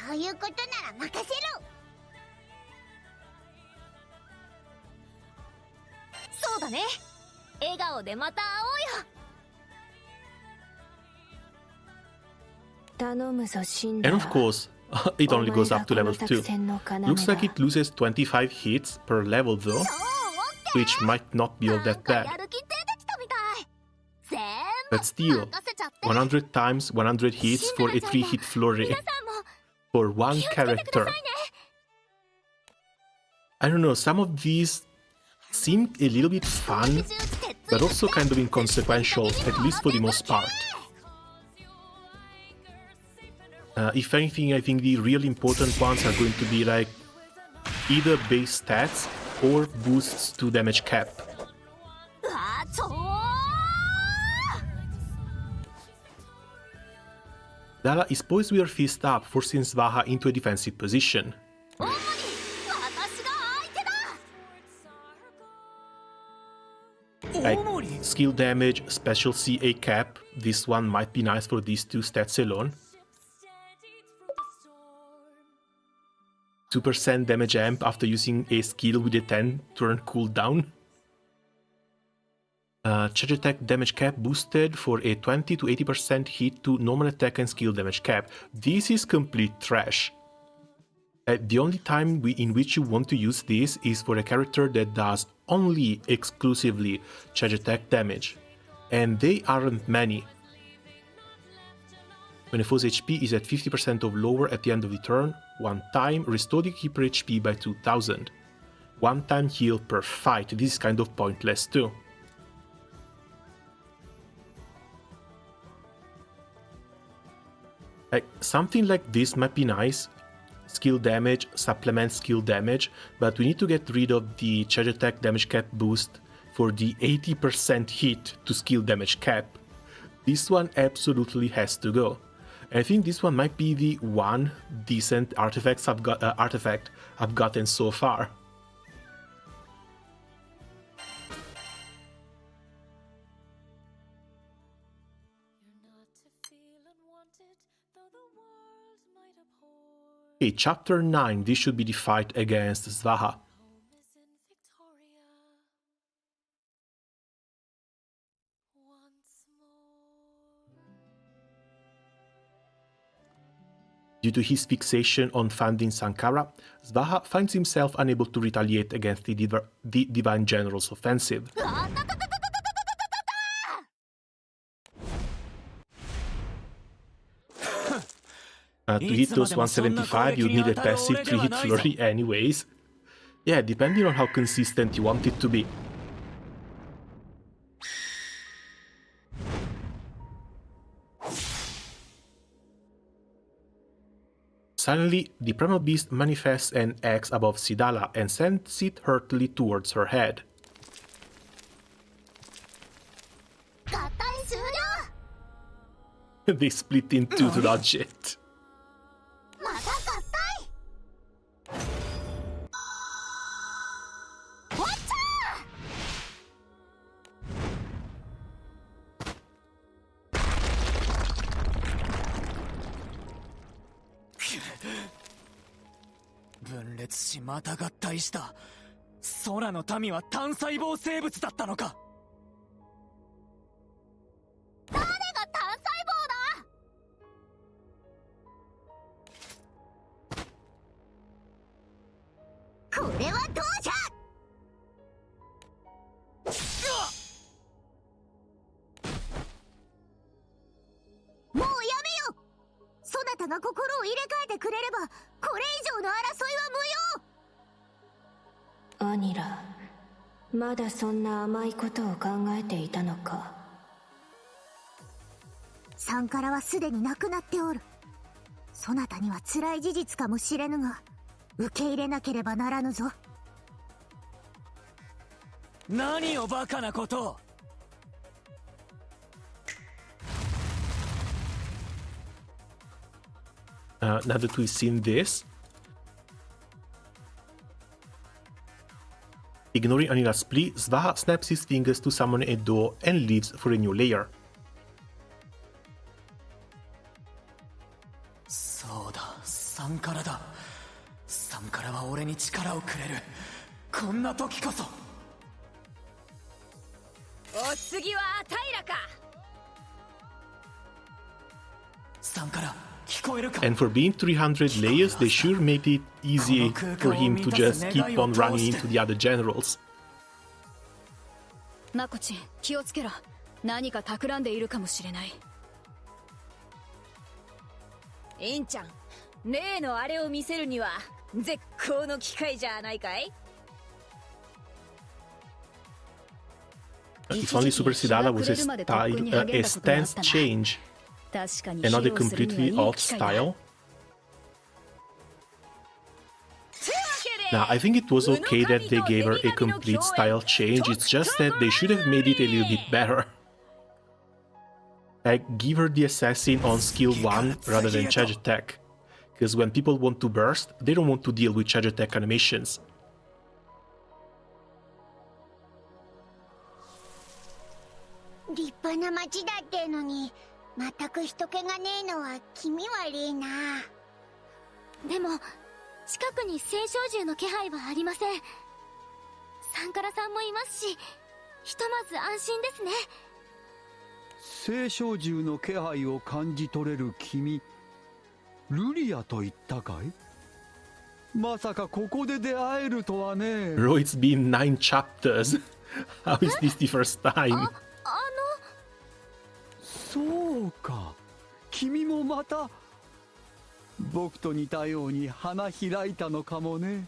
そういうことなら任せろ。そうだね。笑顔でまた会おうよ。頼むぞシンダラ。 And of course, it only goes up to level 2. Looks like it loses 25 hits per level though, which might not be all that bad. But still, 100 times 100 hits for a 3-hit flurry for one character. I don't know, some of these seem a little bit fun, but also kind of inconsequential, at least for the most part. If anything, I think the really important ones are going to be like either base stats or boosts to damage cap. Dala is poised with her fist up, forcing Svaha into a defensive position. Like skill damage, special CA cap, this one might be nice for these two stats alone. 2% damage amp after using a skill with a 10-turn cooldown. Charge attack damage cap boosted for a 20 to 80% hit to normal attack and skill damage cap. This is complete trash. The only time in which you want to use this is for a character that does only exclusively charge attack damage. And they aren't many. When a foe's HP is at 50% or lower at the end of the turn, one time restore the keeper HP by 2000. One time heal per fight. This is kind of pointless too. Something like this might be nice. Skill damage, supplement skill damage, but we need to get rid of the charge attack damage cap boost for the 80% hit to skill damage cap. This one absolutely has to go. I think this one might be the one decent artifact I've gotten so far. Okay, Chapter 9, this should be the fight against Svaha. Due to his fixation on finding Sankara, Svaha finds himself unable to retaliate against the Divine General's offensive. To hit those 175, you need a passive 3-hit flurry anyways. Yeah, depending on how consistent you want it to be. Suddenly, the Primal Beast manifests an axe above Sidala and sends it hurriedly towards her head. They split in two to dodge it.アニラ、まだそんな甘いことを考えていたのか。サンカラはすでに亡くなっておる。そなたには辛い事実かもしれぬが、受け入れなければならぬぞ。何をバカなことを。Now that we've seen this, ignoring Anila's plea, Svaha snaps his fingers to summon a door and leaves for a new layer. そうだ、サンカラだ。サンカラは俺に力をくれる。こんな時こそ。お次はアタイラか。サンカラ。And for being 300 layers, they sure made it easy for him to just keep on running into the other generals. マコチン、気をつけろ。何か企んでいるかもしれない。インちゃん、例のあれを見せるには絶好の機会じゃないかい。If only Super Sidala was a stance change. Another completely odd style. Now, I think it was okay that they gave her a complete style change, it's just that they should have made it a little bit better. Like, give her the assassin on skill 1 rather than charge attack. Because when people want to burst, they don't want to deal with charge attack animations. 立派な町だってのに全く人気がねえのは気味悪いな。でも近くに青少獣の気配はありません。サンカラさんもいますし、ひとまず安心ですね。青少獣の気配を感じ取れる君、ルリアと言ったかい？まさかここで出会えるとはね。Bro, it's been 9 chapters. How is this the first time? そうか、君もまた僕と似たように花開いたのかもね。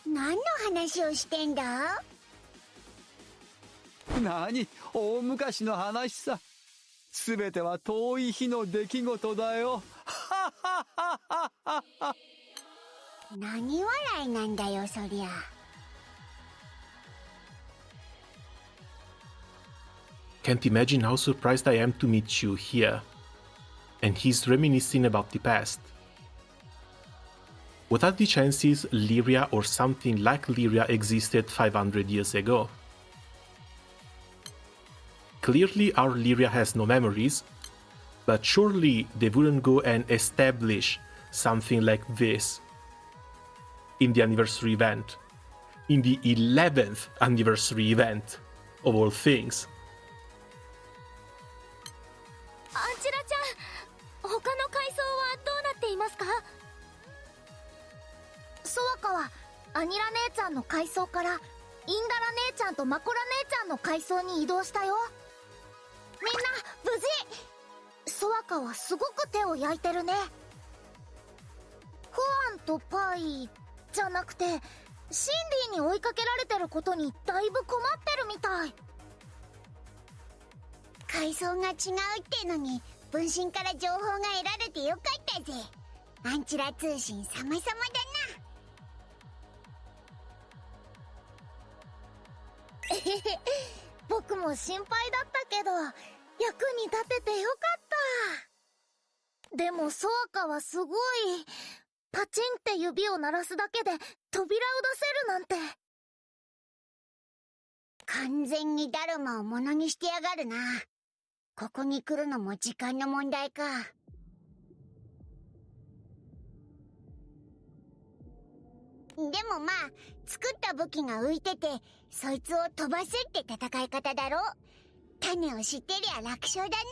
何の話をしてんだ？何、大昔の話さ。すべては遠い日の出来事だよ。何笑いなんだよそりゃ。Can't imagine how surprised I am to meet you here. And he's reminiscing about the past. What are the chances Lyria or something like Lyria existed 500 years ago? Clearly our Lyria has no memories, but surely they wouldn't go and establish something like this in the anniversary event. In the 11th anniversary event, of all things. アンチラちゃん、他の階層はどうなっていますか？ソワカはアニラ姉ちゃんの階層からインダラ姉ちゃんとマコラ姉ちゃんの階層に移動したよ。みんな無事。ソワカはすごく手を焼いてるね。フアンとパイじゃなくてシンディに追いかけられてることにだいぶ困ってるみたい。階層が違うってのに分身から情報が得られてよかったぜ。アンチラ通信様々だな。僕も心配だったけど役に立ててよかった。でもソワカはすごい。パチンって指を鳴らすだけで扉を出せるなんて。完全にダルマを物にしてやがるな。ここに来るのも時間の問題か。でもまあ作った武器が浮いててそいつを飛ばすって戦い方だろ。種を知ってりゃ楽勝だな。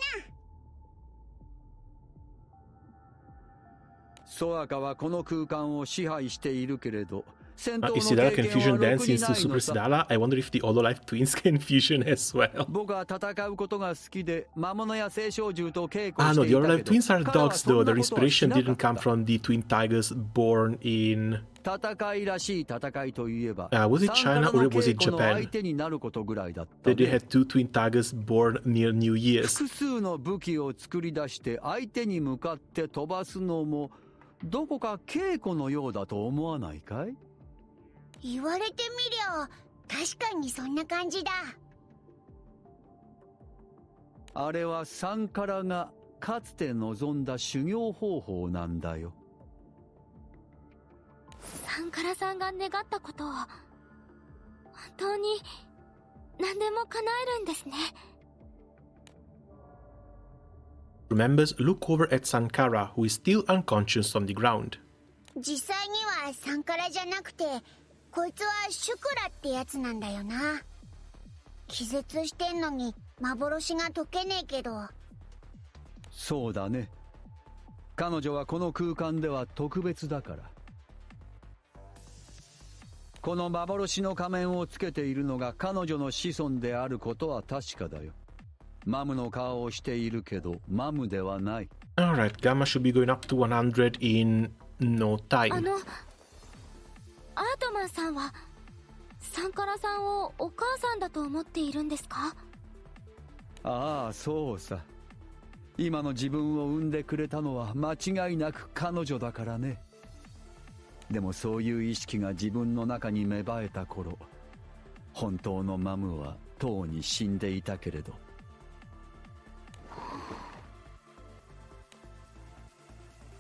ソアカはこの空間を支配しているけれど、 Is Sidala can fusion dance into Super Sidala? I wonder if the Hololive twins can fusion as well. 僕は戦うことが好きで魔物や青少獣と稽古していたけど。 No, the Hololive twins are dogs though. Their inspiration didn't come from the twin tigers born in... 戦いらしい戦いといえば、 was it China or was it Japan? 相手になることぐらいだった。 They had two twin tigers born near New Year's. 複数の武器を作り出して相手に向かって飛ばすのもどこか稽古のようだと思わないかい？言われてみりゃ確かにそんな感じだ。あれはサンカラがかつて望んだ修行方法なんだよ。サンカラさんが願ったことを本当に何でも叶えるんですね。Remembers, look over at Sankara, who is still unconscious on the ground. 実際にはサンカラじゃなくてこいつはシュクラってやつなんだよな。気絶してんのに幻が解けねえけど。そうだね。彼女はこの空間では特別だから。この幻の仮面をつけているのが彼女の子孫であることは確かだよ。マムの顔をしているけどマムではない。 Alright, Gamma should be going up to 100 in no time. アートマンさんはサンカラさんをお母さんだと思っているんですか？ああ、そうさ。今の自分を産んでくれたのは間違いなく彼女だからね。でもそういう意識が自分の中に芽生えた頃、本当のマムはとうに死んでいたけれど。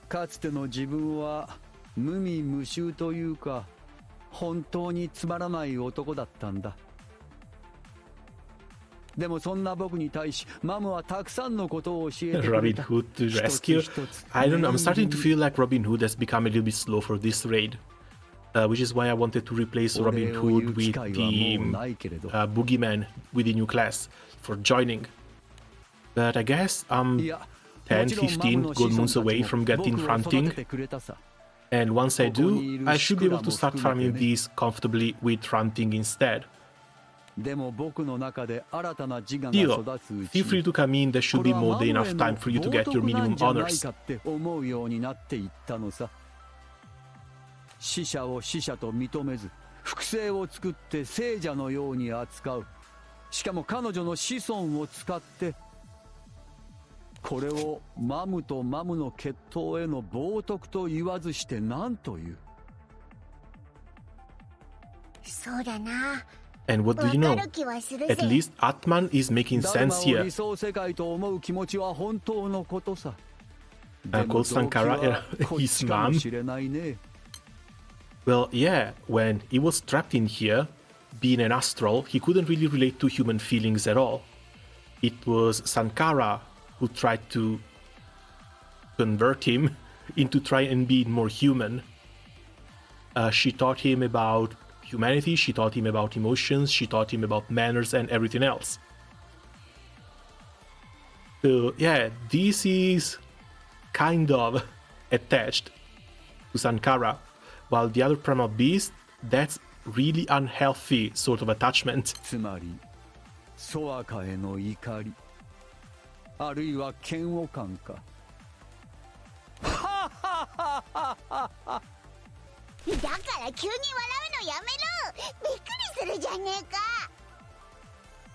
かつての自分は無味無臭というか本当につまらない男だったんだ。でもそんな僕に対しマムはたくさんのことを教えてくれ Robin た。 Hood to rescue. I don't know, I'm starting to feel like Robin Hood has become a little bit slow for this raid. Which is why I wanted to replace Robin Hood with the Boogeyman with the new class for joining. But I guess I'm 10, 15 gold moons away from getting Fronting. And once I do, I should be able to start farming these comfortably with Fronting instead. Still, feel free to come in, there should be more than enough time for you to get your minimum honors. 死者を死者と認めず、複製を作って聖者のように扱う。しかも彼女の子孫を使って、これをマムとマムの血統への冒涜と言わずして何という。そうだな。And what do you know? At least Atman is making sense here. 理想世界と思う気持ちは本当のことさ。Called Sankara his mom. Well, yeah, when he was trapped in here, being an astral, he couldn't really relate to human feelings at all. It was Sankara who tried to convert him into trying and being more human. She taught him about humanity, she taught him about emotions, she taught him about manners and everything else. So, yeah, this is kind of attached to Sankara. While the other primal beast, that's really unhealthy sort of attachment. つまり、ソアカへの怒り、あるいは嫌悪感か。だから急に笑うのやめろ。びっくりするじゃねえか。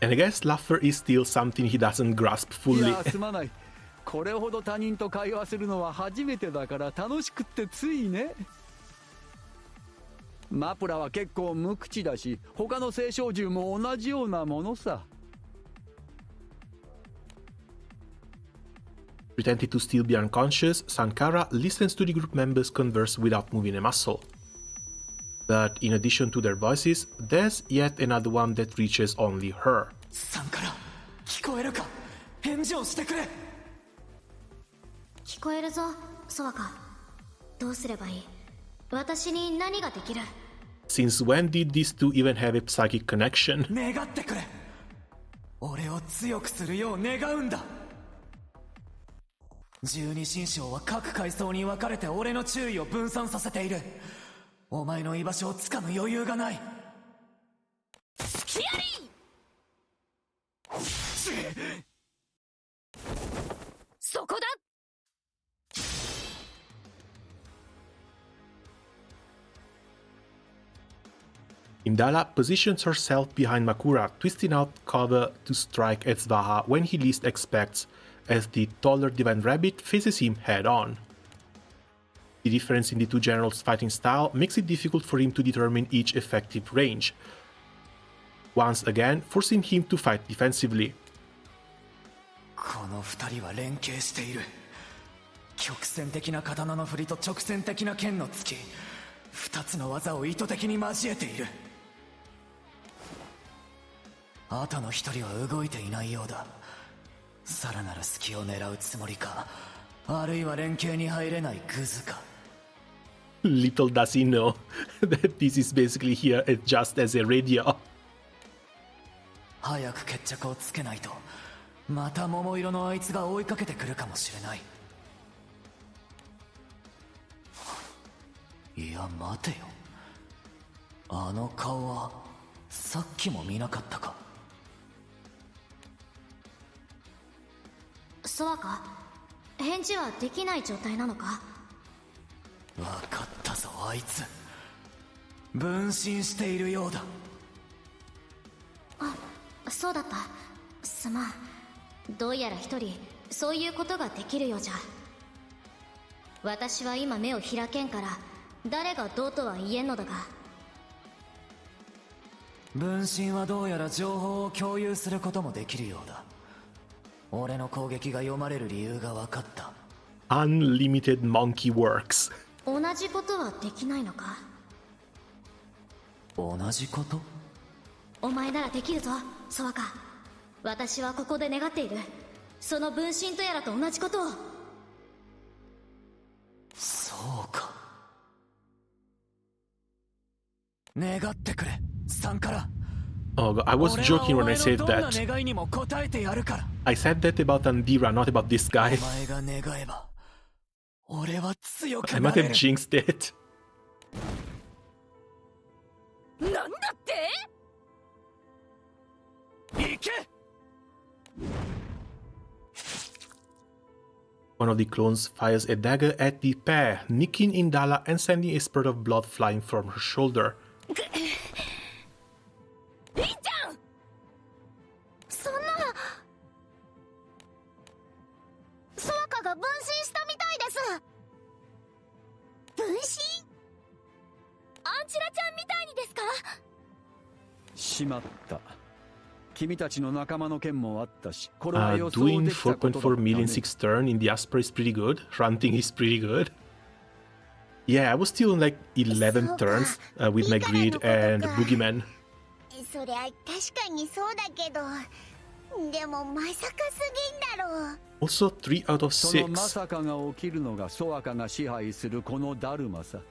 And I guess laughter is still something he doesn't grasp fully. いや、すまない。これほど他人と会話するのは初めてだから楽しくってついね。マプラは結構無口だし、他の聖少獣も同じようなものさ。Pretending to still be unconscious, Sankara listens to the group members converse without moving a muscle. But in addition to their voices, there's yet another one that reaches only her. サンカラ、聞こえるか？返事をしてくれ。聞こえるぞ、ソワカ。どうすればいい？私に何ができる？ Since when did these two even have a psychic connection? 願ってくれ。俺を強くするよう願うんだ。十二神将は各階層に分かれて俺の注意を分散させている。お前の居場所をつかむ余裕がない。スキアリー！そこだ！ Imdala positions herself behind Makura, twisting out cover to strike at Svaha when he least expects, as the taller Divine Rabbit faces him head-on. The difference in the two generals' fighting style makes it difficult for him to determine each effective range, once again forcing him to fight defensively. この二人は連携している。曲線的な刀の振りと直線的な剣の突き、二つの技を意図的に交えている。あとの一人は動いていないようだ。さらなる隙を狙うつもりか、あるいは連携に入れないグズか。Little does he know that this is basically here just as a radio. 早く決着をつけないと、また桃色のあいつが追いかけてくるかもしれない。いや待てよ、あの顔はさっきも見なかったか。ソワカ、返事はできない状態なのか？分かったぞ、あいつ分身しているようだ。あ、そうだった。すまん。どうやら一人そういうことができるようじゃ。私は今目を開けんから誰がどうとは言えんのだが。分身はどうやら情報を共有することもできるようだ。俺の攻撃が読まれる理由が分かった。 Unlimited monkey works. 同じことはできないのか？同じこと？お前ならできるぞ、ソワカ。私はここで願っている。その分身とやらと同じことを。そうか。願ってくれ、サンカラ。Oh, God, I was joking when I said that. I said that about Andira, not about this guy. I might have jinxed it. なんだって？行け！ One of the clones fires a dagger at the pair, nicking Indala and sending a spurt of blood flying from her shoulder. いいじゃん！そんな…ソワカが分身したみたいです。分身？アンチラちゃんみたいにですか？しまった。君たちの仲間の件もあったし、これは予想 Doing できたことだったね。 4.4 million 6 turn in the Asper is pretty good. Ranting is pretty good. Yeah, I was still on like 11 turns with my greed and boogeyman. そりゃ確かにそうだけど、でもまさかすぎんだろう。 Also 3 out of そのま6. さかが起きるのがソワカが支配するこのダルマさ。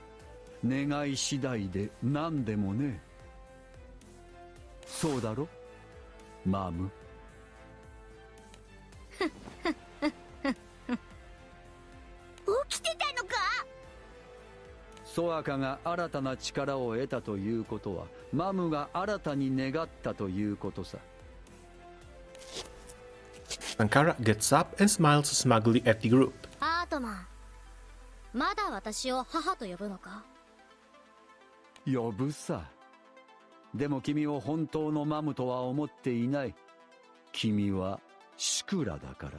願い次第で何でもね。そうだろマム。起きてたのか？ソワカが新たな力を得たということは、マムが新たに願ったということさ。Sankara gets up and smiles smugly at the group. アートマン、まだ私を母と呼ぶのか？呼ぶさ。でも君を本当のマムとは思っていない。君はシクラだか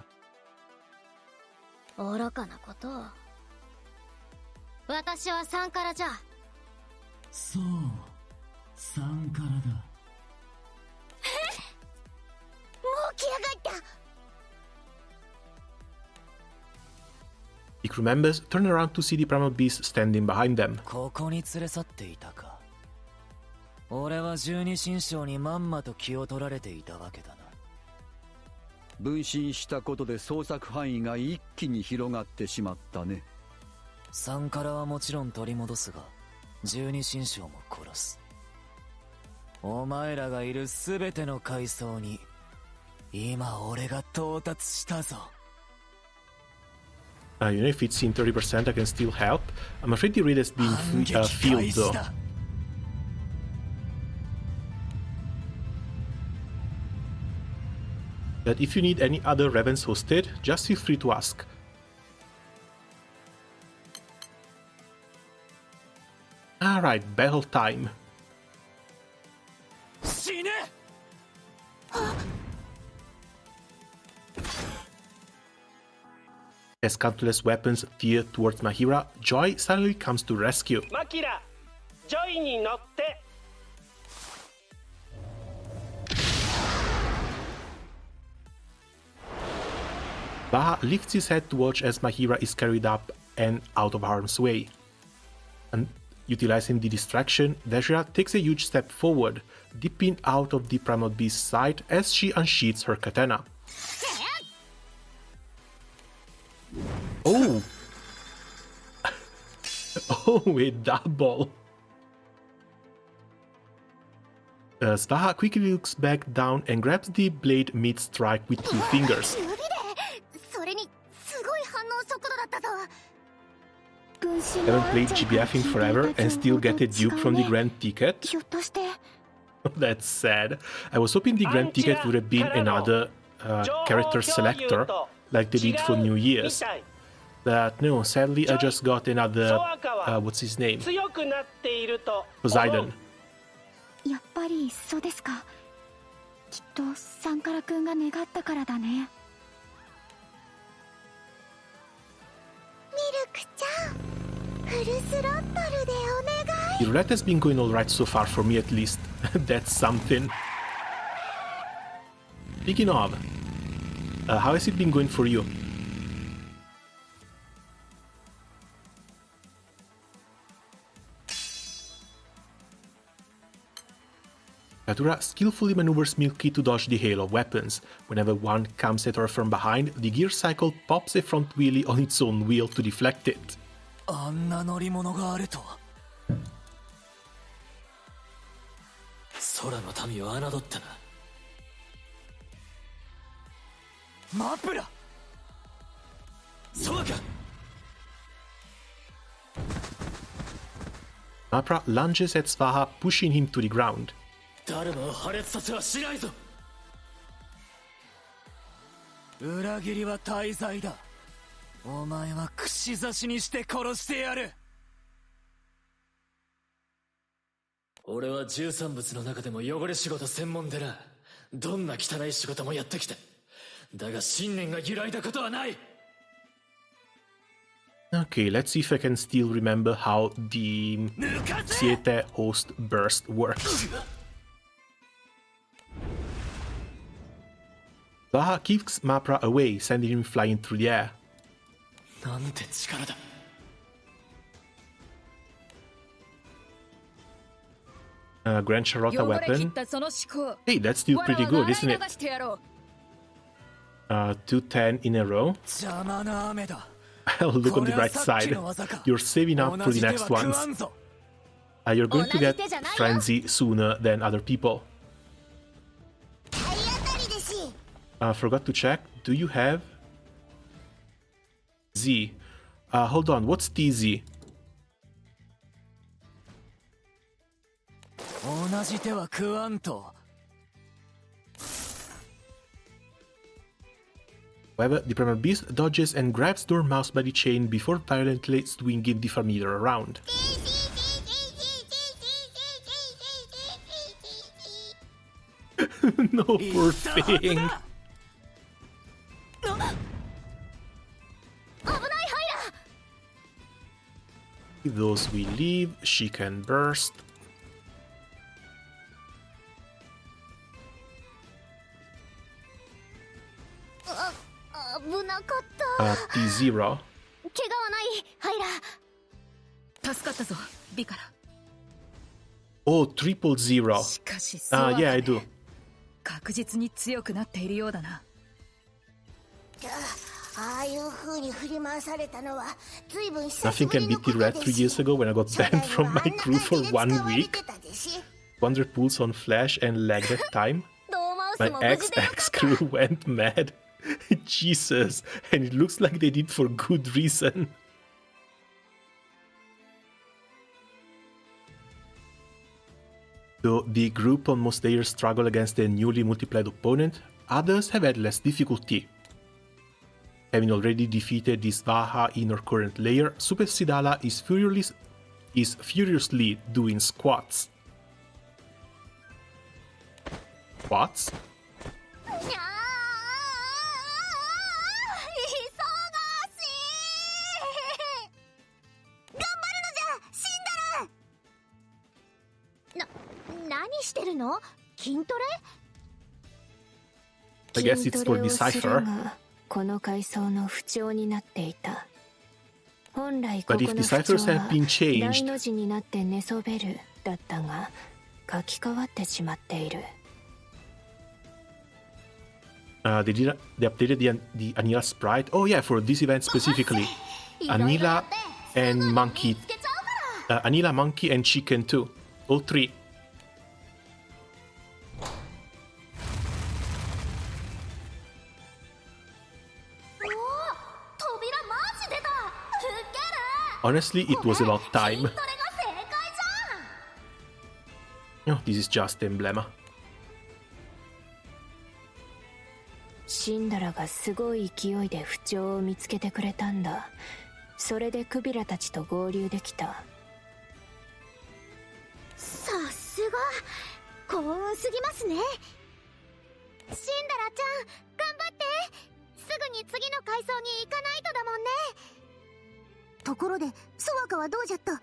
ら。愚かなことを。私はサンカラじゃ。そう、サンカラだ。もう来やがった。The crew members turn around to see the primal beast standing behind them. ここに連れ去っていたか。俺は十二神将にまんまと気を取られていたわけだな。分身したことで捜索範囲が一気に広がってしまったね。サンカラはもちろん取り戻すが、十二神将も殺す。お前らがいるすべての階層に今俺が到達したぞ。You know, if it's in 30%, I can still help. I'm afraid the raid has been filled though. But if you need any other Ravens hosted, just feel free to ask. Alright, battle time. As countless weapons tear towards Mahira, Joy suddenly comes to rescue. Makira, Joy ni notte. Baha lifts his head to watch as Mahira is carried up and out of harm's way. And utilizing the distraction, Dejra takes a huge step forward, dipping out of the primal beast's sight as she unsheathes her katana. Oh! Oh, a double! Spaha quickly looks back down and grabs the blade mid-strike with 2 fingers. それにすごい反応速度だったぞ。 Haven't played GBF in forever and still get a dupe from the grand ticket? That's sad. I was hoping the grand ticket would have been another character selector, like they did for New Year's. But no, sadly I just got another, what's his name? Poseidon. やっぱりそうですか。きっとサンカラ君が願ったからだね。ミルクちゃん、フルスロットルでお願い。 The roulette has been going alright so far for me at least. That's something. Speaking of, how has it been going for you? Katura skillfully maneuvers Milky to dodge the hail of weapons. Whenever one comes at her from behind, the gear cycle pops a front wheelie on its own wheel to deflect it. あんな乗り物があるとは。空の民を侮ったな。マプラ。そうか。Mapra lunges at Svaha, pushing him to the ground. 誰も破裂させはしないぞ。裏切りは大罪だ。お前は串刺しにして殺してやる。俺は13物の中でも汚れ仕事専門でな。どんな汚い仕事もやってきた。だが信念が揺らいだことはない。Okay, let's see if I can still remember how the Siete Host Burst works. Svaha kicks Mapra away, sending him flying through the air. なんて力だ。Grand Charlotta weapon. Hey, that's still pretty good, isn't it? 210 in a row. I'll look on the bright side. You're saving up for the next ones. You're going to get Frenzy sooner than other people. Forgot to check. Do you have Z? Hold on, what's TZ? 同じ手は食わんと。However, the Primal Beast dodges and grabs Dormouse by the chain before violently swinging the familiar around. No, poor thing. Those we leave, she can burst. T0. Oh, 000. Yeah, I do. 確実に強くなっているようだな。Nothing can beat the red 3 years ago when I got banned from my crew for 1 week. 100 pulls on Flash and lag that time. My ex crew went mad. Jesus, and it looks like they did for good reason. Though the group on most layers struggle against a newly multiplied opponent, others have had less difficulty. Having already defeated the Svaha in her current layer, Super Sidala is furiously doing squats. Squats? I guess it's for the cipher. この階層の不調になっていた。本来こ But こ if の the 不調 ciphers have は been 大 changed, の字になって寝そべるだったが書き換わってしまっている。they updated the Anila sprite. Oh yeah, for this event specifically. Anila and Monkey. Anila, Monkey, and Chicken too. All three. Honestly, it was about time. Oh, this is just emblema. シンダラがすごい勢いで不調を見つけてくれたんだ。それでクビラたちと合流できた。さすが幸運すぎますね。シンダラちゃん頑張って。すぐに次の階層に行かないとだもんね。ところでソワカはどうじゃった？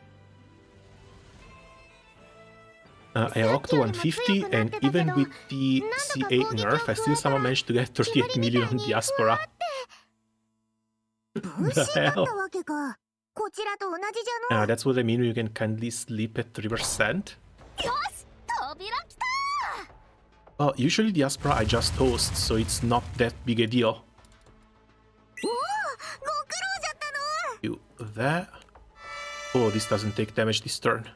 I rocked to 150, and even with the C8 nerf, I still somehow managed to get 38 million on Diaspora. The hell? That's what I mean when you can kindly sleep at 3%. Well, usually Diaspora I just host, so it's not that big a deal. You there? Oh, this doesn't take damage this turn.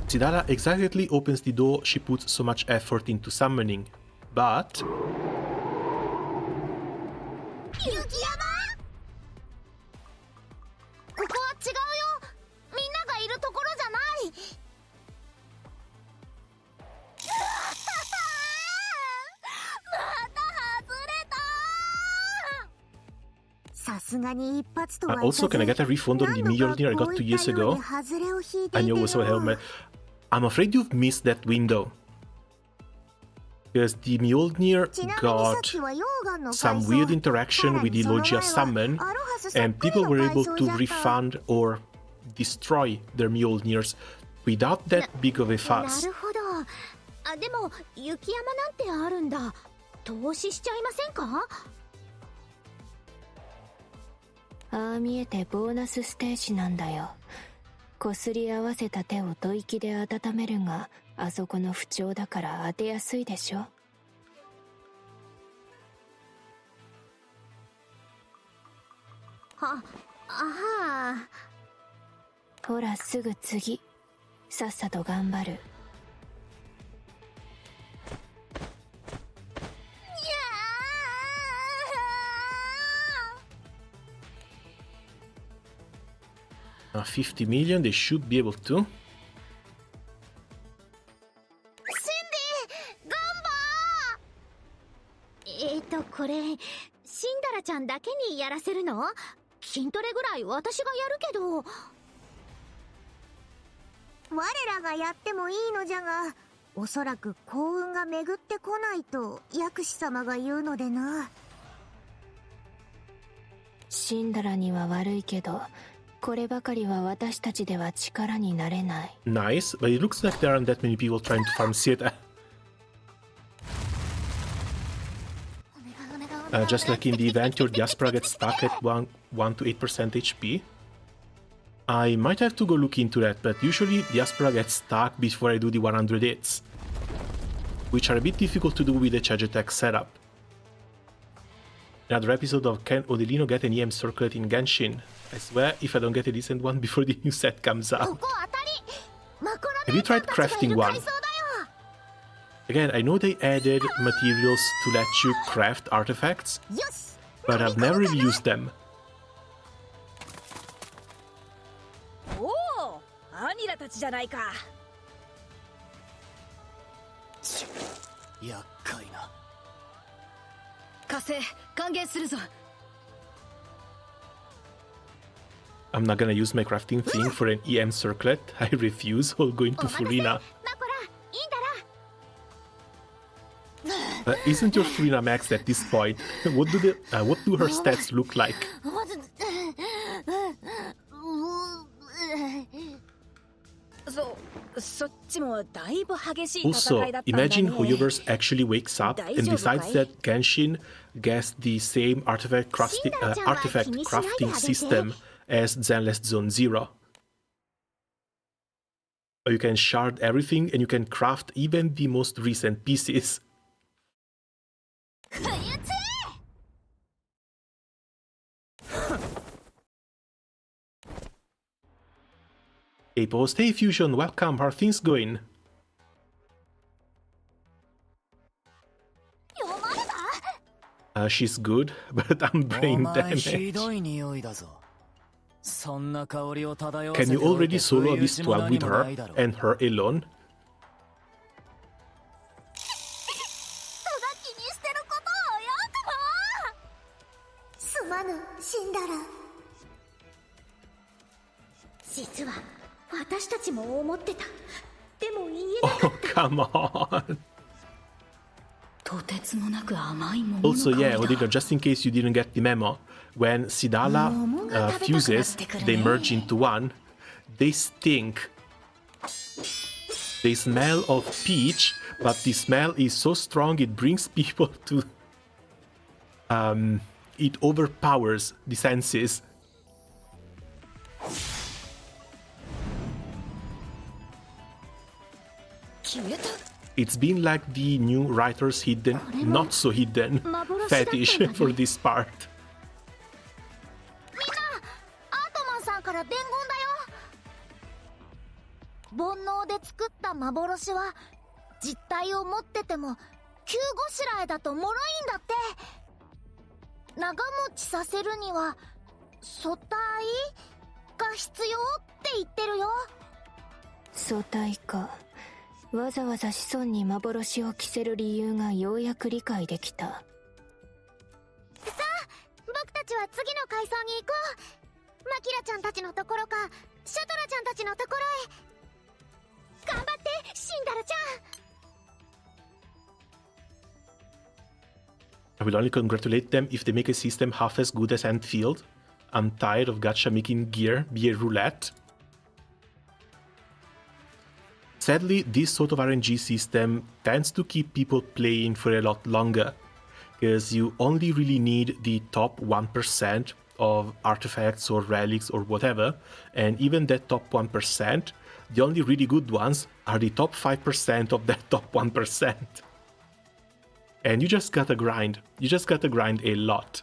Sidala exactly opens the door she puts so much effort into summoning, but... Also, can I get a refund on the Mjolnir I got 2 years ago? I know, so helmet. I'm afraid you've missed that window. Because the Mjolnir got some weird interaction with the Logia summon, and people were able to refund or destroy their Mjolnirs without that big of a fuss. でも雪山なんてあるんだ。投資しちゃいませんか？ああ見えてボーナスステージなんだよ。こすり合わせた手を吐息で温めるが、あそこの不調だから当てやすいでしょ。はあ。ほらすぐ次。さっさと頑張る。50 million, they should be able to. これシンダラちゃんだけにやらせるの？筋トレぐらい私がやるけど。我らがやってもいいのじゃが、おそらく幸運が巡ってこないと薬師様が言うのでな。シンダラには悪いけど、こればかりは私たちでは力になれない。Nice, but it looks like there aren't that many people trying to farm Sieta. Just like in the event your Diaspora gets stuck at 1 to 8% HP. I might have to go look into that, but usually Diaspora gets stuck before I do the 100 hits, which are a bit difficult to do with the charge attack setup. Another episode of Can Odelino get an EM circlet in Genshin? I swear if I don't get a decent one before the new set comes out. Have you tried crafting one? Again, I know they added materials to let you craft artifacts, but I've never really used them. Oh, アニラたちじゃないか。厄介な。火星、歓迎するぞ。I'm not gonna use my crafting thing for an EM circlet. I refuse. I'll go into Furina. Isn't your Furina maxed at this point? What do her stats look like? Also, imagine Hoyoverse actually wakes up and decides that Genshin gets the same artifact crafting system as Zenless Zone 0. You can shard everything and you can craft even the most recent pieces. Hey Post, hey Fusion, welcome, how are things going? She's good, but I'm brain damaged. Can you already solo Abyss 12 with her, and her alone? Oh, come on. Also, yeah, Odino, just in case you didn't get the memo, when Sidala fuses, they merge into one. They stink. They smell of peach, but the smell is so strong it brings people to... it overpowers the senses. It's been like the new writer's hidden, not so hidden, fetish for this part. みんな、アートマンさんから伝言だよ。煩悩で作った幻は実体を持ってても急ごしらえだと脆いんだって。長持ちさせるには素体が必要って言ってるよ。素体か。わざわざ子孫に幻を着せる理由がようやく理解できた。さあ、僕たちは次の階層に行こう。マキラちゃんたちのところかシャトラちゃんたちのところへ。頑張ってシンダルちゃん。 I will only congratulate them if they make a system half as good as Antfield. I'm tired of gacha making gear be a roulette. Sadly, this sort of RNG system tends to keep people playing for a lot longer, because you only really need the top 1% of artifacts or relics or whatever, and even that top 1%, the only really good ones are the top 5% of that top 1%. And you just gotta grind. You just gotta grind a lot.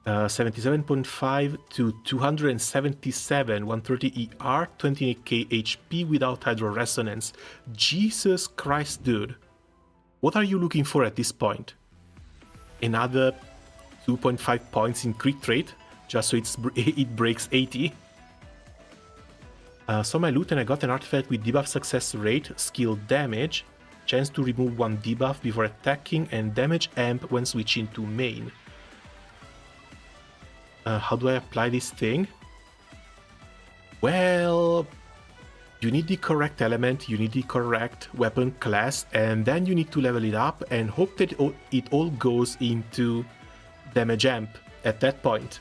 77.5 to 277, 130 ER, 28k HP without hydro resonance. Jesus Christ, dude. What are you looking for at this point? Another 2.5 points in crit rate, just so it breaks 80. Saw my loot and I got an artifact with debuff success rate, skill damage, chance to remove one debuff before attacking, and damage amp when switching to main. How do I apply this thing? Well, you need the correct element, you need the correct weapon class, and then you need to level it up and hope that it all goes into damage amp at that point.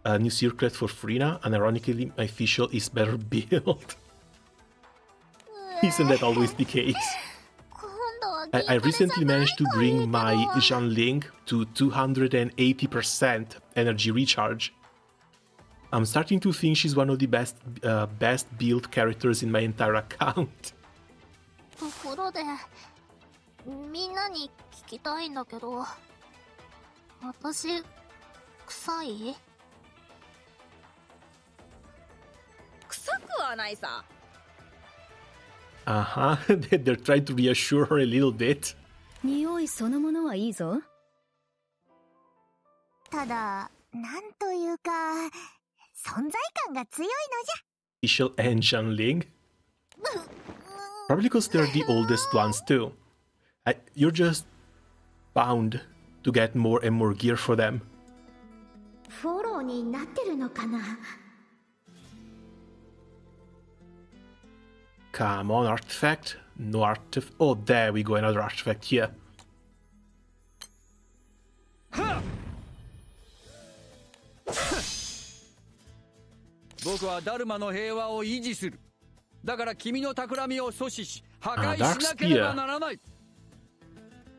New circlet for Freena, and ironically my official is better built. Isn't that always the case? I recently managed to bring my Zhanling to 280% energy recharge. I'm starting to think she's one of the best built characters in my entire account. ところで、みんなに聞きたいんだけど、私、臭い？臭くはないさ。Uh-huh. They're trying to reassure her a little bit. 匂いそのものはいいぞ。ただ、なんというか、存在感が強いのじゃ。Official and Zhanling. Probably because they're the oldest ones too. You're just bound to get more and more gear for them. フォローになってるのかな？ Come on, artifact. No artifact. Oh, there we go, another artifact here. 僕はダルマの平和を維持する。だから君の企みを阻止し、破壊しなければならない。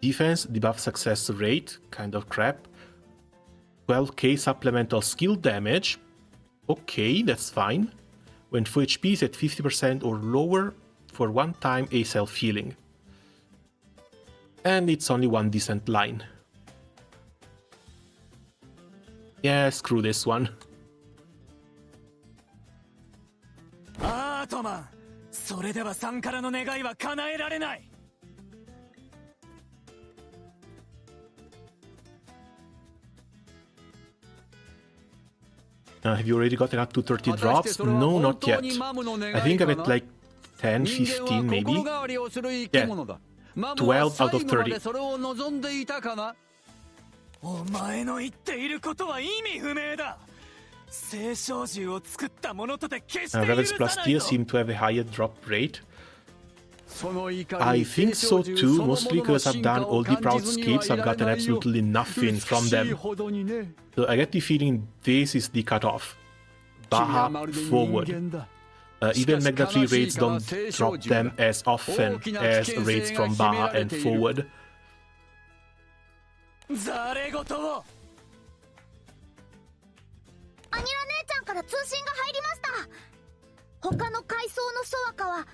Defense, debuff success rate, kind of crap. 12k supplemental skill damage. Okay, that's fine. When full HP is at 50% or lower for one time a self-healing. And it's only one decent line. Yeah, screw this one. アートマン、それでは3からの願いは叶えられない。Have you already gotten up to 30 drops? No, not yet. I think I'm at like 10, 15 maybe. Yeah, 12 out of 30. お前の言っていることは意味不明だ。聖少獣を作ったものとて決して許 Rebels さ Plus ない tier ぞ。 seem to have a higher drop rate. I think so too, mostly because I've done all the proud escapes, I've gotten absolutely nothing from them. So I get the feeling this is the cutoff. Baja forward. Even Magna 3 raids don't drop them as often as raids from Baja and forward. ざれ言を。アニラ姉ちゃんから通信が入りました。他の階層のソワカは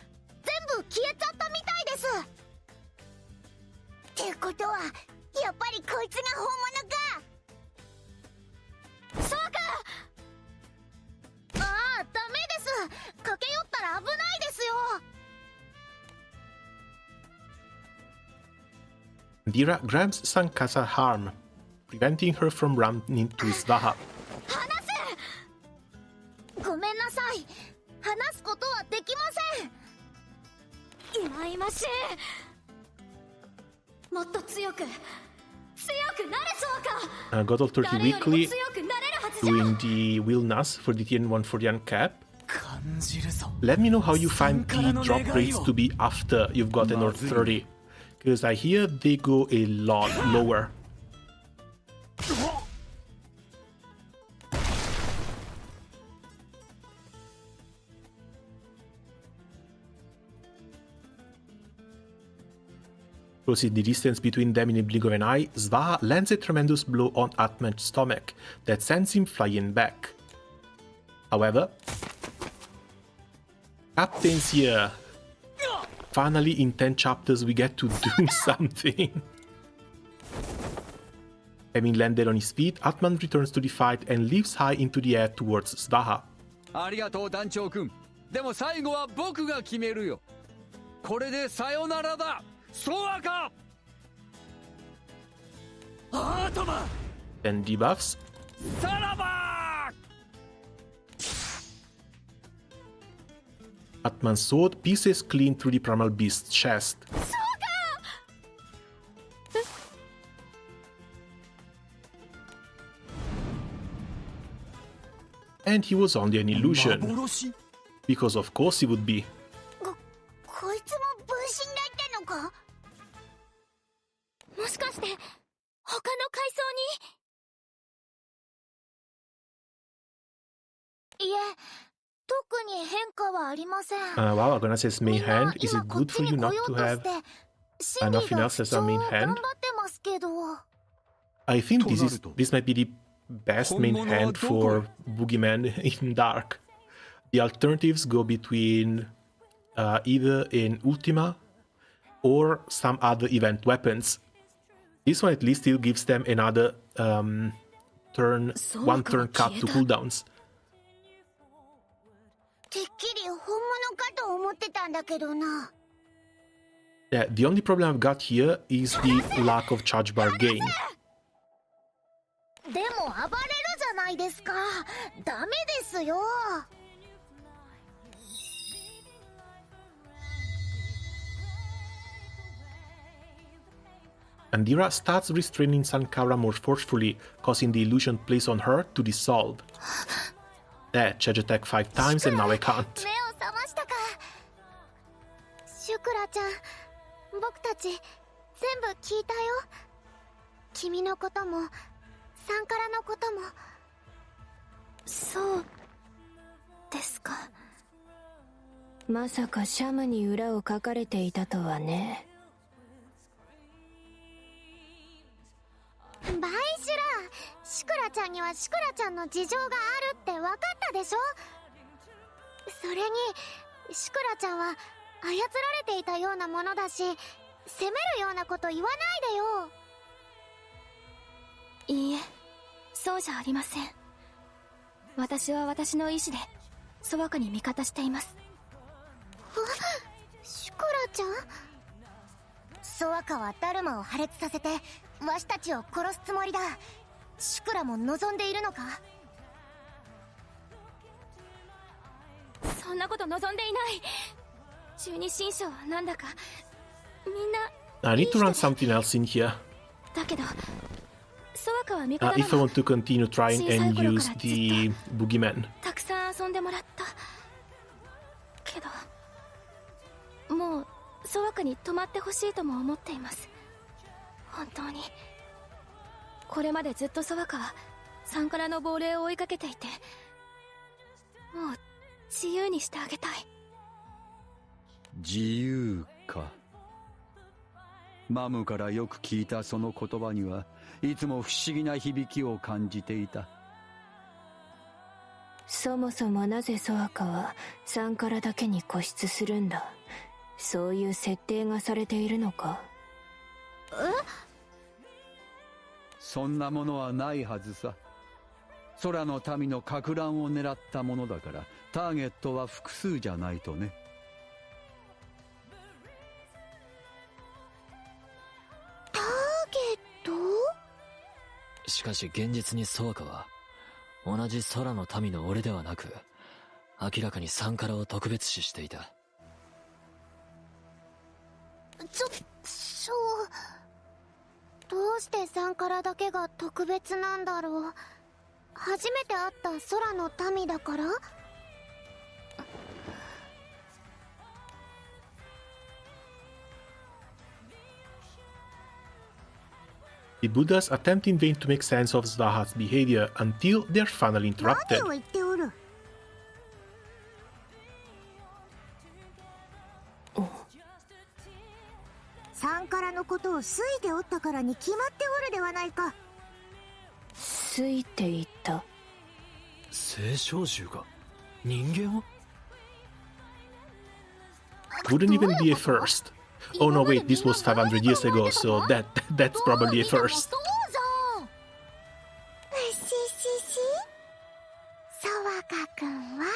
全部消えちゃったみたいです。ってことはやっぱりこいつが本物か。ソワカ！ああ、ダメです。駆け寄ったら危ないですよ。Dira grabs Sankata's arm, preventing her from running to Svaha. 離せ！ごめんなさい。話すことはできません。いまいましい。もっと強くなれそうか。God of Turkey Weekly doing the Wilnas for the TN140 cap. Let me know how you find the drop rates to be after you've gotten North 30. Because I hear they go a lot lower. Proceed the distance between them in a blink of an eye, Svaha lands a tremendous blow on Atman's stomach that sends him flying back. However, Captain's here. Finally, in 10 chapters, we get to do something. Having landed on his feet, Atman returns to the fight and leaps high into the air towards Svaha. ありがとう団長君。でも最後は僕が決めるよ。これでさよならだ。ソワカ。アートマン。And debuffs. さらば。Atman's sword pierces clean through the primal beast's chest. And he was only an illusion. Because of course he would be. こいつも分身だったのか？もしかして他の階層に？いえ、特に変化はありません。Wow, Agana says main hand. Is it good for you not to have nothing else as a main hand? I think this might be the best main hand for Boogeyman in Dark. The alternatives go between either an Ultima or some other event weapons. This one at least still gives them another one turn cut to cooldowns. てっきり本物かと思ってたんだけどな。Yeah, the only problem I've got here is the lack of charge bar gain. でも暴れるじゃないですか。ダメですよ。Andira starts restraining Sankara more forcefully, causing the illusion placed on her to dissolve. Charge attack 5 times and now I can't. 目を覚ましたか。シュクラちゃん、僕たち全部聞いたよ。君のこともサンカラのことも。そうですか。まさかシャムに裏を書かれていたとはね。バイシュラ、シュクラちゃんにはシュクラちゃんの事情があるって分かったでしょ。それにシュクラちゃんは操られていたようなものだし、責めるようなこと言わないでよ。いいえ、そうじゃありません。私は私の意志でソワカに味方しています。シュクラちゃん？ソワカはダルマを破裂させてわしたちを殺すつもりだ。シュクラも望んでいるのか？そんなこと望んでいない。十二神将はなんだかみんな。 I need to run something else in here. だけどソワカは味方なの。 If I want to continue trying and use the Boogeyman. たくさん遊んでもらったけど、もうソワカに止まってほしいとも思っています。本当にこれまでずっとソワカはサンカラの亡霊を追いかけていて、もう自由にしてあげたい。自由か。マムからよく聞いたその言葉にはいつも不思議な響きを感じていた。そもそもなぜソアカはサンカラだけに固執するんだ。そういう設定がされているのか？そんなものはないはずさ。空の民のか乱を狙ったものだから、ターゲットは複数じゃないとね。ターゲット？しかし現実にソアカは同じ空の民の俺ではなく、明らかにサンカラを特別視していた。どうしてサンカラだけが特別なんだろう。初めて会った空の民だから？ The Buddhas attempt in vain to make sense of Zdahat's behavior until they're finally interrupted. 何を言っておる？サンカラのことを好いておったからに決まっておるではないか。好いていた？聖少獣が人間を？ Wouldn't even be a first. Oh no, wait, this was 500 years ago, so that's probably a first. ソワカくんは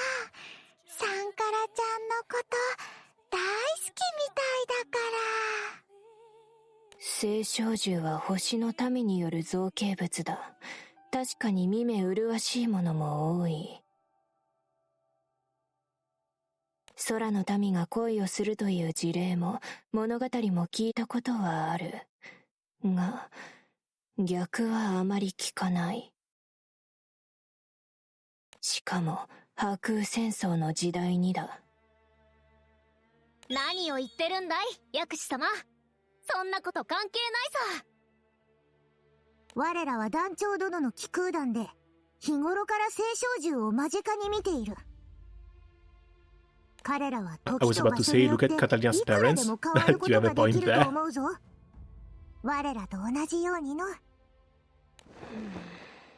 サンカラちゃんのこと大好きみたいだから。聖少獣は星の民による造形物だ。確かに見目麗しいものも多い。空の民が恋をするという事例も物語も聞いたことはあるが、逆はあまり聞かない。しかも破空戦争の時代にだ。何を言ってるんだい、薬師様。そんなこと関係ないさ。我らは団長殿の気空団で日頃から聖少獣を間近に見ている。彼らは I was about to say, look at Catalina's parents. You have a point there. 我らと同じようにの。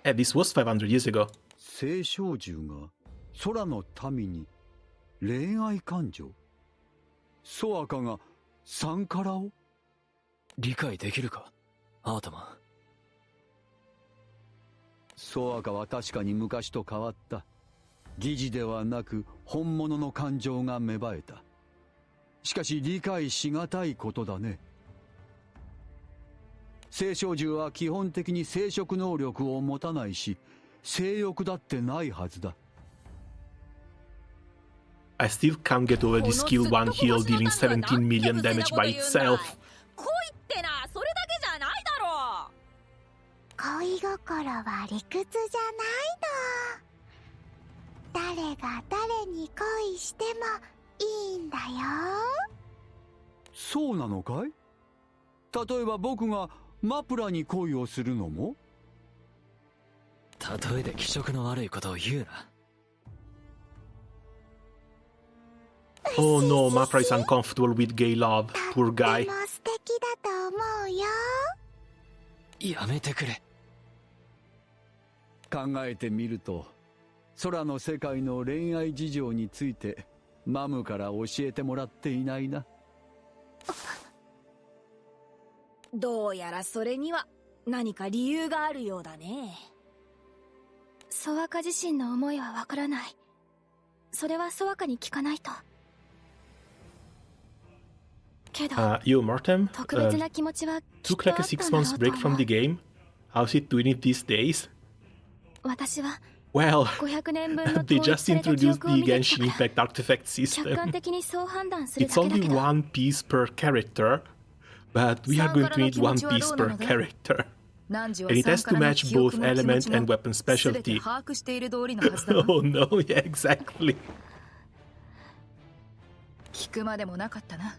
This was 500 years ago. 聖少獣が空の民に恋愛感情？ソアカがサンカラを？理解できるか、アートマン。ソアカは確かに昔と変わった。疑似ではなく本物の感情が芽生えた。しかし理解しがたいことだね。聖少獣は基本的に生殖能力を持たないし、性欲だってないはずだ。I still can't get over this skill 1 heal dealing 17 million damage by itself. 恋ってな、それだけじゃないだろう。恋心は理屈じゃないの。誰が誰に恋してもいいんだよ。そうなのかい？例えば僕がマプラに恋をするのも？例えで気色の悪いことを言うな。Oh no, Mapra is uncomfortable with gay love. Poor guy. とても素敵だと思うよ。やめてくれ。考えてみると、空の世界の恋愛事情についてマムから教えてもらっていないな。どうやらそれには何か理由があるようだね。ソワカ自身の思いはわからない。それはソワカに聞かないと。けど、Yo, Mortem, 特別な気持ちはきっ took とあ like っ a た 6 んだろ months うと break from 思 the う。game. How's it doing it these days? 私は Well, 500年分の they 統一 just された記 introduced 憶を the 見てき Genshin たから Impact artifact 客観 system. 的にそう判断する It's だけだ only けど、 one piece per character, but we are going to need one piece per character. 汝は And it has サ to ンカラの match 記憶 both も気持 element ちも and weapon 全て specialty. 把握している通りのはずだな。 Oh no, yeah, exactly. 聞くまでもなかったな。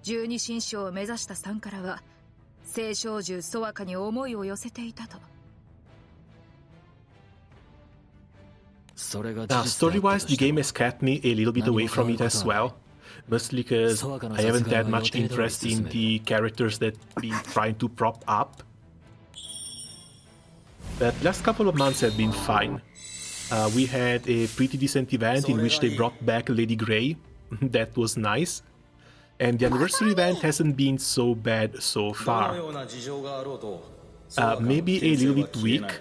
十二神将を目指したサンカラは聖少獣ソワカに思いを寄せていたと。それが Now, 事実であった story-wise, と the しても game has kept me a little bit away from it as well. Mostly because I haven't had much interest in the characters that been trying to prop up. But last couple of months have been fine. We had a pretty decent event in which they brought back Lady Grey. That was nice. And the anniversary event hasn't been so bad so far. Maybe a little bit weak.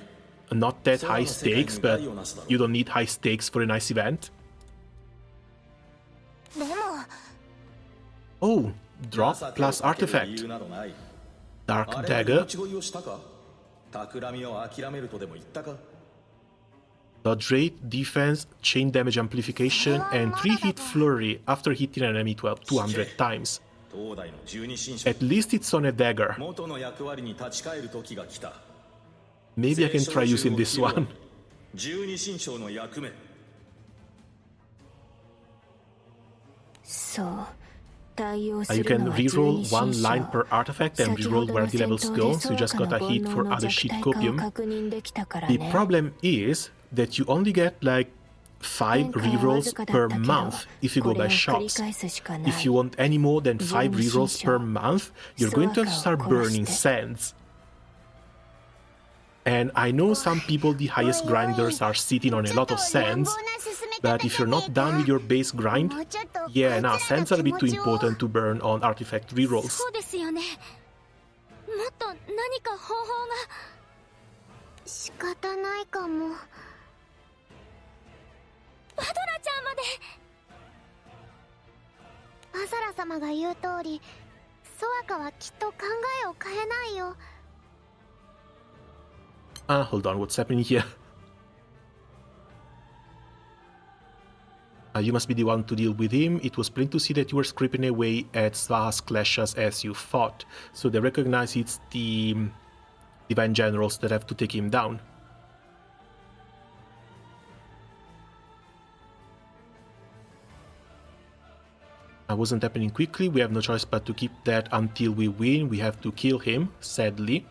Not that high stakes, but you don't need high stakes for a nice event. Oh, drop plus artifact. Dark Dagger. Dodge rate, defense, chain damage amplification, and 3-hit flurry after hitting an enemy 200 times. At least it's on a dagger. Maybe I can try using this one. You can reroll one line per artifact and reroll where the levels go, so you just got a hit for other sheet copium. The problem is that you only get like 5 rerolls per month if you go by shots. If you want any more than 5 rerolls per month, you're going to start burning sands. And I know some people, the highest grinders, are sitting on a lot of sands, but if you're not done with your base grind, yeah, nah, sands are a bit too important to burn on artifact rerolls. 仕方ないかも。バドラちゃんまで。アザラ様が言う通り、ソアカはきっと考えを変えないよ。Hold on, what's happening here? You must be the one to deal with him. It was plain to see that you were scraping away at Svaha's clashes as you fought, so they recognize it's the Divine Generals that have to take him down. That wasn't happening quickly. We have no choice but to keep that until we win. We have to kill him, sadly.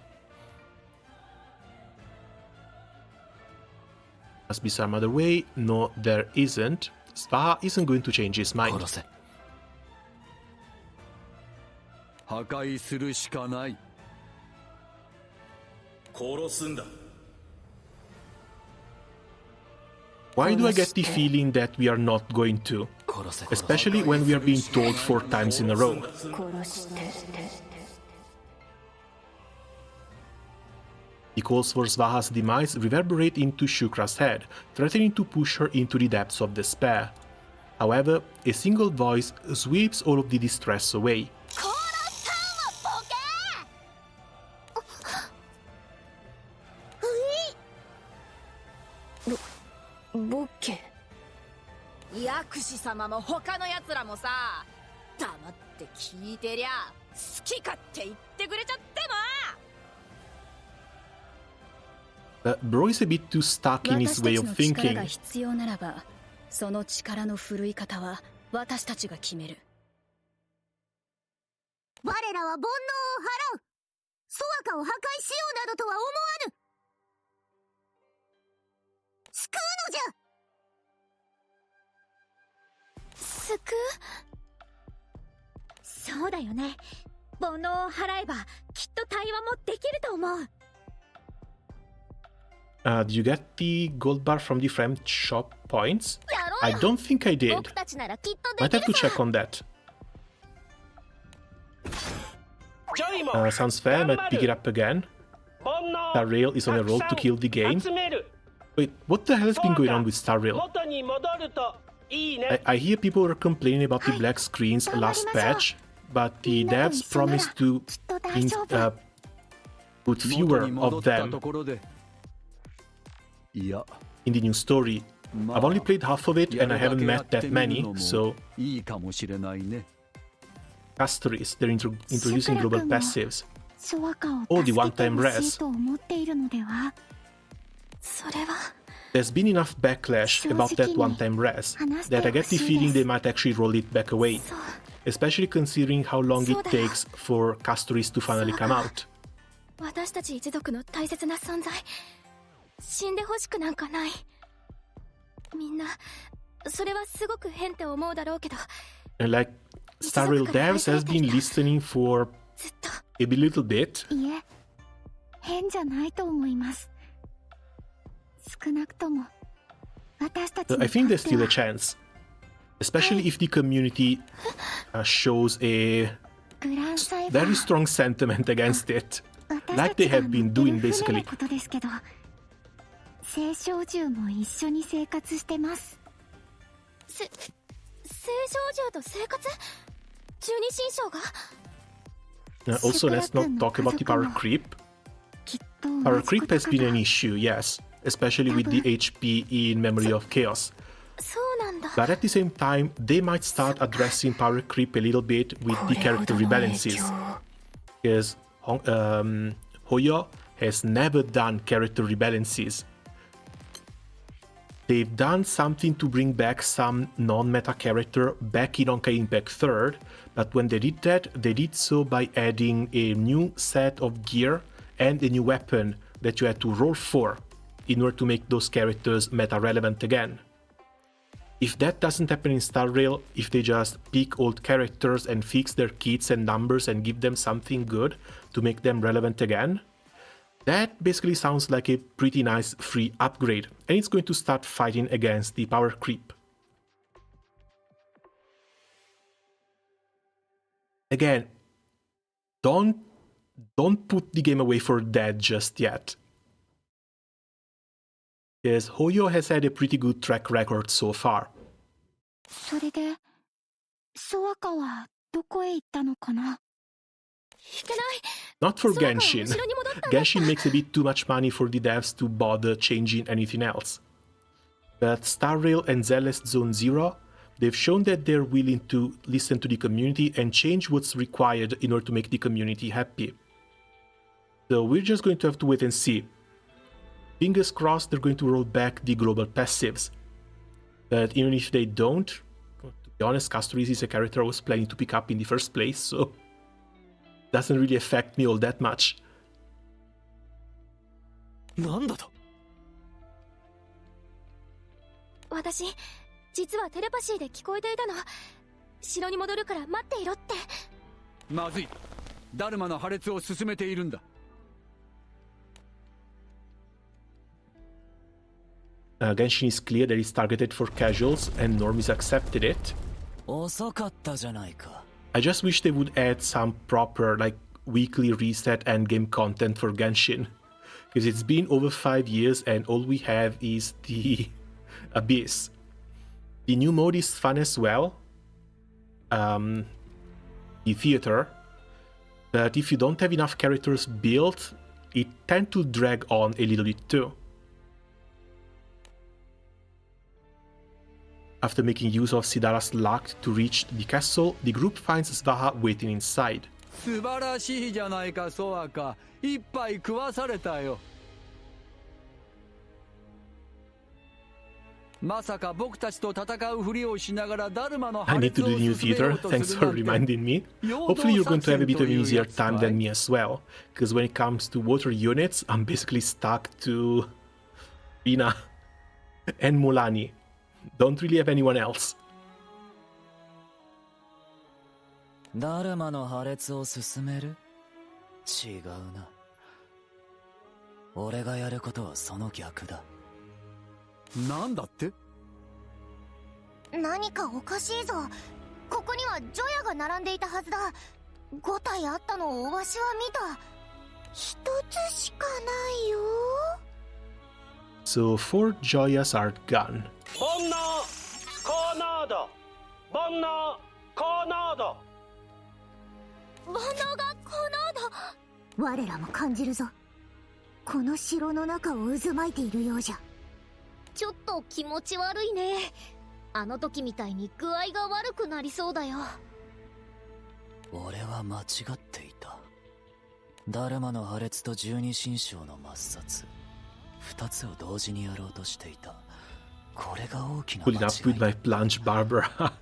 Must be some other way. No, there isn't. Svaha isn't going to change his mind. Why do I get the feeling that we are not going to? Especially when we are being told 4 times in a row. The calls for Svaha's demise reverberate into Shukra's head, threatening to push her into the depths of despair. However, a single voice sweeps all of the distress away. Bro is a bit too stuck in his way of thinking. その力の振るい方は私たちが決める。我らは煩悩を払う。ソアカを破壊しようなどとは思わぬ。救うのじゃ。救う？そうだよね。煩悩を払えばきっと対話もできると思う。Did you get the gold bar from the friend shop points? I don't think I did. Might have to check on that. Sounds fair, I might pick it up again. Star Rail is on a roll to kill the game. Wait, what the hell has been going on with Star Rail? I hear people were complaining about the black screens last patch, but the devs promised to put fewer of them in the new story. I've only played half of it and I haven't met that many, so... Castories, they're introducing global passives. Oh, the one-time res. There's been enough backlash about that one-time res that I get the feeling they might actually roll it back away. Especially considering how long it takes for Castories to finally come out. 私たち一族の大切な存在。死んでほしくなんかない。みんな、それはすごく変って思うだろうけど。And like, Star Rail devs has been listening for a little bit. いえ、変じゃないと思います。少なくとも I think there's still a chance, especially if the community shows a very strong sentiment against it, like they have been doing basically. 聖少獣も一緒に生活してます。聖少獣と生活？十二神将が？ Also, let's not talk about the power creep. Power creep has been an issue, yes, especially with the HP in Memory of Chaos. But at the same time, they might start addressing power creep a little bit with the character rebalances. Because Hoyo has never done character rebalances. They've done something to bring back some non-meta character back in Honkai Impact 3rd, but when they did that, they did so by adding a new set of gear and a new weapon that you had to roll for in order to make those characters meta-relevant again. If that doesn't happen in Star Rail, if they just pick old characters and fix their kits and numbers and give them something good to make them relevant again, that basically sounds like a pretty nice free upgrade, and it's going to start fighting against the power creep. Again, don't put the game away for dead just yet. Because Hoyo has had a pretty good track record so far. それで、ソワカはどこへ行ったのかな? Not for Genshin. Genshin makes a bit too much money for the devs to bother changing anything else. But Star Rail and Celeste Zone Zero, they've shown that they're willing to listen to the community and change what's required in order to make the community happy. So we're just going to have to wait and see. Fingers crossed they're going to roll back the global passives. But even if they don't, to be honest, Castoris is a character I was planning to pick up in the first place, so doesn't really affect me all that much. なんだと？私、実はテレパシーで聞こえていたの。城に戻るから待っていろって。まずい。ダルマの破裂を進めているんだ。Genshin is clear that it's targeted for casuals, and normies accepted it. 遅かったじゃないか。I just wish they would add some proper, like, weekly reset endgame content for Genshin. Because it's been over 5 years and all we have is the Abyss. The new mode is fun as well. The theater. But if you don't have enough characters built, it tends to drag on a little bit too. After making use of Sidara's luck to reach the castle, the group finds Svaha waiting inside. 素晴らしいじゃないか、ソワカ。一杯食わされたよ。まさか僕たちと戦うふりをしながらダルマの I need to do the new theater, thanks for reminding me. Hopefully you're going to have a bit of an easier time than me as well, because when it comes to water units, I'm basically stuck to Rina and Mulani. Don't really have anyone else. ダルマの破裂を進める？違うな。俺がやることはその逆だ。なんだって？何かおかしいぞ。ここにはジョヤが並んでいたはずだ。5体あったのをわしは見た。一つしかないよ。So 4 Joyas are gone. 煩悩高濃度煩悩高濃度煩悩が高濃度。我らも感じるぞ。この城の中を渦巻いているようじゃ。ちょっと気持ち悪いね。あの時みたいに具合が悪くなりそうだよ。俺は間違っていた。ダルマの破裂と十二神将の抹殺、二つを同時にやろうとしていた。これが大きな間違い。Put it up with my plunge Barbara.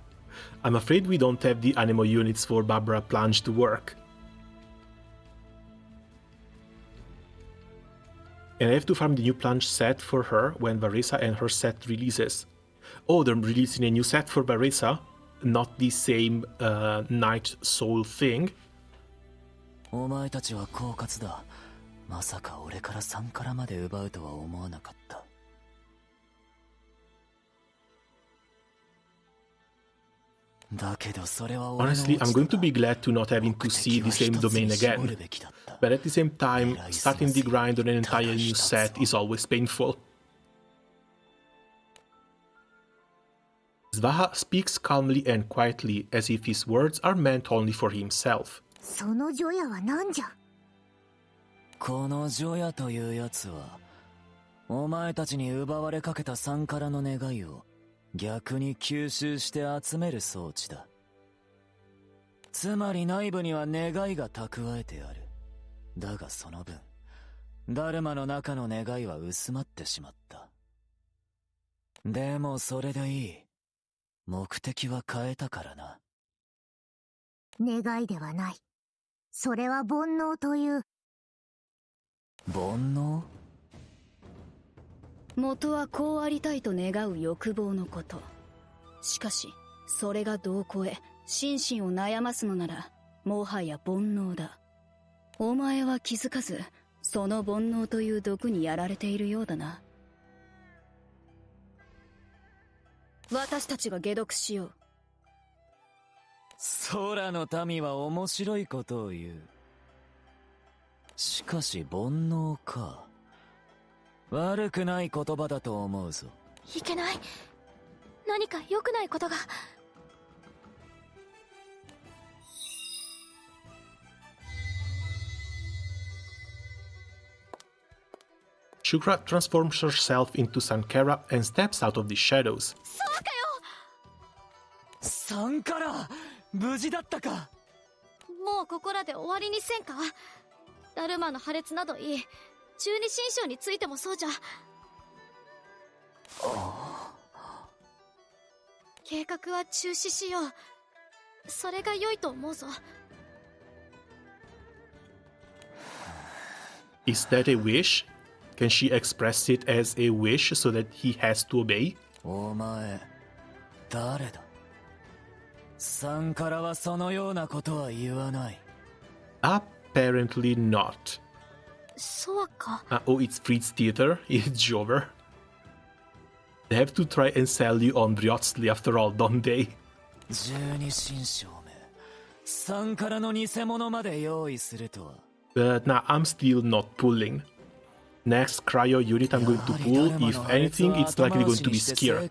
I'm afraid we don't have the animal units for Barbara Plunge to work. And I have to farm the new plunge set for her when Varesa and her set releases. Oh, they're releasing a new set for Varesa, not the same Night Soul thing. お前たちは狡猾だ。まさか俺から3からまで奪うとは思わなかった。Honestly, I'm going to be glad to not having to see the same domain again. But at the same time, starting the grind on an entire new set is always painful. Svaha speaks calmly and quietly, as if his words are meant only for himself. その除夜は何じゃ。この除夜というやつは、お前たちに奪われかけたサンカラの願いを逆に吸収して集める装置だ。つまり内部には願いが蓄えてある。だがその分、ダルマの中の願いは薄まってしまった。でもそれでいい。目的は変えたからな。願いではない。それは煩悩という。煩悩？元はこうありたいと願う欲望のこと。しかし、それが度を超え、心身を悩ますのなら、もはや煩悩だ。お前は気づかず、その煩悩という毒にやられているようだな。私たちが解毒しよう。空の民は面白いことを言う。しかし煩悩か。悪くない言葉だと思うぞ。いけない。何か良くないことが。Shukra transforms herself into Sankara and steps out of the shadows. そうかよ。サンカラ、無事だったか。もうここらで終わりにせんか。ダルマの破裂などいい。中二神将についてもそうじゃ。計画は中止しよう。それが良いと思うぞ。Is that a wish? Can she express it as a wish so that he has to obey? お前、誰だ？サンカラはそのようなことは言わない。Apparently not. そうか。Oh, it's Fritz Theater. It's over. They have to try and sell you on Briotsli after all, don't they? 十二神将め、サンカラの偽物まで用意するとは。But nah, I'm still not pulling. Next cryo unit I'm going to pull, if anything, it's likely going to be Skirk.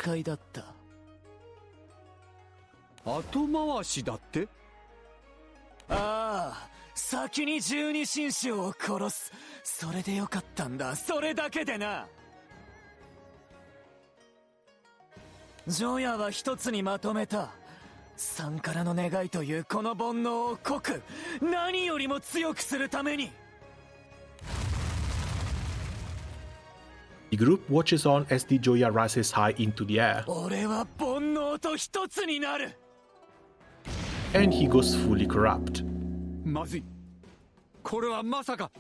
後回しだって？ああ、先に十二神将を殺す。それでよかったんだ。それだけでな。ジョヤは一つにまとめた。サンカラの願いというこの煩悩を濃く、何よりも強くするために。The group watches on as the Joya rises high into the air. 俺は煩悩と一つになる。And he goes fully corrupt. まずい。これはまさか。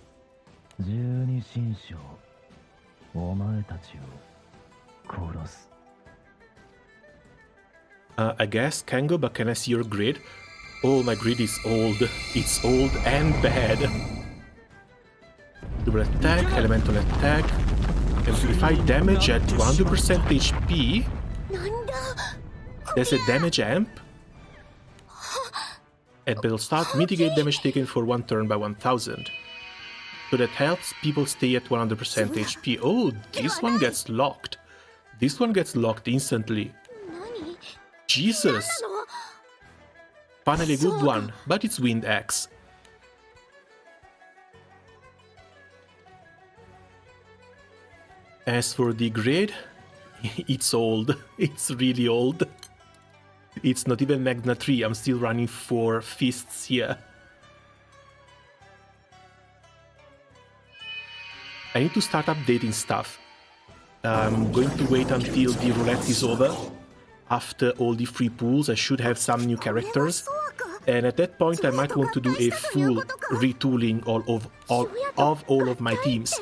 十二神将、お前たちを殺す。I guess Kango, but can I see your grid? Oh, my grid is old. It's old and bad. Double attack, elemental attack, amplify damage at 100% HP. There's a damage amp. At battle start, mitigate damage taken for 1 turn by 1000. So that helps people stay at 100% HP. Oh, this one gets locked. This one gets locked instantly. Jesus! Finally a good one, but it's Wind Axe. As for the grade, it's old. It's really old. It's not even Magna 3, I'm still running 4 fists here. I need to start updating stuff. I'm going to wait until the roulette is over. After all the free pools, I should have some new characters. And at that point, I might want to do a full retooling of all of my teams.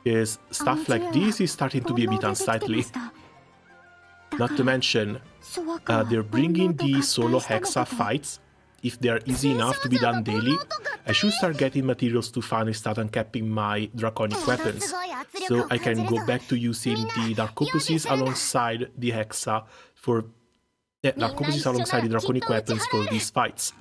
Because stuff like this is starting to be a bit unsightly. Not to mention, they're bringing the solo Hexa fights. If they are easy enough to be done daily, I should start getting materials to finally start uncapping my draconic weapons. So I can go back to using the Narcoposis alongside the Hexa for Narcoposis alongside the Draconic weapons for these fights.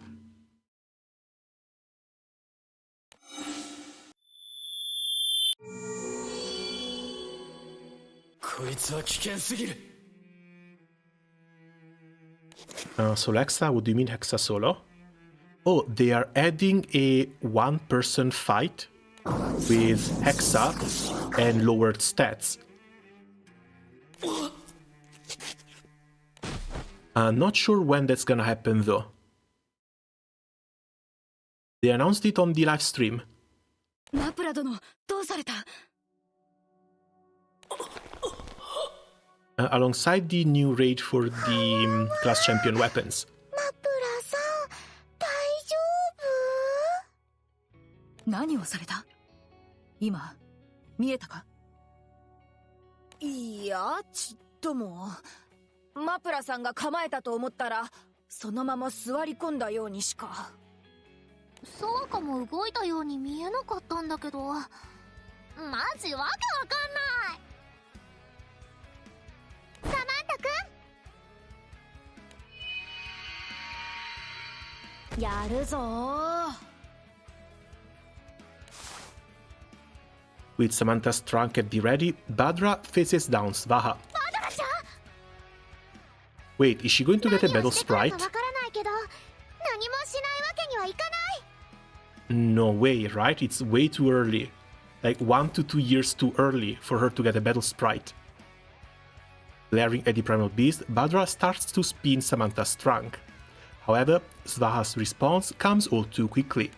Solo Hexa? What do you mean Hexa solo? Oh, they are adding a one-person fight with Hexa and lowered stats. Not sure when that's gonna happen though. They announced it on the live stream. Alongside the new raid for the class champion weapons. 何をされた？今見えたか？いや、ちっとも。マプラさんが構えたと思ったら、そのまま座り込んだようにしか。ソワカも動いたように見えなかったんだけど、マジわけわかんない。サマンタくん、やるぞー。With Samantha's trunk at the ready, Badra faces down Svaha. Wait, is she going to get a battle sprite? No way, right? It's way too early. Like 1 to 2 years too early for her to get a battle sprite. Glaring at the primal beast, Badra starts to spin Samantha's trunk. However, Svaha's response comes all too quickly.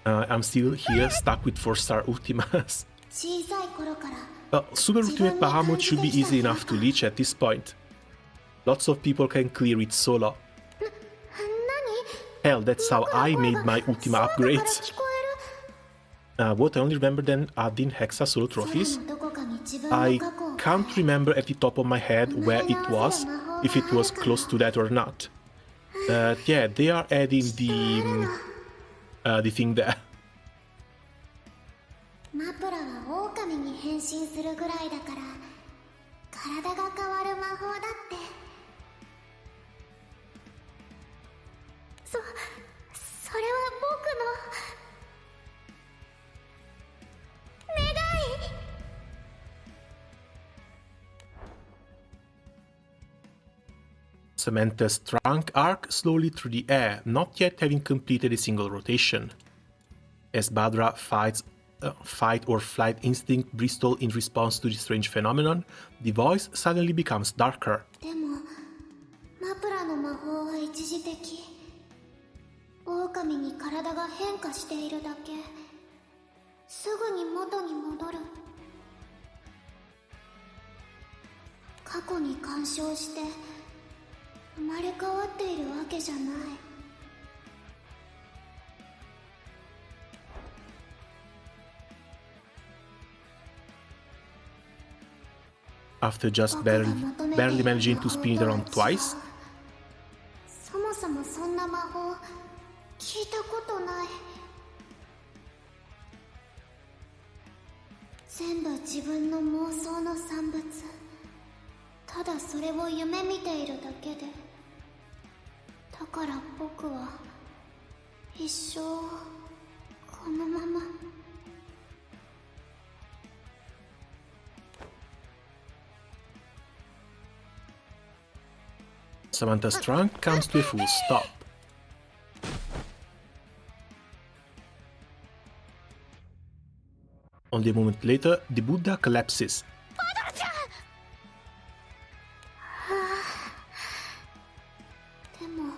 I'm still here, stuck with 4-star Ultimas. Super Ultimate Bahamut should be easy enough to reach at this point. Lots of people can clear it solo. Hell, that's how I made my Ultima upgrades. What, I only remember then adding Hexa solo trophies? I can't remember at the top of my head where it was, if it was close to that or not. Yeah, they are adding the thing there. マプラは狼に変身するぐらいだから体が変わる魔法だって。それは僕の願い。Samantha's trunk arc slowly through the air, not yet having completed a single rotation. As Badra fight or flight instinct bristle in response to the strange phenomenon, the voice suddenly becomes darker. でも、マプラの魔法は一時的。狼に体が変化しているだけ。すぐに元に戻る。過去に干渉して生まれ変わっているわけじゃない。After just barely managing to spin it around twice, そもそもそんな魔法聞いたことない。全部自分の妄想の産物。ただそれを夢見ているだけで。だから僕は一生このまま。Samantha's trunk comes to a full stop. Only a moment later, the Buddha collapses. でも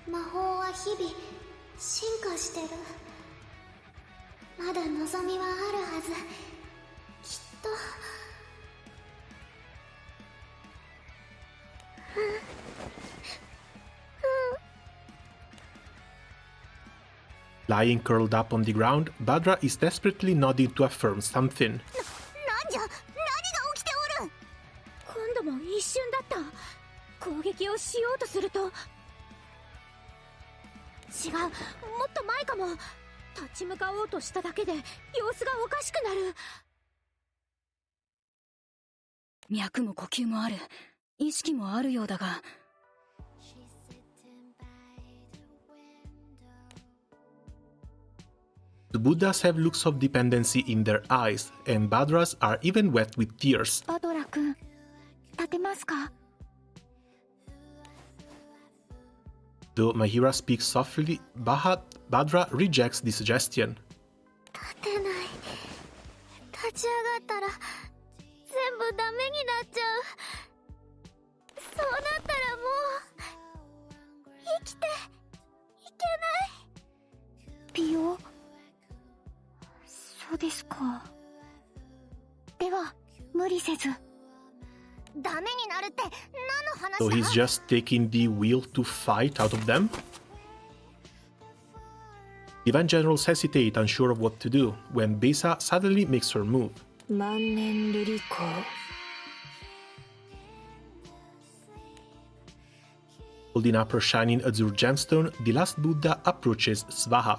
魔法は日々進化してる。まだ望みはあるはず。きっと。Lying curled up on the ground, Badra is desperately nodding to affirm something. なんじゃ、何が起きておる。今度も一瞬だった。攻撃をしようとすると。違う、もっと前かも。立ち向かおうとしただけで様子がおかしくなる。脈も呼吸もある、意識もあるようだが。The Buddhas have looks of dependency in their eyes, and Badras are even wet with tears. バドラ君、立てますか？ Though Mahira speaks softly, Badra rejects the suggestion. 立てない。立ち上がったら全部ダメになっちゃう。そうなったらもう生きていけない。ピオ？そうですか。では無理せず。ダメになるって何の話 So だ？ he's just taking the will to fight out of them? Divan generals hesitate, unsure of what to do, when Besa suddenly makes her move. 万年瑠璃光。Holding up her shining azure gemstone, the last Buddha approaches Svaha.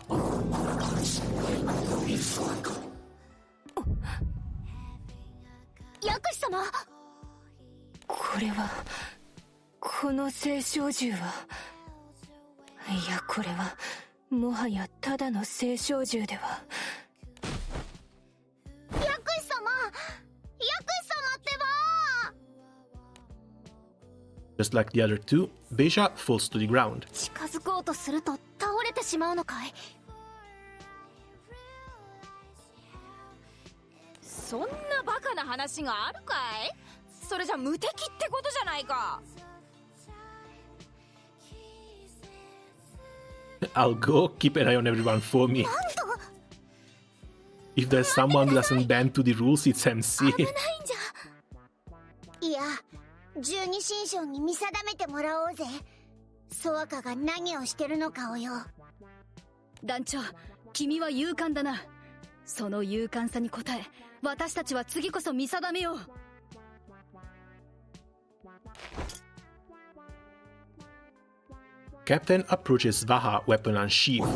薬師様。これは、この聖小銃は、いやこれはもはやただの聖小銃では。薬師様、薬師様ってば。 Just like the other two, Beja falls to the ground. 近づこうとすると倒れてしまうのかい？そんなバカな話があるかい？それじゃ無敵ってことじゃないか。 I'll go, keep an eye on everyone for me. If there's someone who doesn't bend to the rules, it's MC. 危ないんじゃ。いや、十二神将に見定めてもらおうぜ。ソワカが何をしてるのかをよ。団長、君は勇敢だな。その勇敢さに応え、私たちは次こそ見定めよう。Captain approaches Svaha, weapon unsheathed.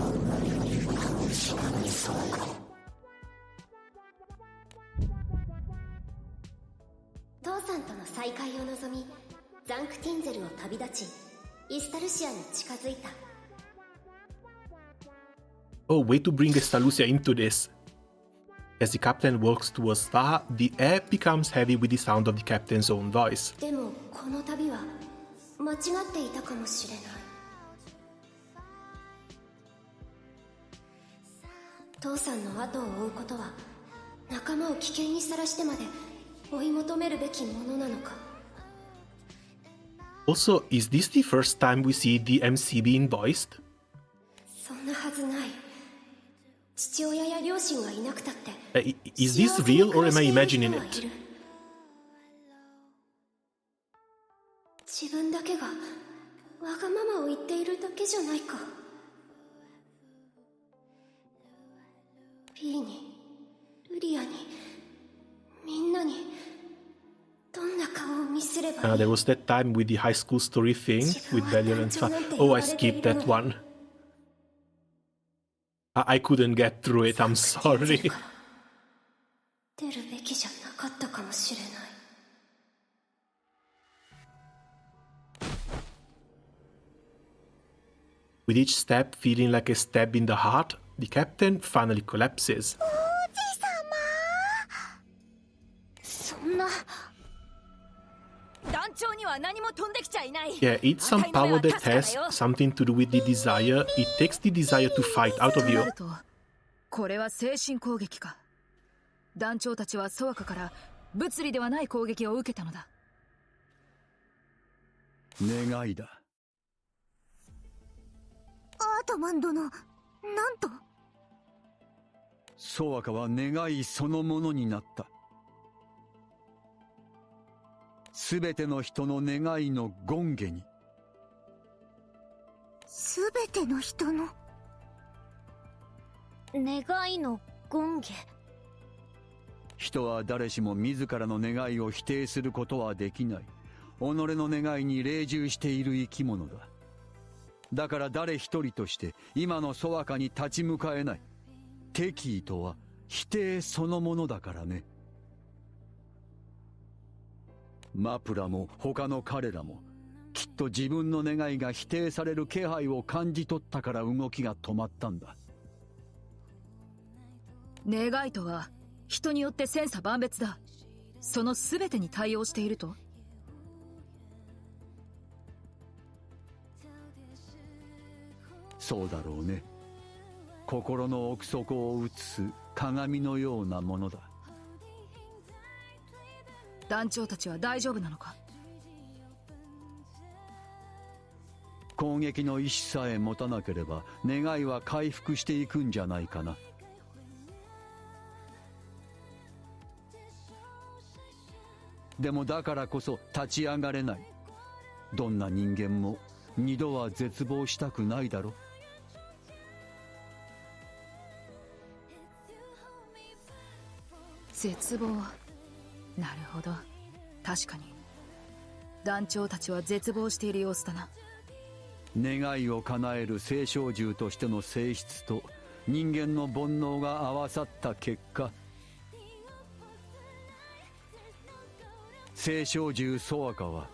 父さんとの再会を望み、ザンクティンゼルを旅立ち、イスタルシアに近づいた。 Oh, way to bring Estalucia into this. As the captain walks towards Svaha, the air becomes heavy with the sound of the captain's own voice. でもこの旅は間違っていたかもしれない。父さんの後を追うことは仲間を危険にさらしてまで追い求めるべきものなのか。 Also, is this the first time we see the MC being voiced? そんなはずない。父親や両親がいなくたって。Is this real or am I imagining it? 自分だけがわがままを言っているだけじゃないか。ピーに、ルリアに、みんなにどんな顔を見せればいい？ There was that time with the high school story thing with Belial and Svaha. Oh, I skipped that one. I couldn't get through it, I'm sorry. 出るべきじゃなかったかもしれない。 With each step feeling like a stab in the heart, the captain finally collapses. そんな。団長には何も飛んできちゃいない。 Yeah, it's some power that has something to do with the desire. It takes the desire to fight out of you. これは精神攻撃か。団長たちはソワカから物理ではない攻撃を受けたのだ。願いだ。アートマン殿、なんと？ソワカは願いそのものになった。すべての人の願いの権化に。すべての人の願いの権化。人は誰しも自らの願いを否定することはできない。己の願いに隷従している生き物だ。だから誰一人として今のソワカに立ち向かえない。敵意とは否定そのものだからね。マプラも他の彼らもきっと自分の願いが否定される気配を感じ取ったから動きが止まったんだ。願いとは人によって千差万別だ。その全てに対応していると？そうだろうね。心の奥底を映す鏡のようなものだ。団長たちは大丈夫なのか？攻撃の意志さえ持たなければ願いは回復していくんじゃないかな。でもだからこそ立ち上がれない。どんな人間も二度は絶望したくないだろ。絶望。なるほど。確かに団長たちは絶望している様子だな。願いを叶える聖少獣としての性質と人間の煩悩が合わさった結果、聖少獣ソアカは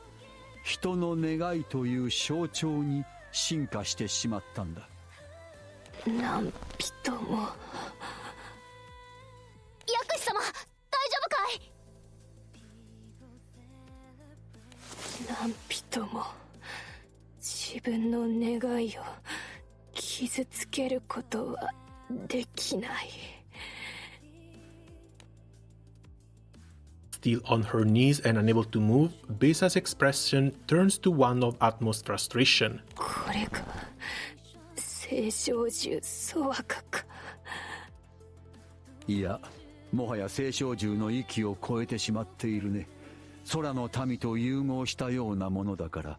人の願いという象徴に進化してしまったんだ。何人も。薬師様、大丈夫かい？何人も自分の願いを傷つけることはできない。Still on her knees and unable to move, Besa's expression turns to one of utmost frustration. これが聖少獣ソワカか。いや、もはや聖少獣の域を超えてしまっているね。空の民と融合したようなものだから。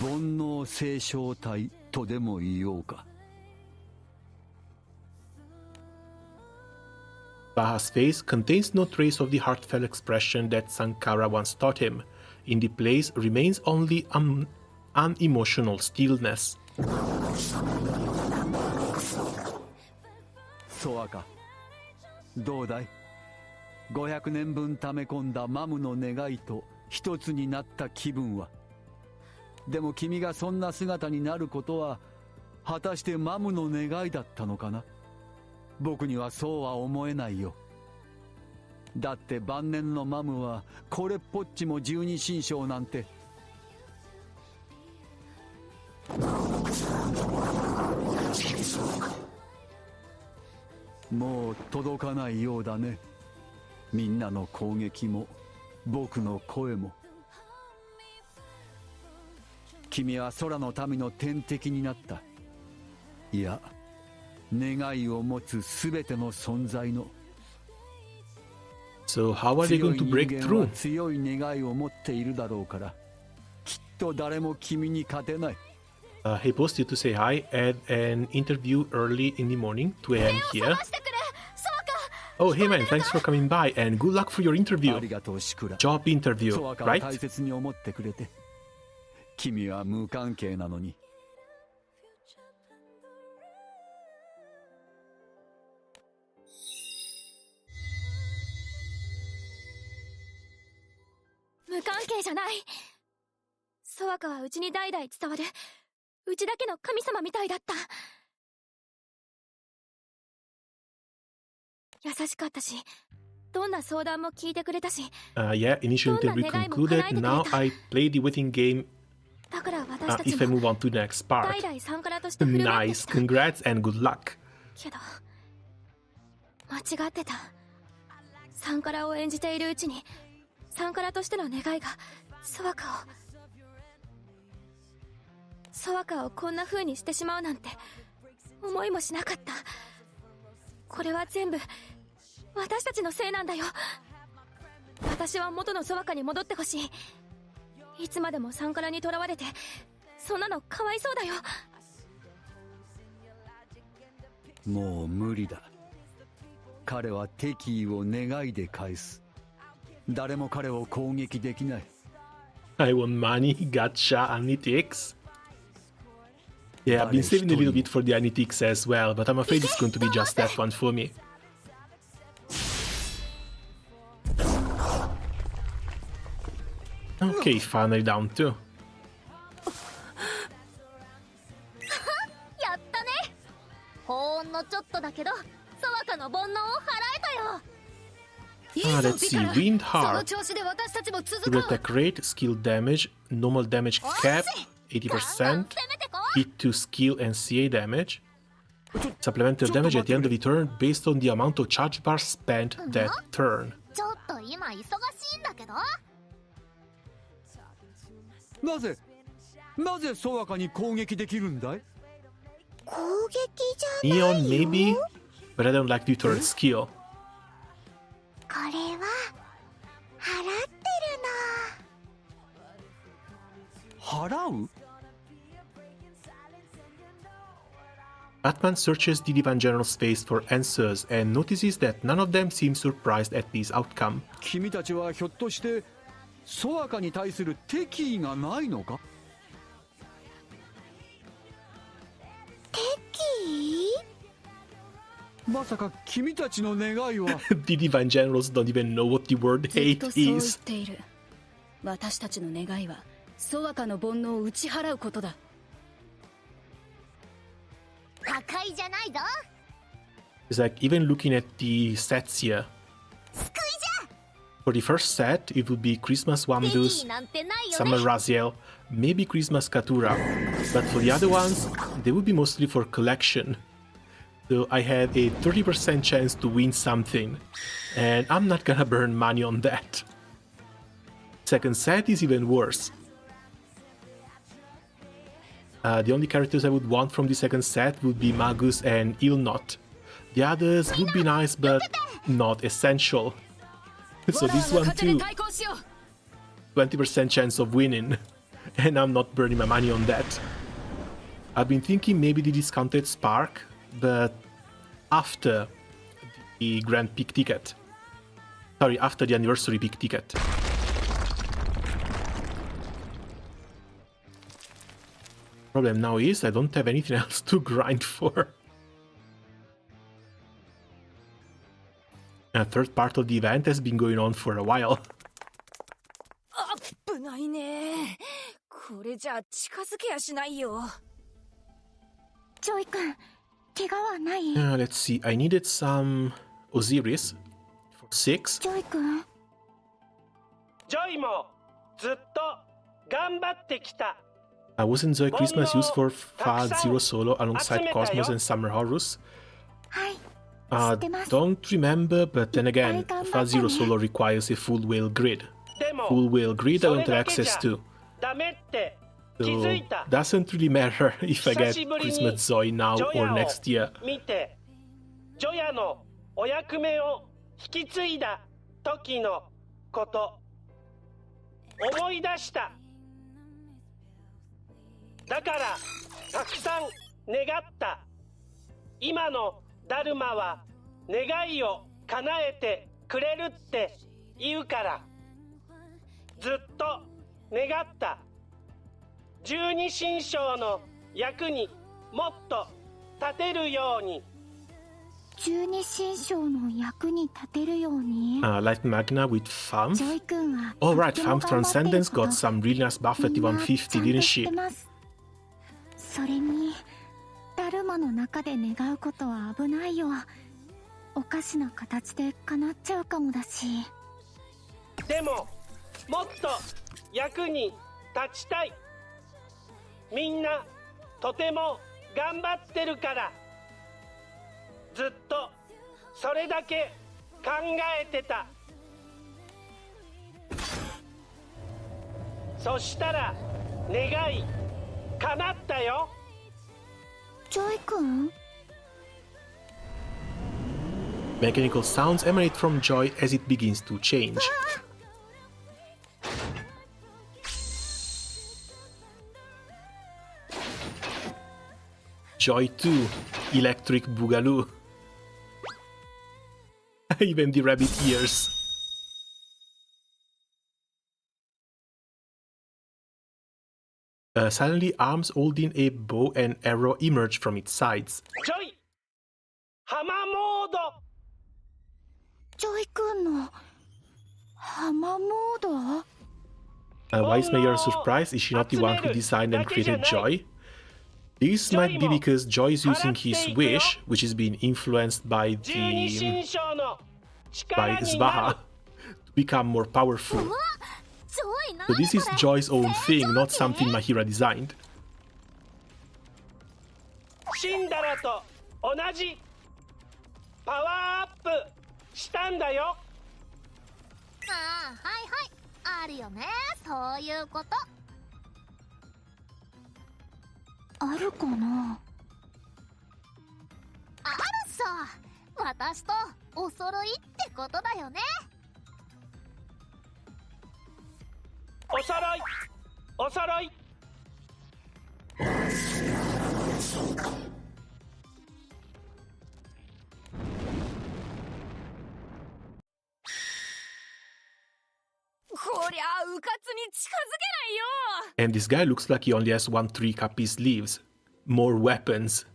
煩悩聖少体とでも言おうか。Baha's face contains no trace of the heartfelt expression that Sankara once taught him. In the place remains only unemotional stillness. ソアカ、どうだい？500年分溜め込んだマムの願いと一つになった気分は。でも君がそんな姿になることは果たしてマムの願いだったのかな。僕にはそうは思えないよ。だって晩年のマムはこれっぽっちも十二神将なんて。もう届かないようだね。みんなの攻撃も僕の声も。君は空の民の天敵になった。いや、願いを持つすべての存在の。So how are they going to break through? 強い願いを持っているだろうから、きっと誰も君に勝てない。He posted to say hi at an interview early in the morning, 2 a.m. here. Oh, hey man, thanks for coming by and good luck for your interview. Job interview, right? 大切に思ってくれて。君は無関係なのに。無関係じゃない。ソワカはうちに代々伝わるうちだけの神様みたいだった。優しかったし、どんな相談も聞いてくれたし。Yeah, initial interview concluded. Now I play the waiting game. だから私たち If I move on to the next part. 代々参加らとして振る舞ってき Nice, た。 congrats and good luck. けど間違ってた。サンカラを演じているうちにサンカラとしての願いがソワカをこんな風にしてしまうなんて思いもしなかった。これは全部私たちのせいなんだよ。私は元のソワカに戻ってほしい。いつまでもサンカラに囚われてそんなのかわいそうだよ。もう無理だ。彼は敵意を願いで返す。誰も彼を攻撃できない。 I want money, gotcha, and it takes. Yeah, I've been saving a little bit for the Anitics as well, but I'm afraid it's going to be just that one for me. Okay, finally down 2. やったね。ほんのちょっとだけど、ソワカの煩悩を払えたよ。 Let's see, Wind Heart. Double attack rate, skill damage, normal damage cap, 80%, hit to skill and CA damage. Supplemental damage at the end of the turn based on the amount of charge bars spent that turn. ちょっと今忙しいんだけど。なぜソワカに攻撃できるんだい？攻撃じゃないよ。 Neon maybe, but I don't like the turret skill. これは払ってるの。払う？ Batman searches the Divan General's face for answers and notices that none of them seem surprised at this outcome. 君たちはひょっとしてソワカに対する敵意がないのか？敵意？まさか君たちの願いは The Divan Generals don't even know what the word hate is. 私たちの願いはソワカの煩悩を打ち払うことだ。破壊じゃないぞ。 It's like even looking at the sets here. For the first set, it would be Christmas Wamdus, Summer Raziel, maybe Christmas Katura. But for the other ones, they would be mostly for collection. So I have a 30% chance to win something, and I'm not gonna burn money on that. Second set is even worse. The only characters I would want from the second set would be Magus and Ilnot. The others would be nice, but not essential. So this one too, 20% chance of winning, and I'm not burning my money on that. I've been thinking maybe the discounted Spark, but after the Grand Peak ticket. Sorry, after the Anniversary Peak ticket. Problem now is I don't have anything else to grind for. A third part of the event has been going on for a while. 危ないね。これじゃ近づけやしないよ。ジョイ君、怪我はない？ Let's see, I needed some Osiris for 6. ジョイ君。ジョイもずっと頑張ってきた。I was enjoying Christmas used for Fad Zero Solo alongside Cosmos and Summer Horus. Don't remember, but then again, Fad Zero Solo requires a full whale grid. Full whale grid I don't have access to. So doesn't really matter if I get Christmas Zoe now or next year. ジョヤのお役目を引き継いだ時のこと思い出した。だからたくさん願った。今のダルマは願いを叶えてくれるって言うからずっと願った。十二神将の役にもっと立てるように。十二神将の役に立てるように。Light Magna with Famf. ジョイ君は Alright, Famf Transcendence got some really nice buff at 150, didn't she? それにダルマの中で願うことは危ないよ。おかしな形で叶っちゃうかもだし。でももっと役に立ちたい。みんなとても頑張ってるからずっとそれだけ考えてた。そしたら願い叶ったよ。ジョイ君 Mechanical sounds emanate from Joy as it begins to change. Joy 2, Electric Boogaloo. Even the rabbit ears. Suddenly, arms holding a bow and arrow emerge from its sides. ジョイハマモードジョイ君の浜モード？ Why is Mayor surprised? Is she not the one who designed and created Joy? This might be because Joy is using his wish, which is being influenced by Svaha, to become more powerful. So this is Joy's own thing, not something Mahira designed. シンダラと同じパワーアップしたんだよ。ああ、はいはい、あるよね、そういうこと。あるかな？あるさ、私とお揃いってことだよね。お揃いお揃い。こりゃうかつに近づけないよ。 And this guy looks like he only has 1 trick up his sleeves. More weapons.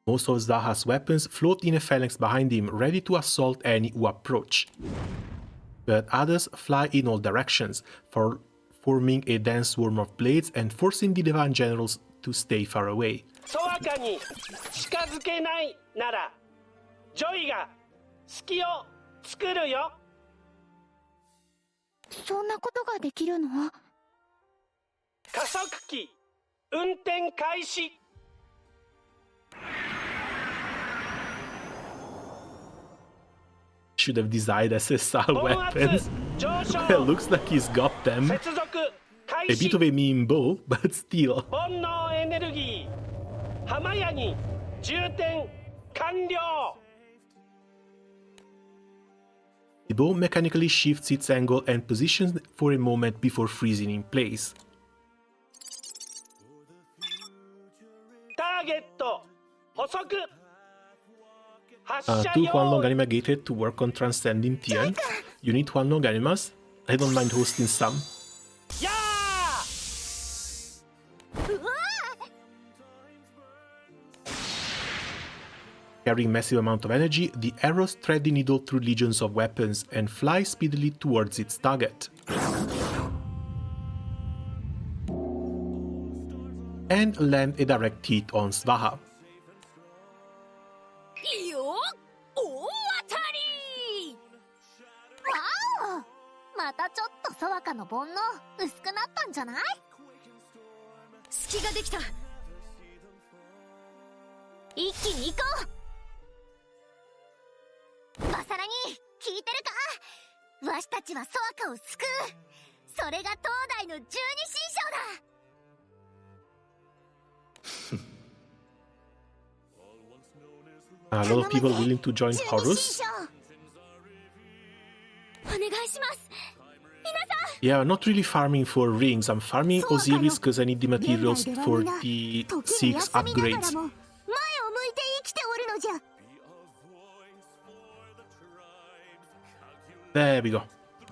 Most of Zaha's weapons float in a phalanx behind him, ready to assault any who approach. But others fly in all directions, forming a dense swarm of blades and forcing the Divine Generals to stay far away. ソワカに近づけないなら、ジョイが隙を作るよ。そんなことができるの？加速器運転開始。Should have designed SSR weapons. Well, looks like he's got them. A bit of a mean bow, but still. 煩悩エネルギー浜屋に充填完了。 The bow mechanically shifts its angle and positions for a moment before freezing in place. ターゲット捕捉。Two Huanglong anima gated to work on transcending Tian. You need Huanglong animas? I don't mind hosting some. Carrying massive amount of energy, the arrows thread the needle through legions of weapons and fly speedily towards its target. And land a direct hit on Svaha. よっ、大当たり。わお、またちょっとソワカの煩悩薄くなったんじゃない？隙ができた。一気に行こう。バサラに聞いてるか？わしたちはソワカを救う。それが東大の十二神将だ。A lot of people willing to join Horus. お願いします。 Yeah, I'm not really farming for rings. I'm farming Osiris because I need the materials for the 6 upgrades. 前を向いて生きておるのじゃ。 There we go.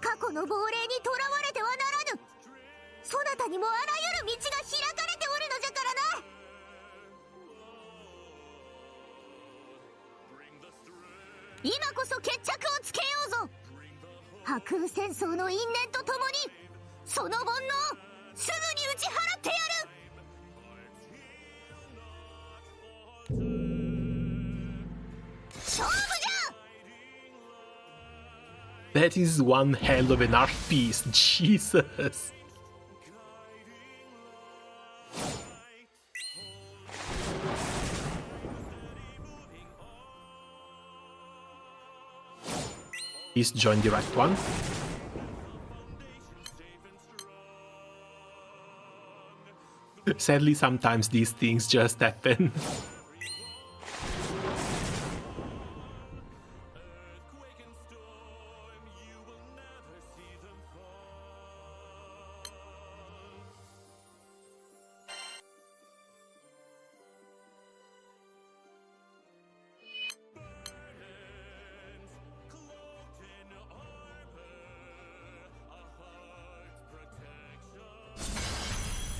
過去の亡霊にとらわれてはならぬ。そなたにもあらゆる道が開かれておるのじゃからな。今こそ決着をつけようぞ。破空戦争の因縁とともにその煩悩すぐに打ち払ってやる。勝負じゃ。 That is one hell of an art piece. Jesus. Please join the right one. Sadly, sometimes these things just happen.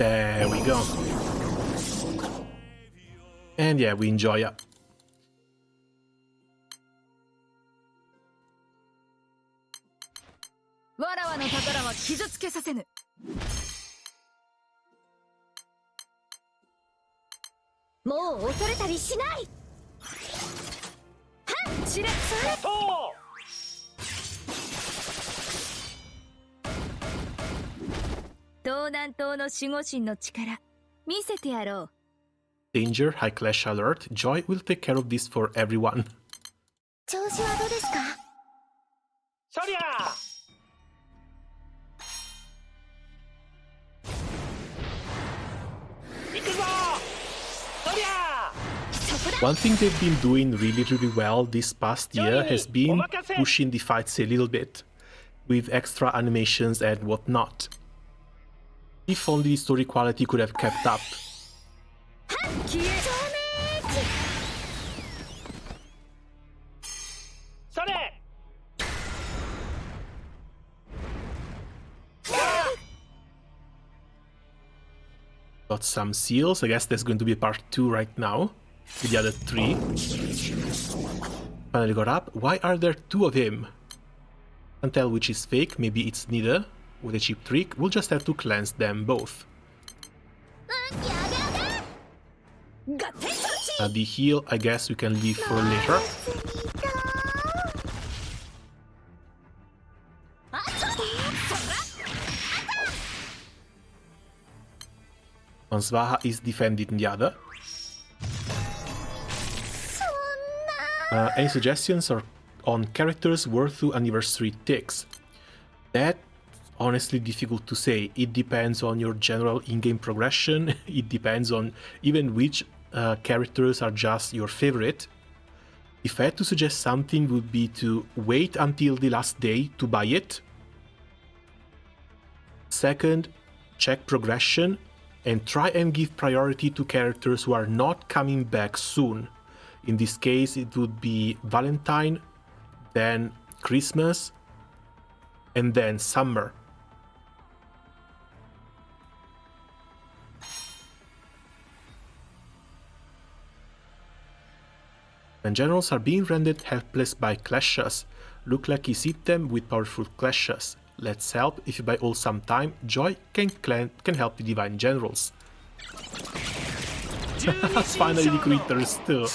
There we go. And yeah, we enjoy it. Danger, high clash alert. Joy will take care of this for everyone. 調子はどうですか？そりゃ行くぞそりゃ One thing they've been doing really well this past year has been pushing the fights a little bit, with extra animations and whatnot. If only the story quality could have kept up. Got some seals. I guess there's going to be part 2 right now, with the other 3. Finally got up. Why are there 2 of him? Can't tell which is fake. Maybe it's neither. With a cheap trick, we'll just have to cleanse them both. The heal, I guess we can leave for later. One Svaha is defending the other. Any suggestions on characters worth 2 anniversary ticks? That honestly difficult to say. It depends on your general in-game progression. It depends on even which characters are just your favorite. If I had to suggest something, would be to wait until the last day to buy it. Second, check progression and try and give priority to characters who are not coming back soon. In this case, it would be Valentine, then Christmas, and then summer. When generals are being rendered helpless by clashes, look like you hit them with powerful clashes. Let's help. If you buy all some time, Joy can help the divine generals. Finally the critters too.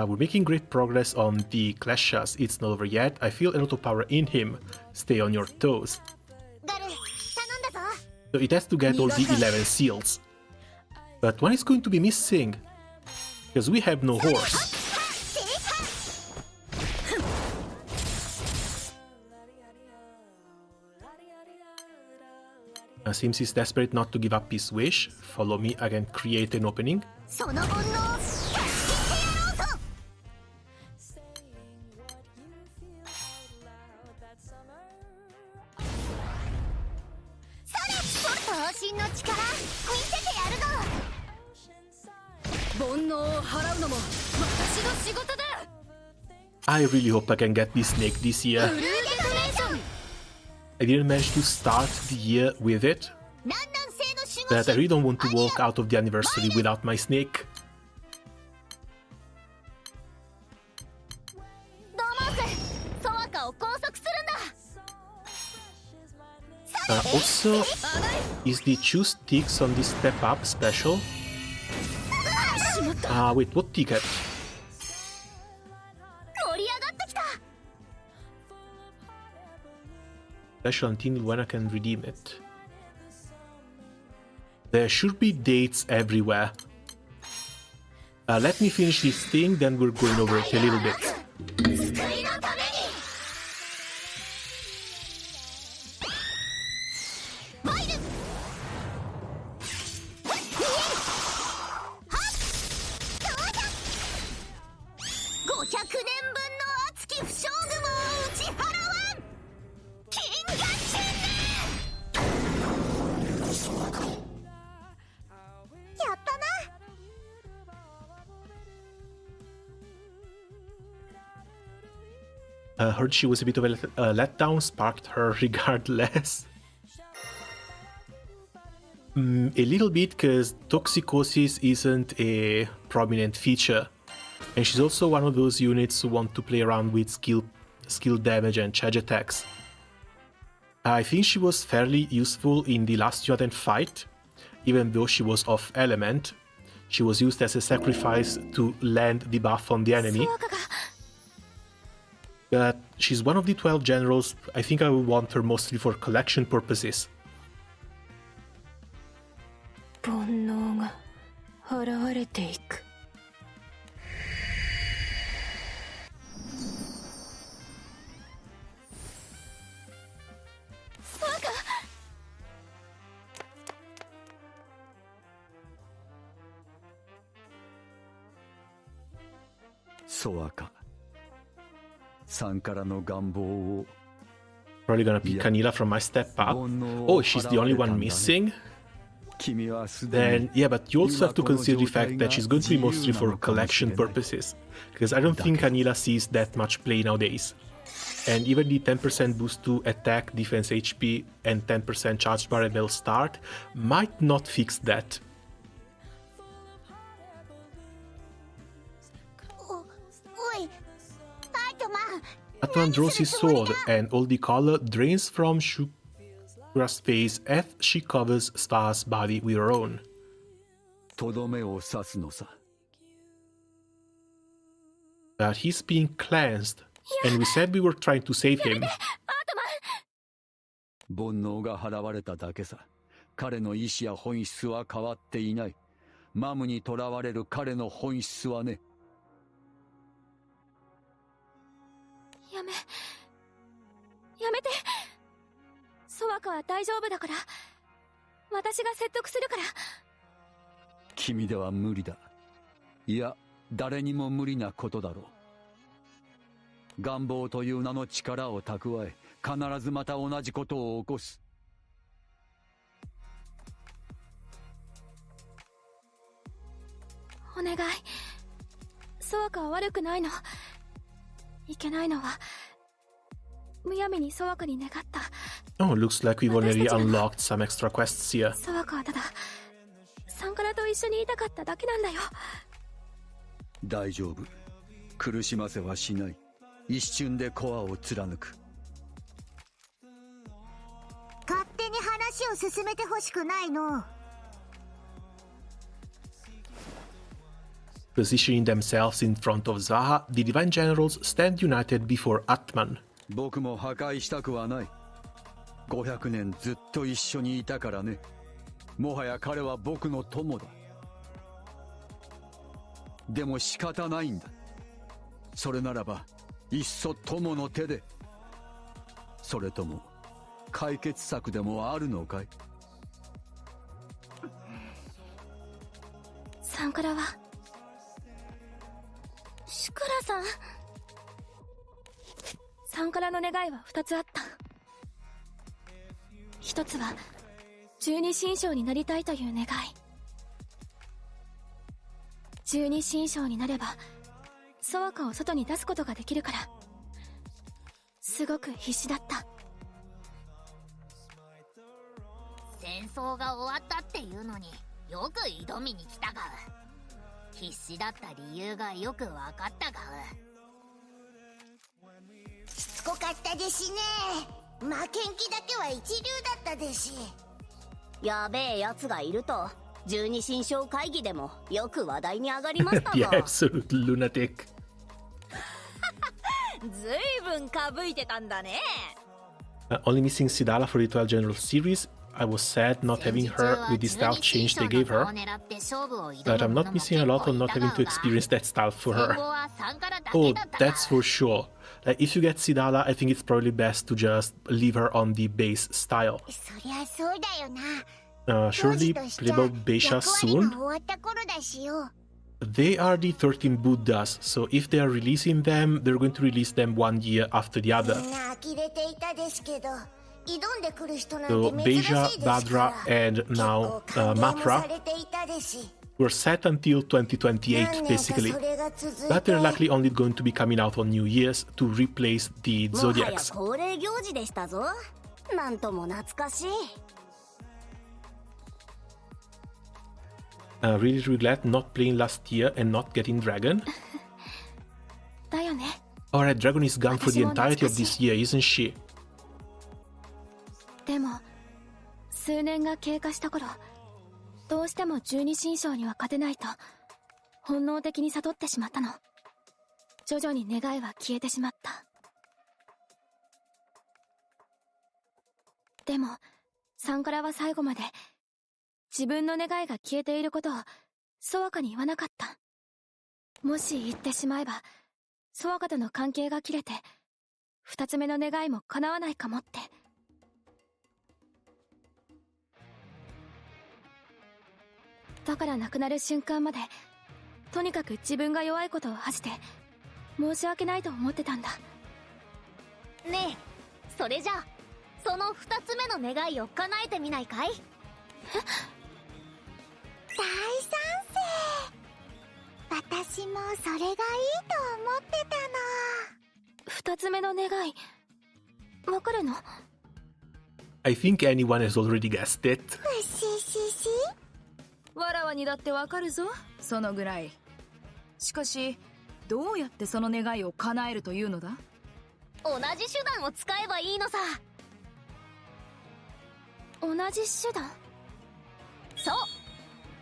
We're making great progress on the clashes. It's not over yet. I feel a lot of power in him. Stay on your toes. So it has to get all the 11 seals. But one is going to be missing, because we have no horse. Sims is desperate not to give up his wish. Follow me, I can create an opening. I really hope I can get this snake this year. I didn't manage to start the year with it, but I really don't want to walk out of the anniversary without my snake. Also, is the choose ticks on this step up special? Wait, what ticket? Special until when I can redeem it. There should be dates everywhere. Let me finish this thing, then we're going over it a little bit. Heard she was a bit of a letdown, sparked her regardless. A little bit, because toxicosis isn't a prominent feature. And she's also one of those units who want to play around with skill damage and charge attacks. I think she was fairly useful in the last Joden fight, even though she was off element. She was used as a sacrifice to land the buff on the enemy. But she's one of the 12 generals. I think I would want her mostly for collection purposes. 煩悩が現れていく。ソワカ。サンからの願望を。Probably gonna pick Kanila from my step up. Oh, she's the only one missing? Then, yeah, but you also have to consider the fact that she's going to be mostly for collection purposes. Because I don't think Kanila sees that much play nowadays. And even the 10% boost to attack, defense HP, and 10% charge bar and start might not fix that. Atman draws his sword, and all the color drains from Shura's face as she covers Star's body with her own. But he's being cleansed, and we said we were trying to save him. 煩悩が払われただけさ。彼の意志や本質は変わっていない。マムに囚われる彼の本質はね。やめて。ソワカは大丈夫だから。私が説得するから。君では無理だ。いや、誰にも無理なことだろう。願望という名の力を蓄え、必ずまた同じことを起こす。お願い。ソワカは悪くないの。いけないのはむやみにソワカに願った。Oh, looks like we've already unlocked some extra quests here. ソワカはただサンカラと一緒にいたかっただけなんだよ。大丈夫。苦しませはしない。一瞬でコアを貫く。勝手に話を進めてほしくないの。Positioning themselves in front of Zaha, the Divine Generals stand united before Atman. 僕も破壊したくはない。500年ずっと一緒にいたからね。もはや彼は僕の友だ。でも仕方ないんだ。それならば、いっそ友の手で。それとも、解決策でもあるのかい？サンカラはシュクラさん。サンカラの願いは2つあった。一つは十二神将になりたいという願い。十二神将になればソワカを外に出すことができるから、すごく必死だった。戦争が終わったっていうのによく挑みに来たが。必死だった理由がよく分かったが。しつこかったですね。負けん気だけは一流だったですし。やべえやつがいると十二神将会議でもよく話題に上がりましたが。 The absolute lunatic. ずいぶんかぶいてたんだね。Only missing Sidala for the 12 General series. I was sad not having her with the style change they gave her, but I'm not missing a lot on not having to experience that style for her. Oh, that's for sure. Like, if you get Sidala, I think it's probably best to just leave her on the base style. Surely playable Beisha soon? They are the 13 Buddhas, so if they are releasing them, they're going to release them 1 year after the other. So Beja, Badra, and now Mapra were set until 2028 basically, but they're likely only going to be coming out on New Year's to replace the ZODIACS. Really regret not playing last year and not getting Dragon. Alright, Dragon is gone for the entirety of this year, isn't she? でも数年が経過した頃、どうしても十二神将には勝てないと本能的に悟ってしまったの。徐々に願いは消えてしまった。でもサンカラは最後まで自分の願いが消えていることをソワカに言わなかった。もし言ってしまえばソワカとの関係が切れて二つ目の願いも叶わないかもって。だから亡くなる瞬間までとにかく自分が弱いことを恥じて申し訳ないと思ってたんだ。ねえ、それじゃあその二つ目の願いを叶えてみないかい？大賛成。私もそれがいいと思ってたの。二つ目の願いわかるの？ I think anyone has already guessed it. わらわにだってわかるぞ、そのぐらい。しかしどうやってその願いを叶えるというのだ？同じ手段を使えばいいのさ。同じ手段？そ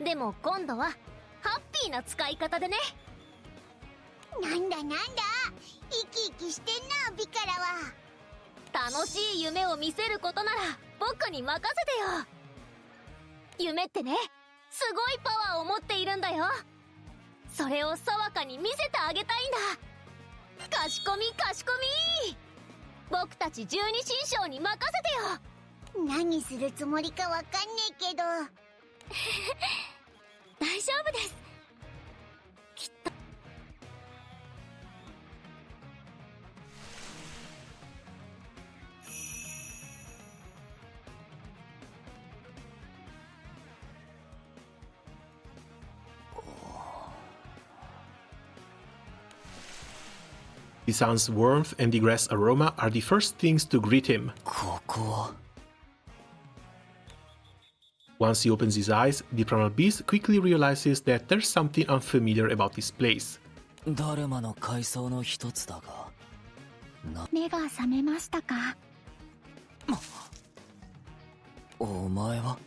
う。でも今度はハッピーな使い方でね。なんだ生き生きしてんな、ビカラは。楽しい夢を見せることなら僕に任せてよ。夢ってね、すごいパワーを持っているんだよ。それをソワカに見せてあげたいんだ。かしこみかしこみ。僕たち十二神将に任せてよ。何するつもりかわかんねえけど大丈夫です。きっと。The sun's warmth and the grass aroma are the first things to greet him. Once he opens his eyes, the primal beast quickly realizes that there's something unfamiliar about this place. ダルマの階層の一つだが。目が覚めましたか？お前は？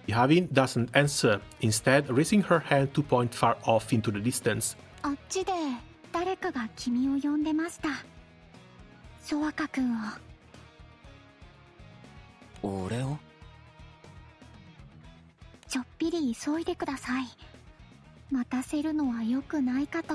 Yavin doesn't answer, instead raising her hand to point far off into the distance. あっちで誰かが君を呼んでました。ソワカ君を。俺を？ちょっぴり急いでください。待たせるのは良くないかと。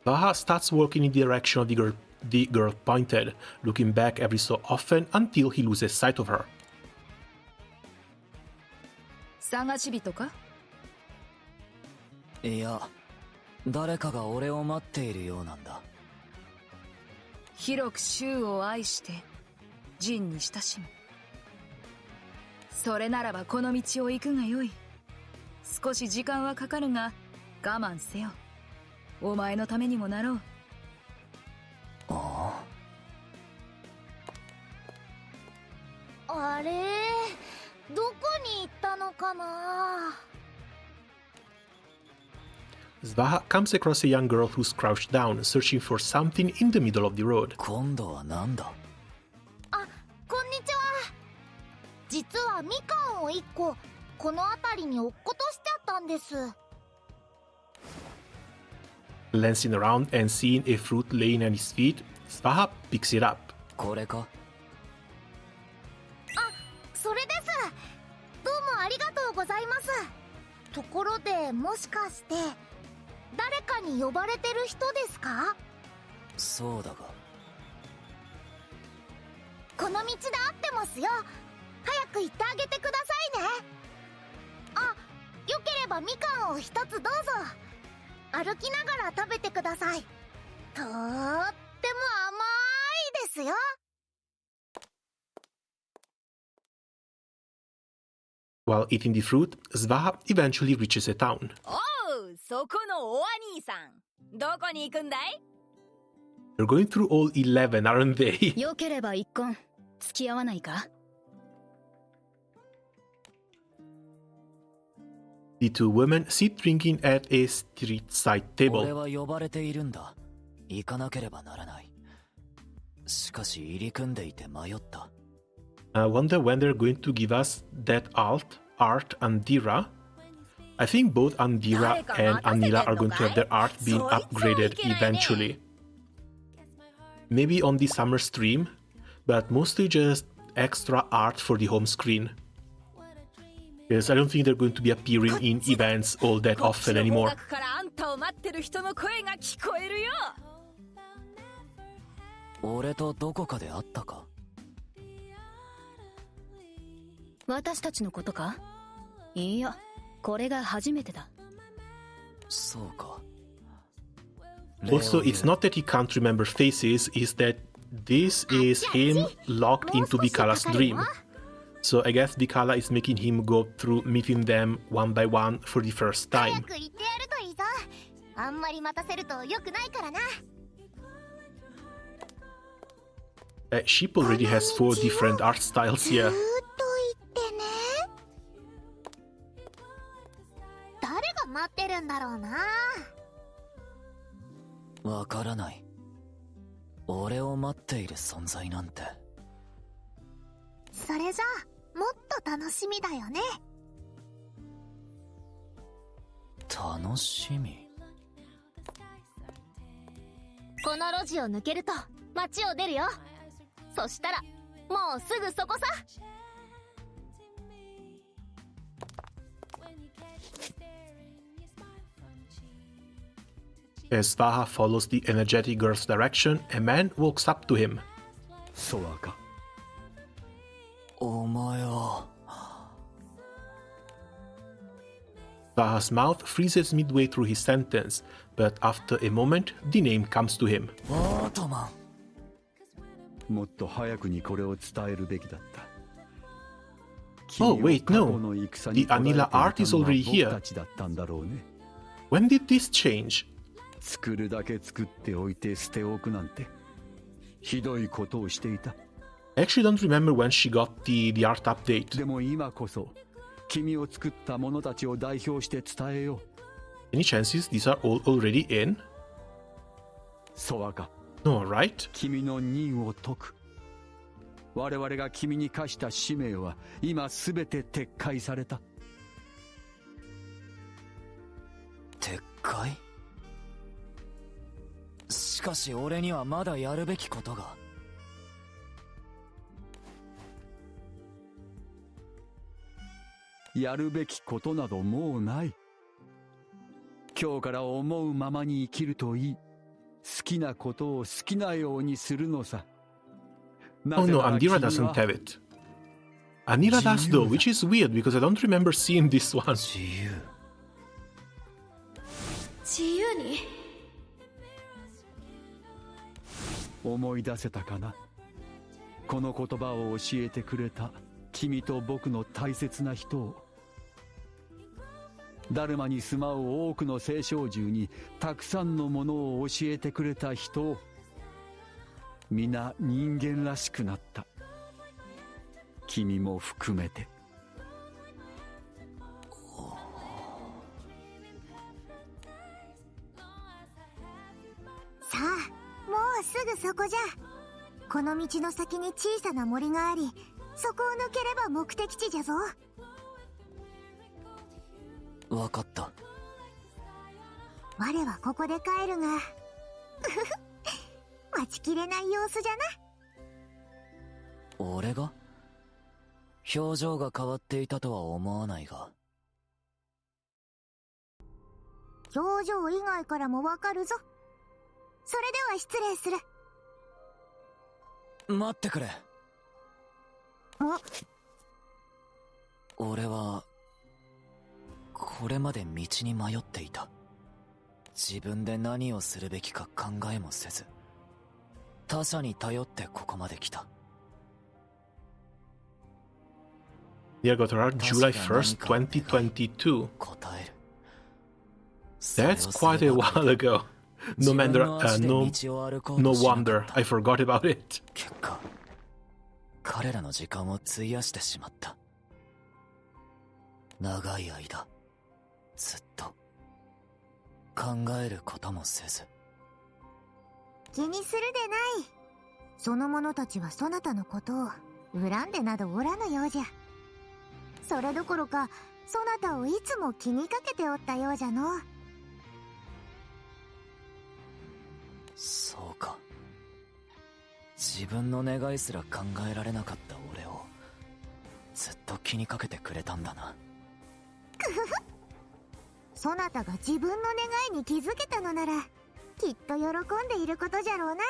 Baha starts walking in the direction of the girl pointed, looking back every so often until he loses sight of her. 探し人か？いや、誰かが俺を待っているようなんだ。広く衆を愛して仁に親しむ。それならばこの道を行くがよい。少し時間はかかるが我慢せよ。お前のためにもなろう。あれ、どこに行ったのかな。Svaha comes across a young girl who's crouched down, searching for something in the middle of the road. 今度はなんだ？あ、こんにちは。実はみかんを1個この辺りに落っことしてあったんです。Glancing around and seeing a fruit laying at his feet, Svaha picks it up. これか？あ、それです。どうもありがとうございます。ところで、もしかして誰かに呼ばれてる人ですか？そうだが。この道で合ってますよ。早く行ってあげてくださいね。あ、よければみかんを一つどうぞ。歩きながら食べてください。とーっても甘いですよ。While eating the fruit, Svaha eventually reaches a town. おう、そこのお兄さん、どこに行くんだい？ They're going through all 11, aren't they? よければ一婚付き合わないか？ The two women sit drinking at a street-side 俺 table. は呼ばれているんだ。行かなければならない。しかし入り組んでいて迷った。I wonder when they're going to give us that art Andira. I think both Andira and Anila are going to have their art being upgraded eventually. Maybe on the summer stream, but mostly just extra art for the home screen. Because I don't think they're going to be appearing in events all that often anymore. からあんたを待ってる人の声が聞こえるよ。俺とどこかで会ったか？私たちのことか？いや、これが初めてだ。そうか。 Also, it's not that he can't remember faces, it's that this is him locked into Vikala's dream. So I guess Vikala is making him go through meeting them one by one for the first 早 time. く行ってやるといいぞ。あんまり待たせると良くないからな。Sheep already has 4 different art styles here. 誰が待ってるんだろうな。わからない。俺を待っている存在なんて。それじゃあもっと楽しみだよね。楽しみ？この路地を抜けると街を出るよ。そしたらもうすぐそこさ。As Svaha follows the energetic girl's direction, a man walks up to him. ソワか。お前は。Svaha's mouth freezes midway through his sentence, but after a moment, the name comes to him. オートマン。もっと早くにこれを伝えるべきだった。 Oh, wait, no. The Anila art is already here. When did this change? 作るだけ作っておいて捨ておくなんてひどいことをしていた。 I actually don't remember when she got the art update. でも今こそ君を作った者たちを代表して伝えよう。 Any chances these are all already in? ソワか。 No, right? 君の任を解く。我々が君に課した使命は今すべて撤回された。撤回？しかし俺にはまだやるべきことが。やるべきことなどもうない。今日から思うままに生きるといい。好きなことを好きなようにするのさ。Oh no, Andira doesn't have it. Anira does though, which is weird because I don't remember seeing this one. 自由に？思い出せたかな。この言葉を教えてくれた君と僕の大切な人を。ダルマに住まう多くの青少獣にたくさんのものを教えてくれた人を。皆人間らしくなった。君も含めて。さあ、もうすぐそこじゃ。この道の先に小さな森があり、そこを抜ければ目的地じゃぞ。わかった。我はここで帰るが待ちきれない様子じゃな。俺が表情が変わっていたとは思わないが。表情以外からもわかるぞ。それでは失礼する。待ってくれ。俺はこれまで道に迷っていた。自分で何をするべきか考えもせず、他者に頼ってここまで来た。Yeah, got around July 1st, 2022. That's quite a while ago. No wonder I forgot about it. 結果、彼らの時間を費やしてしまった。長い間、ずっと考えることもせず。気にするでない。その者たちはそなたのことを恨んでなどおらぬようじゃ。それどころかそなたをいつも気にかけておったようじゃの。そうか。自分の願いすら考えられなかった俺をずっと気にかけてくれたんだな。くふふ。そなたが自分の願いに気づけたのならきっと喜んでいることじゃろうな。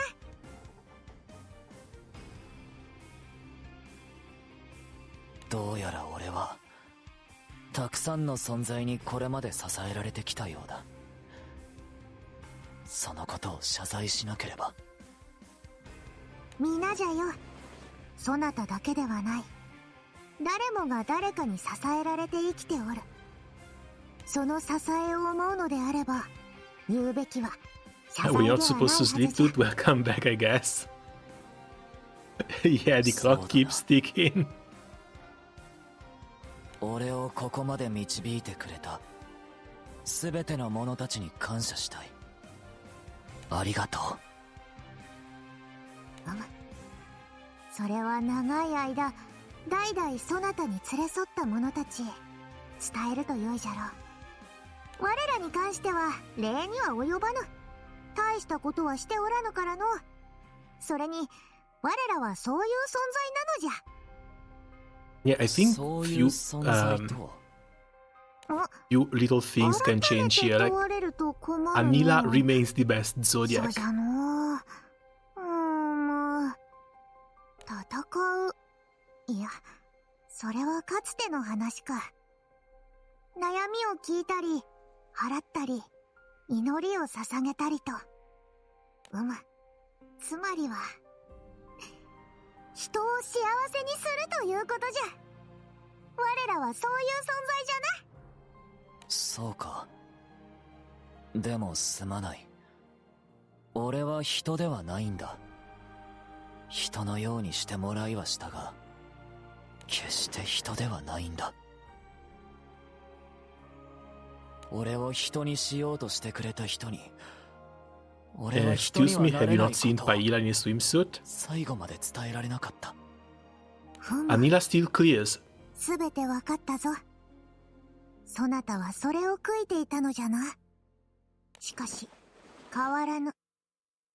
どうやら俺はたくさんの存在にこれまで支えられてきたようだ。そのことを謝罪しなければ。皆じゃよ、そなただけではない。誰もが誰かに支えられて生きておる。その支えを思うのであれば言うべきは謝罪ではない We're は not ず supposed to じゃ。 sleep, dude. Welcome back, I guess. Yeah, the clock keeps ticking. 俺をここまで導いてくれた全ての者たちに感謝したい。ありがとう。それは長い間代々そなたに連れ添った者たちへ伝えるとよいじゃろう。我らに関しては礼には及ばぬ。大したことはしておらぬからの。それに我らはそういう存在なのじゃ。Yeah, I think few little things can change here. Like, Anila remains the best そう Zodiac. じゃのう。戦う。いや、それはかつての話か。悩みを聞いたり、払ったり、祈りを捧げたりと。つまりは、人を幸せにするということじゃ。我らはそういう存在じゃな。そうか。でもすまない。俺は人ではないんだ。人のようにしてもらいはしたが、決して人ではないんだ。俺を人にしようとしてくれた人に、俺は人に Excuse は me, な have れ you な not い seen ことを Paila in a swimsuit? 最後まで伝えられなかった。Anila still clears. すべてわかったぞ。そなたはそれを悔いていたのじゃな。しかし、変わらぬ。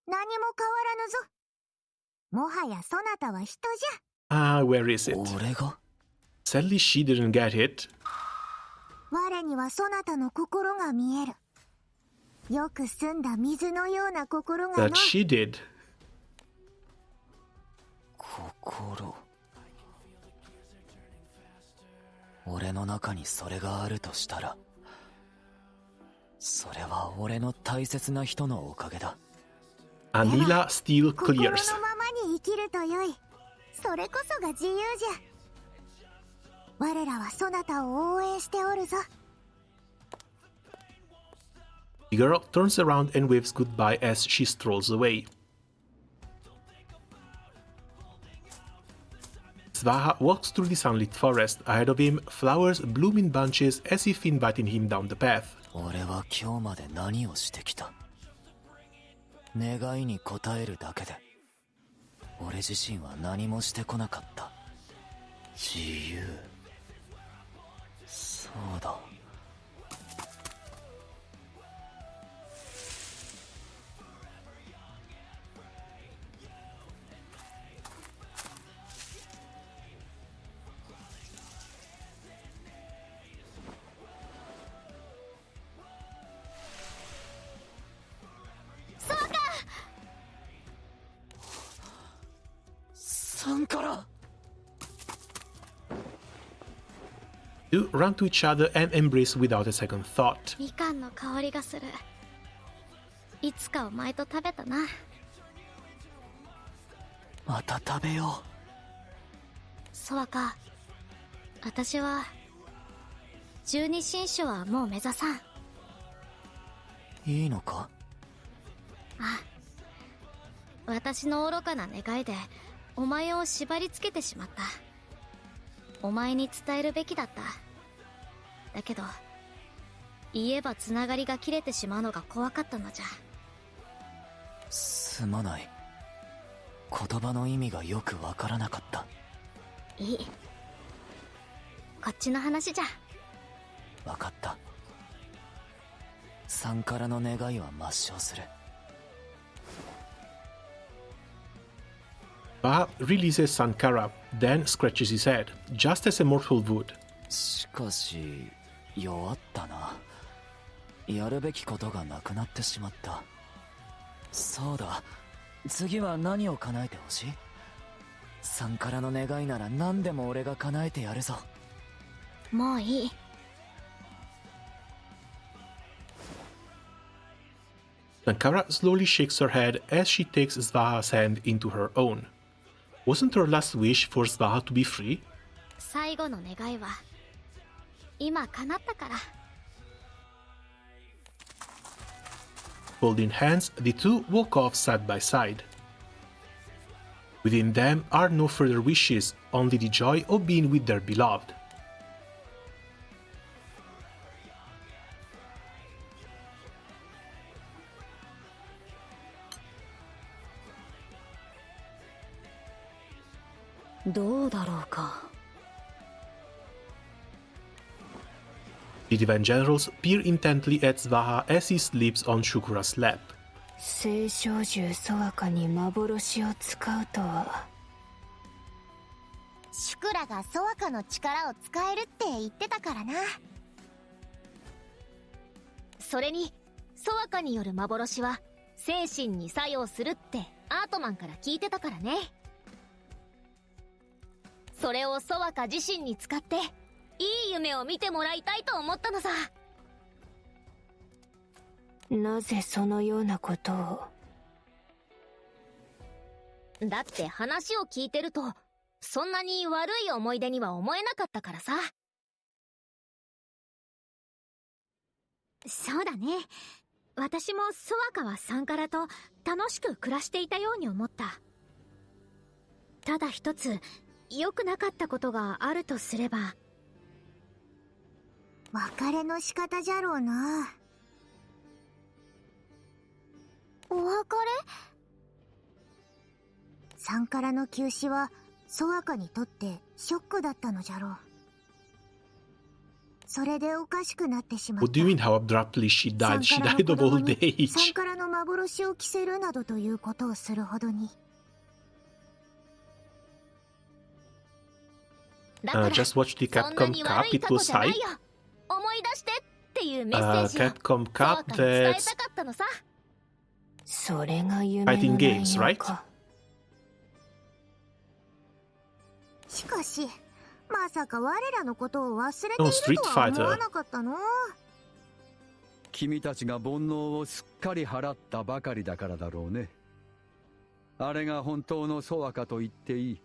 何も変わらぬぞ。もはやそなたは人じゃ。Where is it? 俺が Sadly, she didn't get it. 我にはそなたの心が見える。よく澄んだ水のような心がの。 That she did. 心。俺の中にそれがあるとしたら、それは俺の大切な人のおかげだ。Anila still 心の clears. ままに生きるとよい。それこそが自由じゃ。我らはそなたを応援しておるぞ。 The girl turns around and waves goodbye as she strolls away. Svaha walks through the sunlit forest. Ahead of him, flowers bloom in bunches as if inviting him down the path. 俺は今日まで何をしてきた。願いに応えるだけで俺自身は何もしてこなかった。自由。そうだ。サンカラ Two run to each other and embrace without a second thought. みかんの香りがする。いつかお前と食べたな。また食べよう。ソワカ、私は十二神将はもう目指さん。いいのか？あ、私の愚かな願いでお前を縛り付けてしまった。お前に伝えるべきだった。だけど言えばつながりが切れてしまうのが怖かったのじゃ。すまない。言葉の意味がよくわからなかった。いい、こっちの話じゃ。わかった。サンカラの願いは抹消する。Ba releases Sankara, then scratches his head, just as a mortal would. しかし弱ったな。やるべきことがなくなってしまった。そうだ、次は何を叶えてほしい？サンカラの願いなら何でも俺が叶えてやるぞ。もういい。Sankara slowly shakes her head as she takes Svaha's hand into her own. Wasn't her last wish for Svaha to be free? 最後の願いは今叶ったから。Holding hands, the two walk off side by side. Within them are no further wishes, only the joy of being with their beloved. どうだろうか。The Divine Generals peer intently at Svaha as he sleeps on Shukura's lap. 聖少獣ソワカに幻を使うとは。シュクラがソワカの力を使えるって言ってたからな。それにソワカによる幻は精神に作用するってアートマンから聞いてたからね。それをソワカ自身に使っていい夢を見てもらいたいと思ったのさ。なぜそのようなことを？だって話を聞いてるとそんなに悪い思い出には思えなかったからさ。そうだね。私もソワカはサンカラと楽しく暮らしていたように思った。ただ一つ良くなかったことがあるとすれば、別れの仕方じゃろうな。お別れ？サンカラの休止はソワカにとってショックだったのじゃろう。それでおかしくなってしまった。What do you mean how abruptly she died? She died of old サン age. カラの幻を着せるなどということをするほどに。Just watch the Capcom Cup, it was hype. 思い出してっていうメッセージを Capcom Cup, 伝え that's たかったのさ。それが夢の fighting 内 games, 容 right? か。しかしまさか我らのことを忘れて No, い Street るとは思 Fighter. わなかったの。君たちが煩悩をすっかり払ったばかりだからだろうね。あれが本当のソワカと言っていい。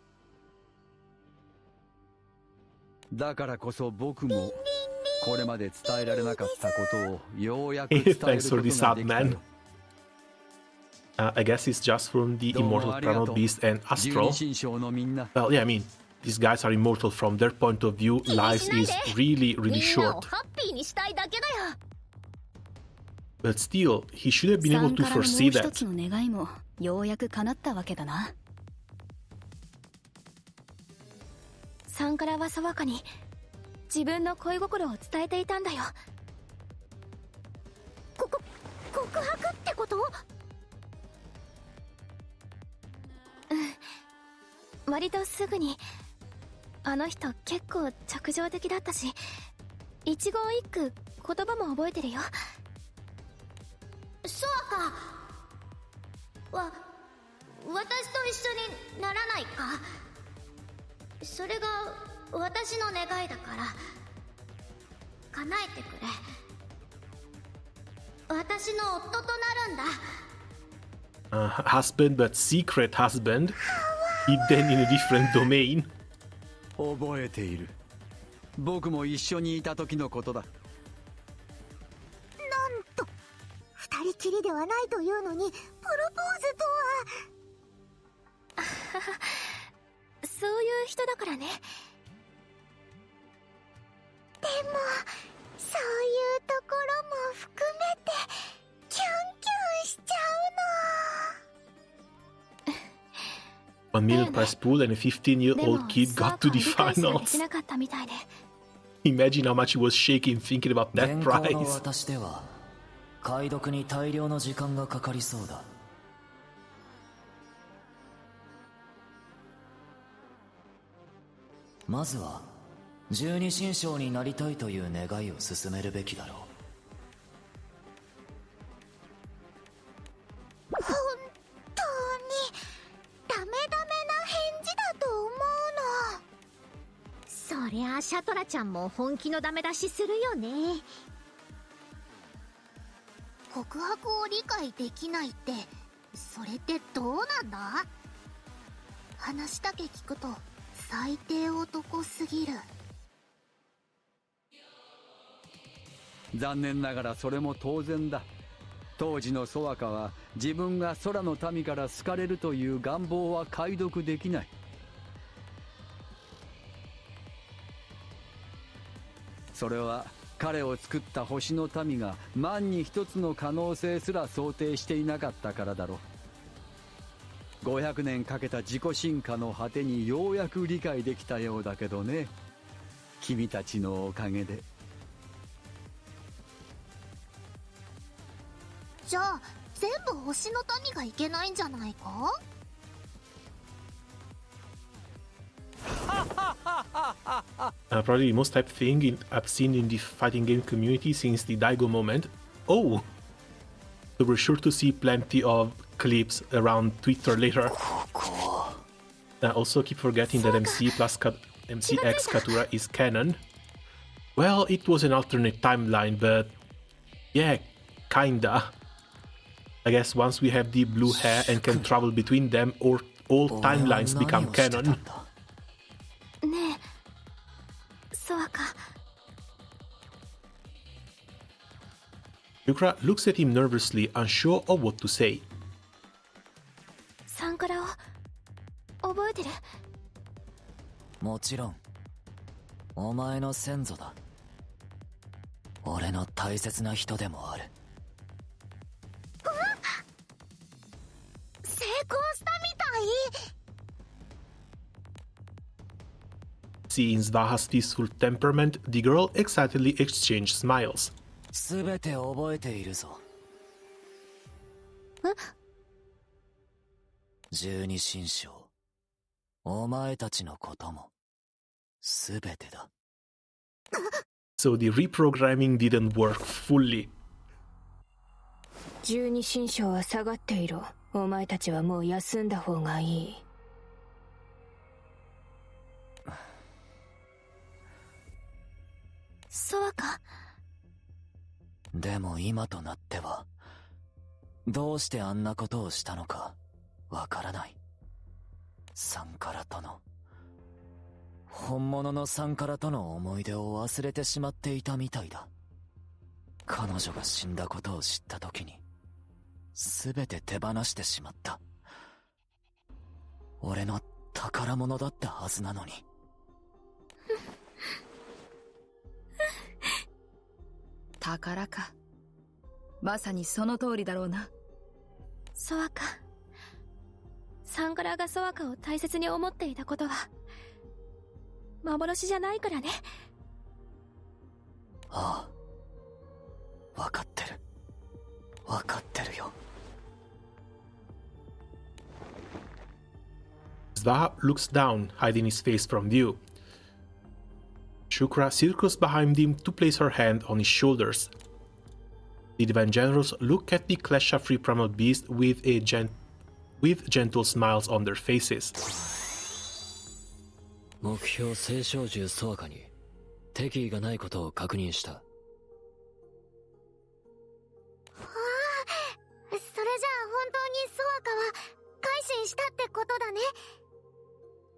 だからこそ僕もこれまで伝えられなかったことをようやく伝えることがで Thanks for き this た up, よ。 man. I guess it's just from the どうも Immortal ありが Primal とう。 Beast and 十 Astral. 二神将のみんな。 Well, yeah, I mean, these guys are immortal from their point of view. Life is really, み really んなを short. ハッピーにしたいだけだよ。 But still, he should have been サ able ン to カラのもう foresee 一 that. つの願いもようやく叶ったわけだな。サンカラはソワカに自分の恋心を伝えていたんだよ。告白ってこと？割とすぐに。あの人結構直情的だったし、一言一句言葉も覚えてるよ。ソワカは私と一緒にならないか。それが私の願いだから叶えてくれ。私の夫となるんだ。Husband, but secret husband, hidden in a different domain. 覚えている。僕も一緒にいた時のことだ。なんと二人きりではないというのにプロポーズとは。そういう人だからね。でもそういうところも含めてキュンキュンしちゃうの。1 million prize pool and a 15-year-old kid got to the finals. Imagine how much he was shaking thinking about that 現行の prize. 私では解読に大量の時間がかかりそうだ。まずは十二神将になりたいという願いを進めるべきだろう。本当にダメダメな返事だと思うの。そりゃシャトラちゃんも本気のダメ出しするよね。告白を理解できないってそれってどうなんだ。話だけ聞くと最低男すぎる。残念ながらそれも当然だ。当時のソワカは自分が空の民から好かれるという願望は解読できない。それは彼を作った星の民が万に一つの可能性すら想定していなかったからだろう。500年かけた自己進化の果てにようやく理解できたようだけどね。君たちのおかげで。じゃあ全部星の民がいけないんじゃないか。Probably the most typed thing I've seen in the fighting game community since the Daigo moment. Oh! So we're sure to see plenty of clips around Twitter later. Also keep forgetting that MCX Katura is canon. Well, it was an alternate timeline, but yeah, kinda. I guess once we have the blue hair and can travel between them, or all timelines become canon. ねえ、ソワカ。Yukra looks at him nervously, unsure of what to say. サンクラを覚えてる？もちろん。お前の先祖だ。俺の大切な人でもある。成功したみたい。Seeing Svaha's peaceful temperament, the girl excitedly exchanged smiles. すべて覚えているぞ。十二神将、お前たちのこともすべてだ。So the reprogramming didn't work fully. 十二神将は下がっていろ。お前たちはもう休んだ方がいい。ソワカ。でも今となってはどうしてあんなことをしたのかわからない。サンカラとの本物のサンカラとの思い出を忘れてしまっていたみたいだ。彼女が死んだことを知った時に全て手放してしまった。俺の宝物だったはずなのに。宝か。まさにその通りだろうな。ソワカ。サンクラがソワカを大切に思っていたことは幻じゃないからね。ああ、分かってる。分かってるよ。Svaha looks down, hiding his face from view. Shukra circles behind him to place her hand on his shoulders. The Divine Generals look at the Klesha-free primal beast with a with gentle smiles on their faces. 目標青少獣ソワカに敵意がないことを確認した。それじゃあ本当にソワカは改心したってことだね。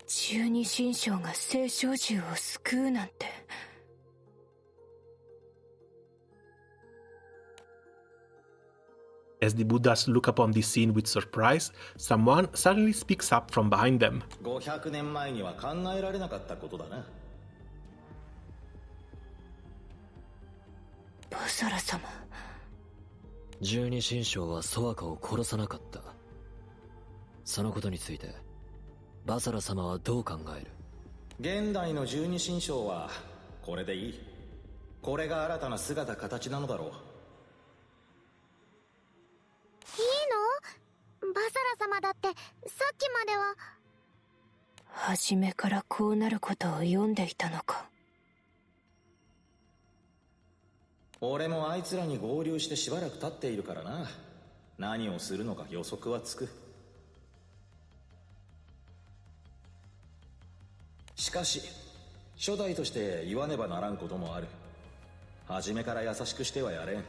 十二神将が青少獣を救うなんて。As the Buddhas look upon this scene with surprise, someone suddenly speaks up from behind them. 500年前には考えられなかったことだな。バサラ様。十二神将はソワカを殺さなかった。そのことについてバサラ様はどう考える？現代の十二神将はこれでいい。これが新たな姿形なのだろう。いいの？バサラ様だってさっきまでは。初めからこうなることを読んでいたのか。俺もあいつらに合流してしばらく経っているからな。何をするのか予測はつく。しかし初代として言わねばならんこともある。初めから優しくしてはやれん。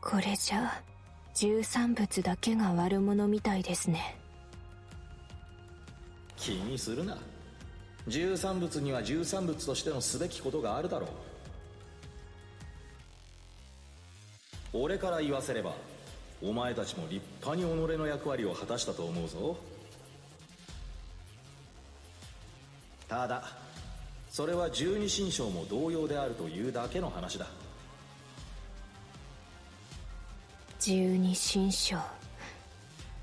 これじゃ13物だけが悪者みたいですね。気にするな。13物には13物としてのすべきことがあるだろう。俺から言わせればお前たちも立派に己の役割を果たしたと思うぞ。ただそれは十二神将も同様であるというだけの話だ。十二神将、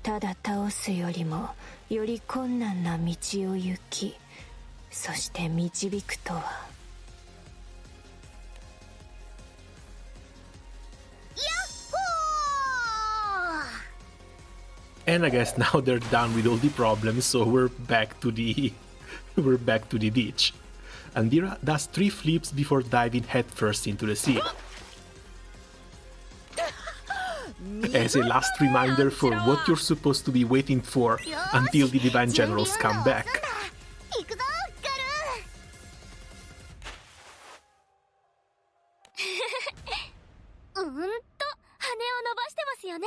ただ倒すよりもより困難な道を行き、そして導くとは。And I guess now they're done with all the problems, so we're back to the ditch. Andira does 3 flips before diving headfirst into the sea. As a last reminder for what you're supposed to be waiting for until the Divine Generals come back. 羽を伸ばしてますよね。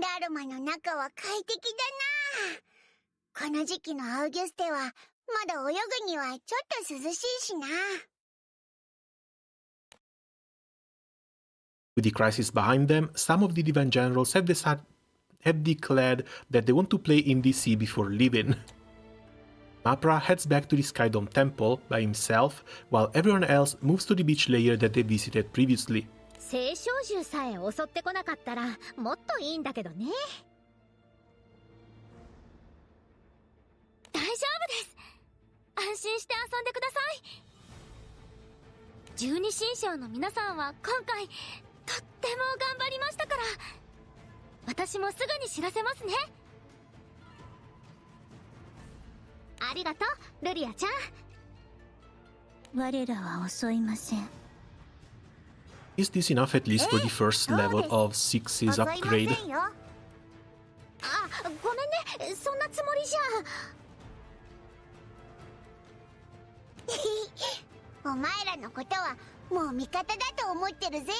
ダルマの中は快適だな。この時期のアウギュステはまだ泳ぐにはちょっと涼しいしな。With the crisis behind them, some of the Divine Generals have declared that they want to play in the sea before leaving. Mapra heads back to the Skydome Temple by himself, while everyone else moves to the beach layer that they visited previously. 青少獣さえ襲ってこなかったらもっといいんだけどね。大丈夫です。安心して遊んでください。十二神将の皆さんは今回とっても頑張りましたから、私もすぐに知らせますね。ありがとう、ルリアちゃん。我らは襲いません。Is this enough at least for the first level of 6's upgrade? あ、ごめんね、そんなつもりじゃ。お前らのことはもう味方だと思ってるぜ。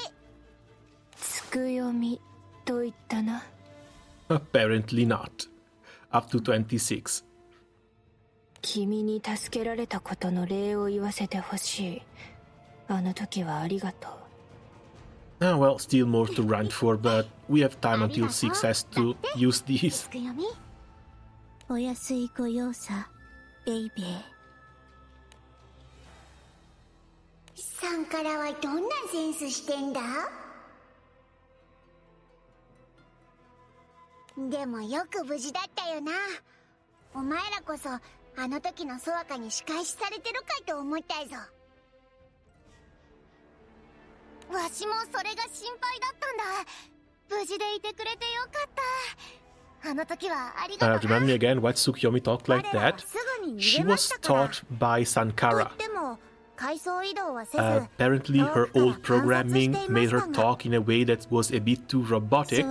つくよみと言ったな。Apparently not. Up to 26. 君に助けられたことの礼を言わせてほしい。あの時はありがとう。Well, still more to run for, but we have time until 6 has to use these. お安いご用さ、ベイベー。サンカラはどんなセンスしてんだ？でもよく無事だったよな。お前らこそあの時のソワカに仕返しされてるかと思ったぞ。わしもそれが心配だったんだ。無事でいてくれてよかった。あの時はありがとうな。Remind me again why Tsukuyomi talked like that? She was taught by Sankara. でも階層移動はせず、 Apparently, her old programming made her talk in a way that was a bit too robotic,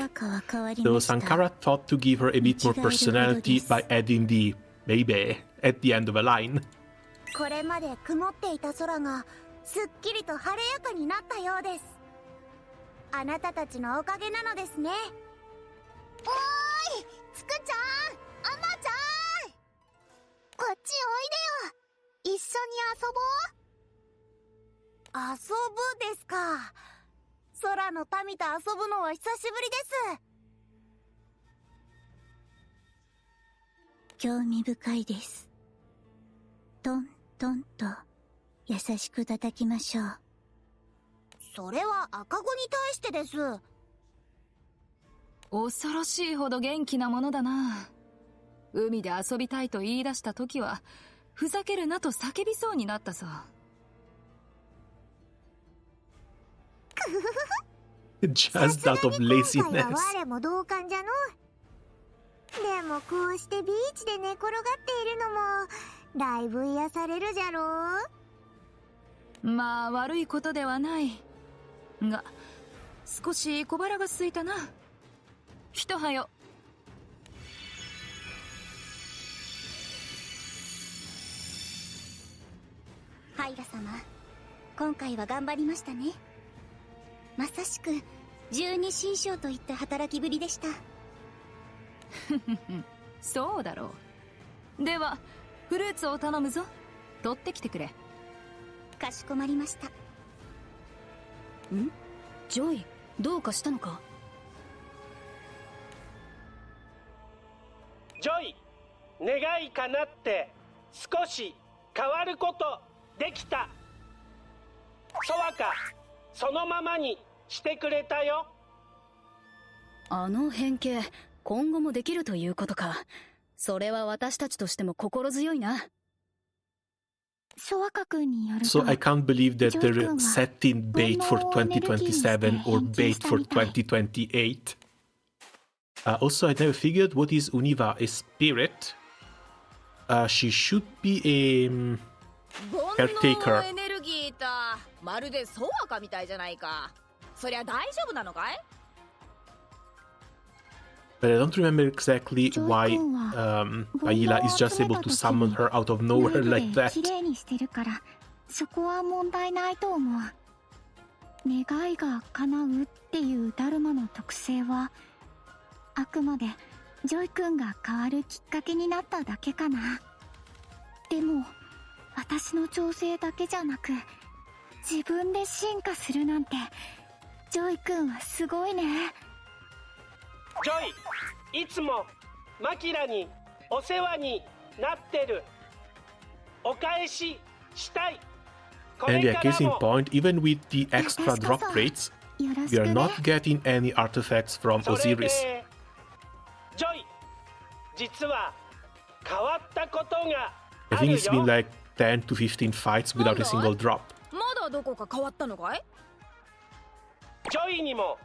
so Sankara thought to give her a bit more personality by adding the baby at the end of a line. これまで曇っていた空がすっきりと晴れやかになったようです。あなたたちのおかげなのですね。おーい、つくちゃん、あまちゃん、こっちおいでよ。一緒に遊ぼう。遊ぶですか。空の民と遊ぶのは久しぶりです。興味深いです。トントンと優しく叩きましょう。それは赤子に対してです。恐ろしいほど元気なものだな。海で遊びたいと言い出した時はふざけるなと叫びそうになったさ。Just out of laziness. 我も同感じゃの。でもこうしてビーチで寝転がっているのもだいぶ癒されるじゃろう。まあ悪いことではないが、少し小腹が空いたな。ひとはよ。ハイラ様、今回は頑張りましたね。まさしく十二神将といった働きぶりでした。そうだろう。ではフルーツを頼むぞ。取ってきてくれ。かしこまりました。ん？ジョイ、どうかしたのか？ジョイ、願いかなって少し変わることできた。ソワカ、そのままにしてくれたよ。あの変形、今後もできるということか。それは私たちとしても心強いな。So I can't believe that they're setting bait for 2027 or bait for 2028. Also, I never figured, what is Univa? A spirit? She should be a caretaker. エネルギーだ。まるでソワカみたいじゃないか。そりゃ大丈夫なのかい？ But I don't remember exactly why Paila is just able to summon her out of nowhere like that. 綺麗にしてるから、そこは問題ないと思う。願いが叶うっていうダルマの特性は、あくまでジョイ君が変わるきっかけになっただけかな。でも、私の調整だけじゃなく、自分で進化するなんて、ジョイ君はすごいね。ジョイ、いつもマキラにお世話になってる。お返ししたい。 And yeah, case in point, even with the extra drop rates, we are not getting any artifacts from Osiris. ジョイ、実は変わったことが I think it's been like 10 to 15 fights without a single drop. まだどこか変わったのかい？ジョイにも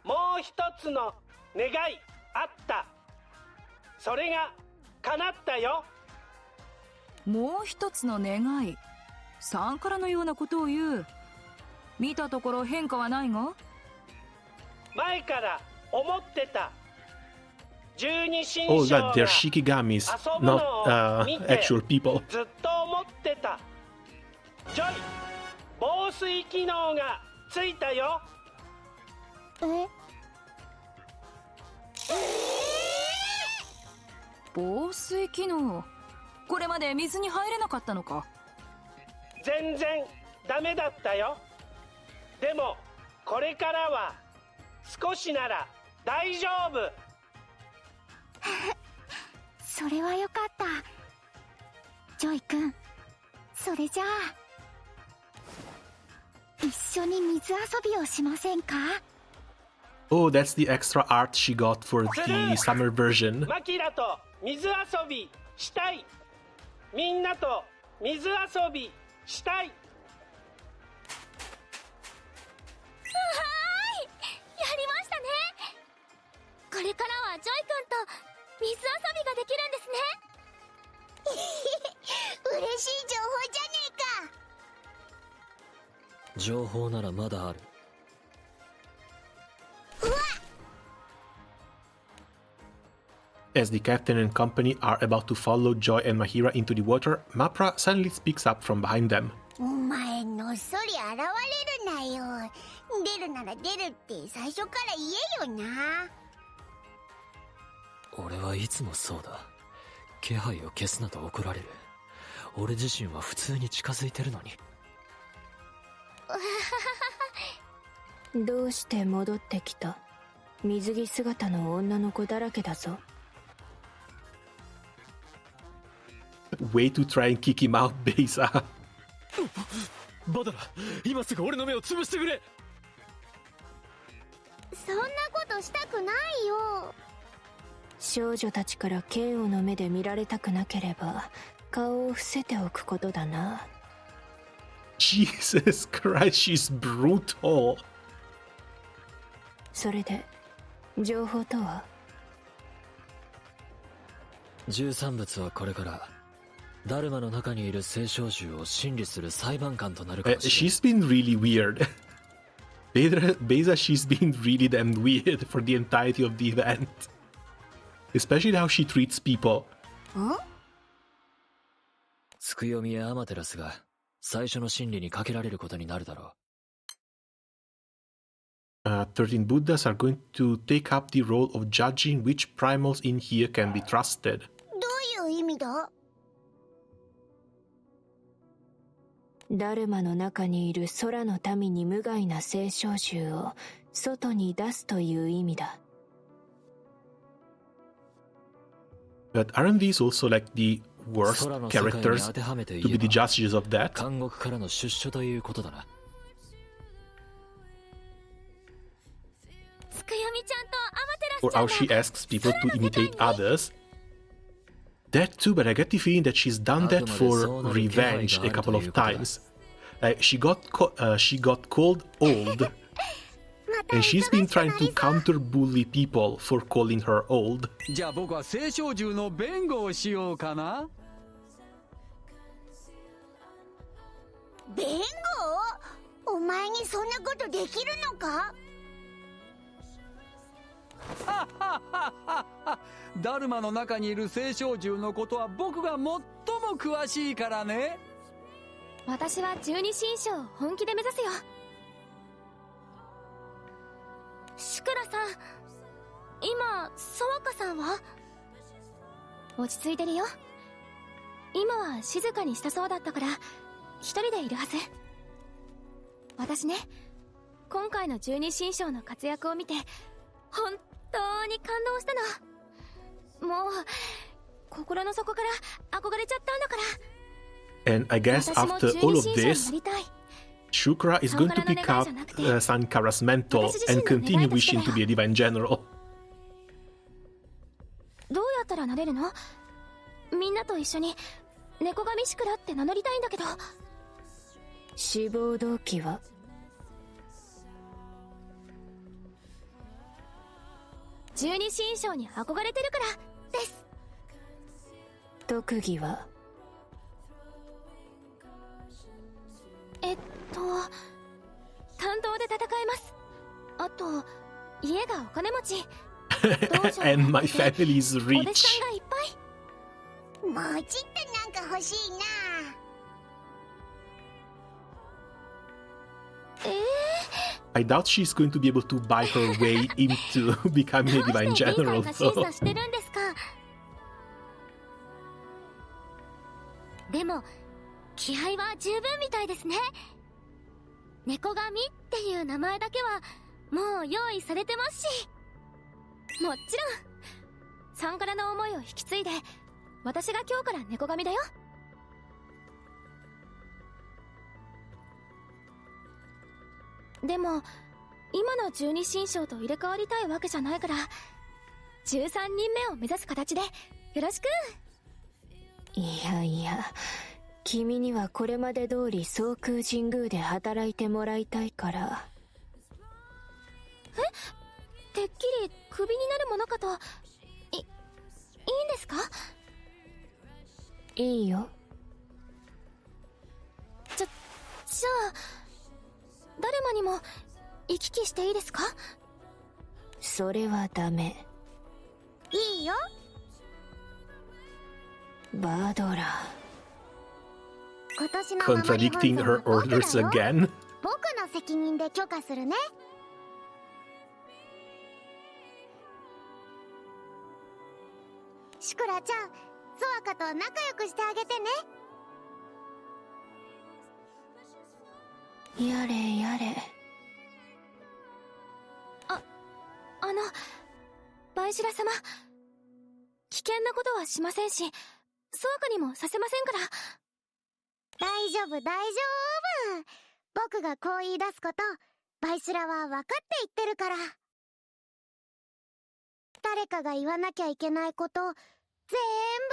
もう一つの願いあった。それが叶ったよ。もう一つの願い、サンカラのようなことを言う。見たところ変化はないが、前から思ってた。十二神 Oh, 将 that が they're Shikigamis, 遊ぶの not を見て actual people. ずっと思ってた。ジョイ、防水機能がついたよ。防水機能。これまで水に入れなかったのか？全然ダメだったよ。でもこれからは少しなら大丈夫。それはよかった。ジョイ君、それじゃあ一緒に水遊びをしませんか？ Oh, that's the extra art she got for the summer version. マキラと水遊びしたい。みんなと水遊びしたい。やりましたね。これからはジョイ君と水遊びができるんですね。嬉しい情報じゃね情報ならまだある。As the captain and company are about to follow Joy and Mahira into the water, Mapra suddenly speaks up from behind them. お前のっそり現れるなよ。出るなら出るって最初から言えよな。俺はいつもそうだ。気配を消すなと怒られる。俺自身は普通に近づいてるのに。どうして戻ってきた？水着姿の女の子だらけだぞ。Way to try and kick him out, Beza. バダラ、今すぐ俺の目を潰してくれ。そんなことしたくないよ。少女たちから嫌悪の目で見られたくなければ顔を伏せておくことだな。Jesus Christ, she's brutal. それで情報とは13物はこれからダルマの中にいる聖少獣を審理する裁判官となるかもしれない。She's been really weird. Beza, she's been really damn weird for the entirety of the event. Especially how she treats people. つくよみやアマテラスが最初の審理にかけられることになるだろう。13 Buddhas are going to take up the role of judging which primals in here can be trusted. どういう意味だ？ダルマの中にいる空の民に無害な聖少獣を外に出すという意味だ。But aren't these also like the worst characters to be the judges of that? 監獄からの出所ということだな。つくよみちゃんとアマテラス Or how she asks people to imitate others. That too, but I get the feeling that she's done that for revenge a couple of times. She got called old, and she's been trying to counter-bully people for calling her old. じゃあ僕は聖少獣の弁護をしようかな。弁護？お前にそんなことできるのか？ダルマの中にいる聖少獣のことは僕が最も詳しいからね。私は十二神将を本気で目指すよ。シュクラさん、今ソワカさんは？落ち着いてるよ。今は静かにしたそうだったから一人でいるはず。私ね、今回の十二神将の活躍を見て本当に感動したの。もう心の底から憧れちゃったんだから。And I guess after all of this, Shukra is going to pick up Sankara's mantle and continue wishing to be a divine general. どうやったらなれるの？みんなと一緒に猫神シクラって名乗りたいんだけど。志望動機は？十二神将に憧れてるからです。特技は？担当で戦えます。あと家がお金持ち。And my family is rich. お弟子さんがいっぱい。もうちっとなんか欲しいな。I doubt she's going to be able to buy her way into becoming a divine general, though. でも気合は十分みたいですね。猫神っていう名前だけはもう用意されてますし。もちろんサンカラの思いを引き継いで私が今日から猫神だよ。でも今の十二神将と入れ替わりたいわけじゃないから13人目を目指す形でよろしく。いやいや、君にはこれまで通り総空神宮で働いてもらいたいから。てっきりクビになるものかと。いいんですか？いいよ。じゃあかにも行き来していいですか？それはダメ。いいよ。バードラ。今年の守り本 Contradicting 尊 her は僕だよ。 orders again. 僕の責任で許可するね。シクラちゃん、ソワカと仲良くしてあげてね。やれやれ。バイシラ様、危険なことはしませんし、ソワカにもさせませんから。大丈夫大丈夫。僕がこう言い出すこと、バイシラは分かって言ってるから。誰かが言わなきゃいけないこと、全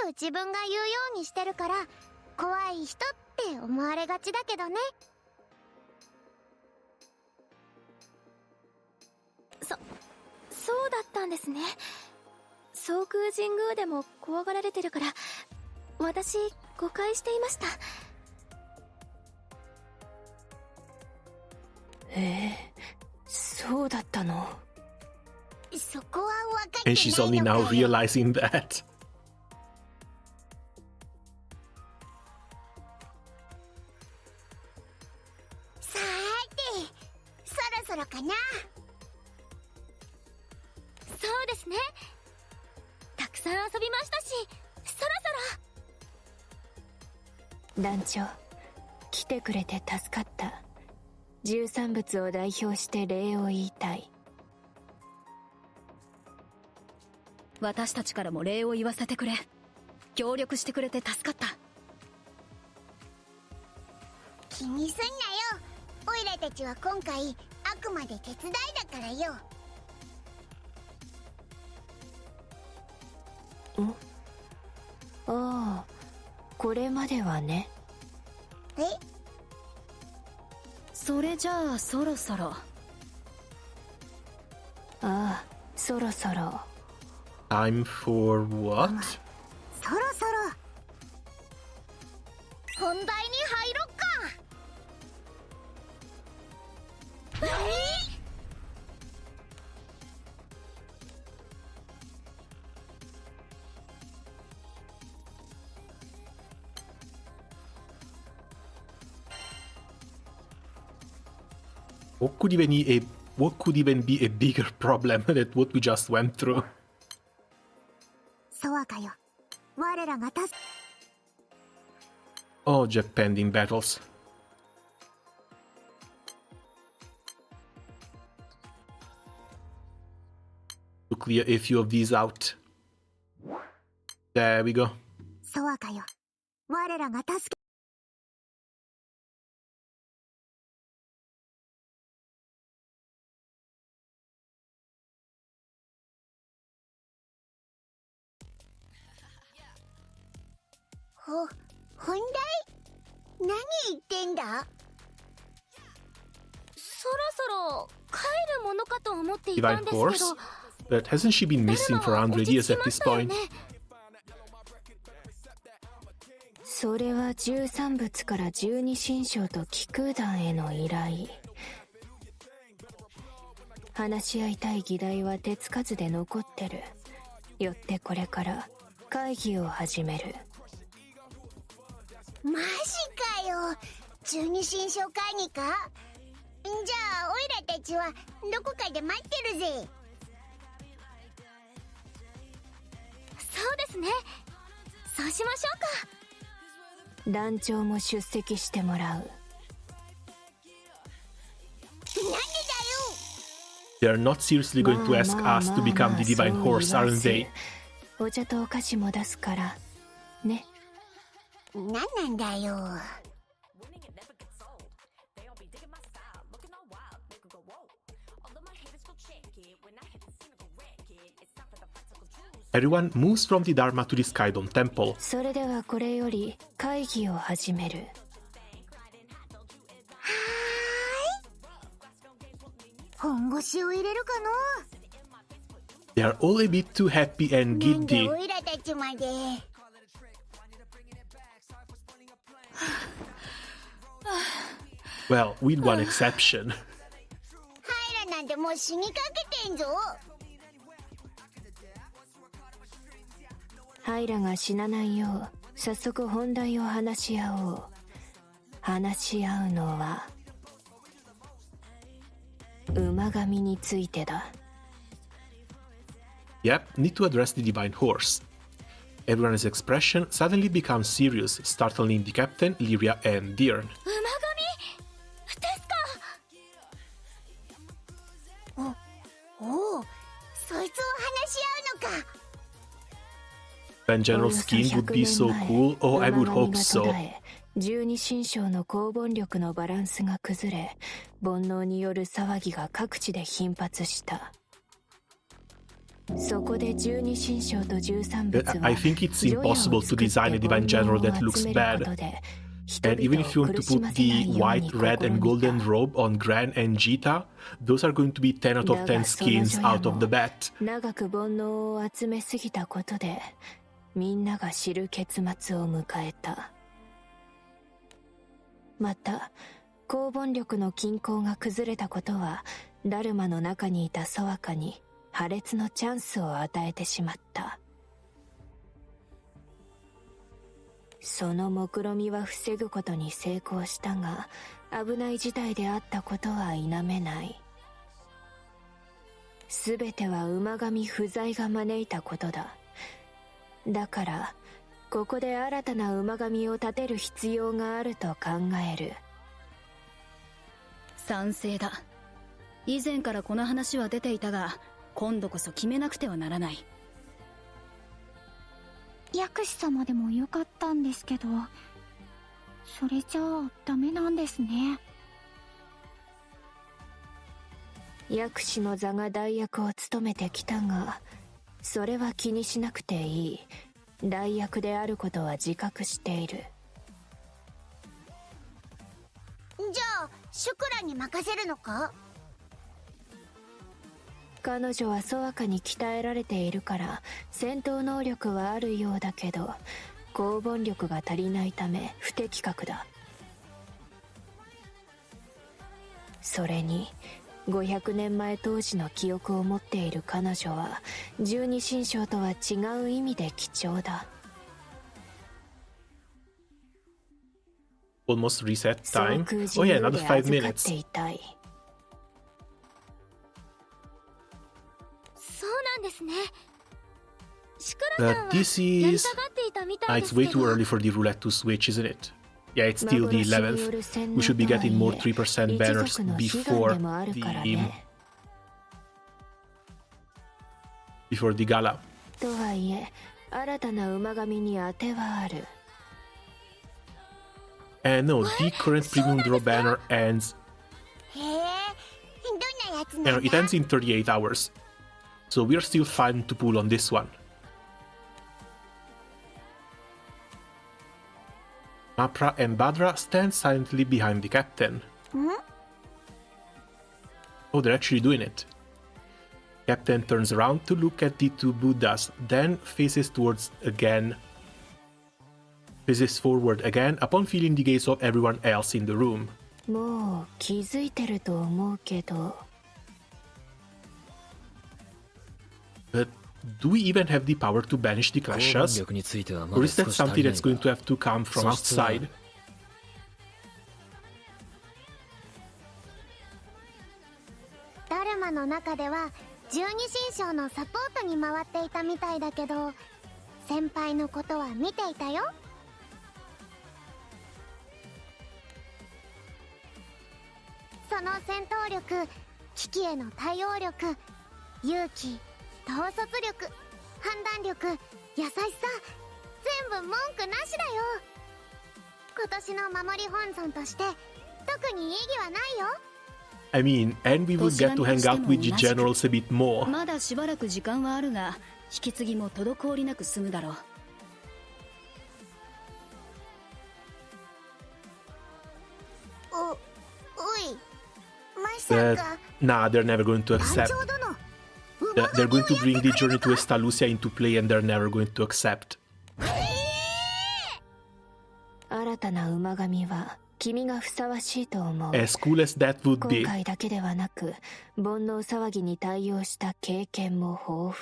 部自分が言うようにしてるから、怖い人って思われがちだけどね。そうだったんですね。総空神宮でも怖がられてるから、私誤解していました。そうだったの。そこは分かって And ない she's の only か now よ。 realizing that. さーて、そろそろかな。そうですね。たくさん遊びましたし、そろそろ。団長、来てくれて助かった。13物を代表して礼を言いたい。私たちからも礼を言わせてくれ。協力してくれて助かった。気にすんなよ。オイラたちは今回あくまで手伝いだからよ。ああ、これまではね。え？それじゃあそろそろ。ああ、そろそろ。Time for what? そろそろ本題に入ろっか。What could even be a bigger problem than what we just went through? ソワカよ、我らが助け。 Oh, just pending battles. To clear a few of these out. There we go. ソワカよ、我らが助け。本題？何言ってんだ？そろそろ帰るものかと思っていたん Divine ですけ Horse? ど。 But hasn't she been missing for 100 years at this point? それは13物から12神将と気空団への依頼。話し合いたい議題は手つかずで残ってる。よってこれから会議を始める。マジかよ。12神将会議か？じゃあオイラたちはどこかで待ってるぜ。そうですね。そうしましょうか。団長も出席してもらう。なんでだよ。 They're not seriously going to ask us to become the Divine Horse, aren't they? お茶とお菓子も出すからね。なんだよ。Everyone moves from the Dharma to the Skydome Temple. それではこれより会議を始める。本腰を入れるかの？ They are all a bit too happy and なんで giddy. オイラたちまで。Well, with one exception. も死にかけてんぞ。ハイラが死なないよう早速本題を話し合おう。話し合うのは馬神についてだ。 Yep, need to address the divine horse. Everyone's expression suddenly becomes serious, startling the captain, Lyria, and Deern. 馬神ですか。おお、そいつを話し合うのか。When General Scheme would be so cool, oh, I would hope so. 十二神将の攻防力のバランスが崩れ、煩悩による騒ぎが各地で頻発した。そこで十二神将と十三仏は I think it's impossible to design a divine general that looks bad. And even if you want to put the white, red, and golden robe on Gran and Jita, those are going to be 10 out of 10 skins out of the bat. 長く煩悩を集めすぎたことで、みんなが知る結末を迎えた。また、攻防力の均衡が崩れたことは、ダルマの中にいたソワカに破裂のチャンスを与えてしまった。その目論みは防ぐことに成功したが、危ない事態であったことは否めない。すべては馬神不在が招いたことだ。だから、ここで新たな馬神を立てる必要があると考える。賛成だ。以前からこの話は出ていたが、今度こそ決めなくてはならない。薬師様でもよかったんですけど、それじゃあダメなんですね。薬師の座が代役を務めてきたが、それは気にしなくていい。代役であることは自覚している。じゃあシュクラに任せるのか。彼女はソワカに鍛えられているから戦闘能力はあるようだけど、攻防力が足りないため不適格だ。それに500年前当時の記憶を持っている彼女は十二神将とは違う意味で貴重だ。Almost reset time. Oh yeah, another 5 minutes. そうなんですね。シクラさんは This やり is... たがっていたみたい It's ですけ way too ど。 early for the roulette to switch, isn't it? Yeah, it's still the 11th. We should be getting more 3% banners before the gala. とはいえ、新たな馬神に当てはある。And no, the current premium draw banner ends. へえ、どんなやつなん No, だ。 it ends in 38 hours. So we're still fine to pull on this one. Mapra and Badra stand silently behind the captain. Oh, they're actually doing it. Captain turns around to look at the two Buddhas, then faces forward again upon feeling the gaze of everyone else in the room. もう気づいてると思うけど。But do we even have the power to banish the clashes? Or is that something that's going to have to come from outside? ダルマの中では十二神将のサポートに回っていたみたいだけど、先輩のことは見ていたよ。その戦闘力、危機への対応力、勇気、統率力、判断力、優しさ、全部文句なしだよ。今年の守り本尊として特に異議はないよ。I mean, and we would get to hang out with the generals a bit more. まだしばらく時間はあるが、引き継ぎも滞りなく済むだろう。おい、まさか。Nah, they're never going to accept. They're going to bring the journey to Estalucia into play and they're never going to accept. 新たな馬神は君がふさわしいと思う。 As cool as that would 今 be. 回だけではなく煩悩騒ぎに対応した経験も豊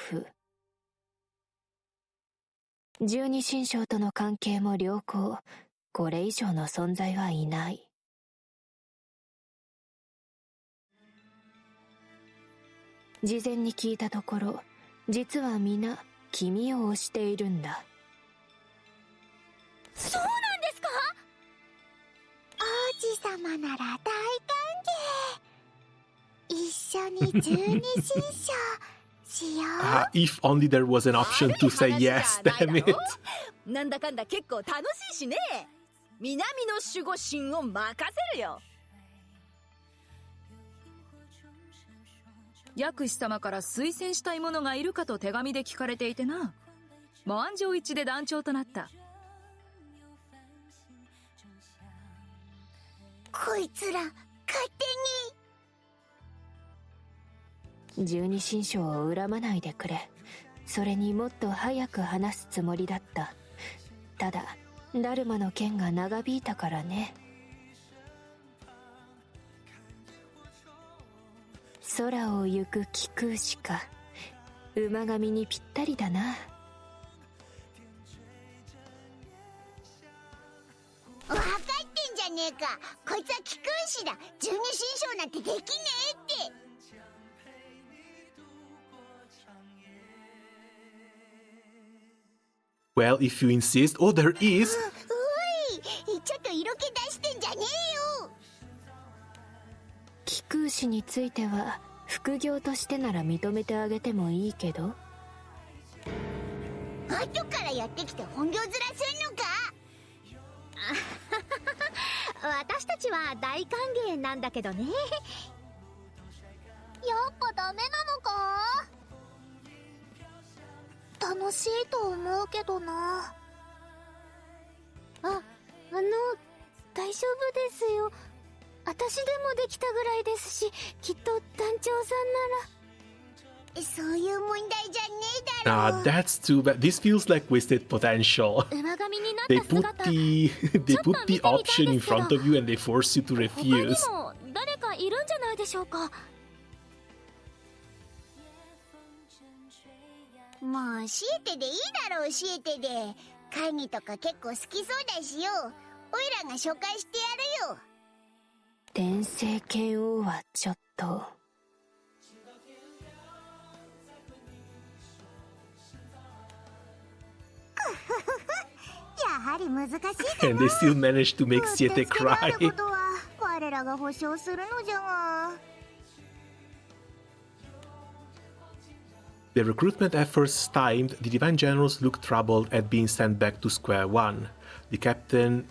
富。十二神将との関係も良好。これ以上の存在はいない。事前に聞いたところ、実は皆君を推しているんだ。そうなんですか？王子様なら大歓迎。一緒に十二神将しよう。If only there was an option to say yes, damn it. なんだかんだ結構楽しいしね。南の守護神を任せるよ。薬師様から推薦したい者がいるかと手紙で聞かれていてな。満場一致で団長となった。こいつら勝手に。十二神将を恨まないでくれ。それにもっと早く話すつもりだった。ただダルマの剣が長引いたからね。空を行く気空しか。馬神にぴったりだな。分かってんじゃねえか。こいつは気空士だ。十二神将なんてできねえって。Well, if you insist. Oh, there is. おい、ちょっと色気出してんじゃねえよ。気空士については副業としてなら認めてあげてもいいけど。後からやってきて本業面すんのか？私たちは大歓迎なんだけどね。やっぱダメなのか？楽しいと思うけどな。大丈夫ですよ。私でもできたぐらいですし、きっと団長さんなら。そういう問題じゃねえだろ。That's too bad. This feels like wasted potential. They put the option in front of you and they force you to refuse. 他にも誰かいるんじゃないでしょうか。もう教えてでいいだろ。教えてで。会議とか結構好きそうだしよ。おいらが紹介してやるよ。天聖剣王はちょっと。やはり難しいかな。 And they still managed to make Siete cry. ことは我らが保証するのじゃが。The recruitment efforts stymied, the Divine Generals look troubled at being sent back to square one. The captain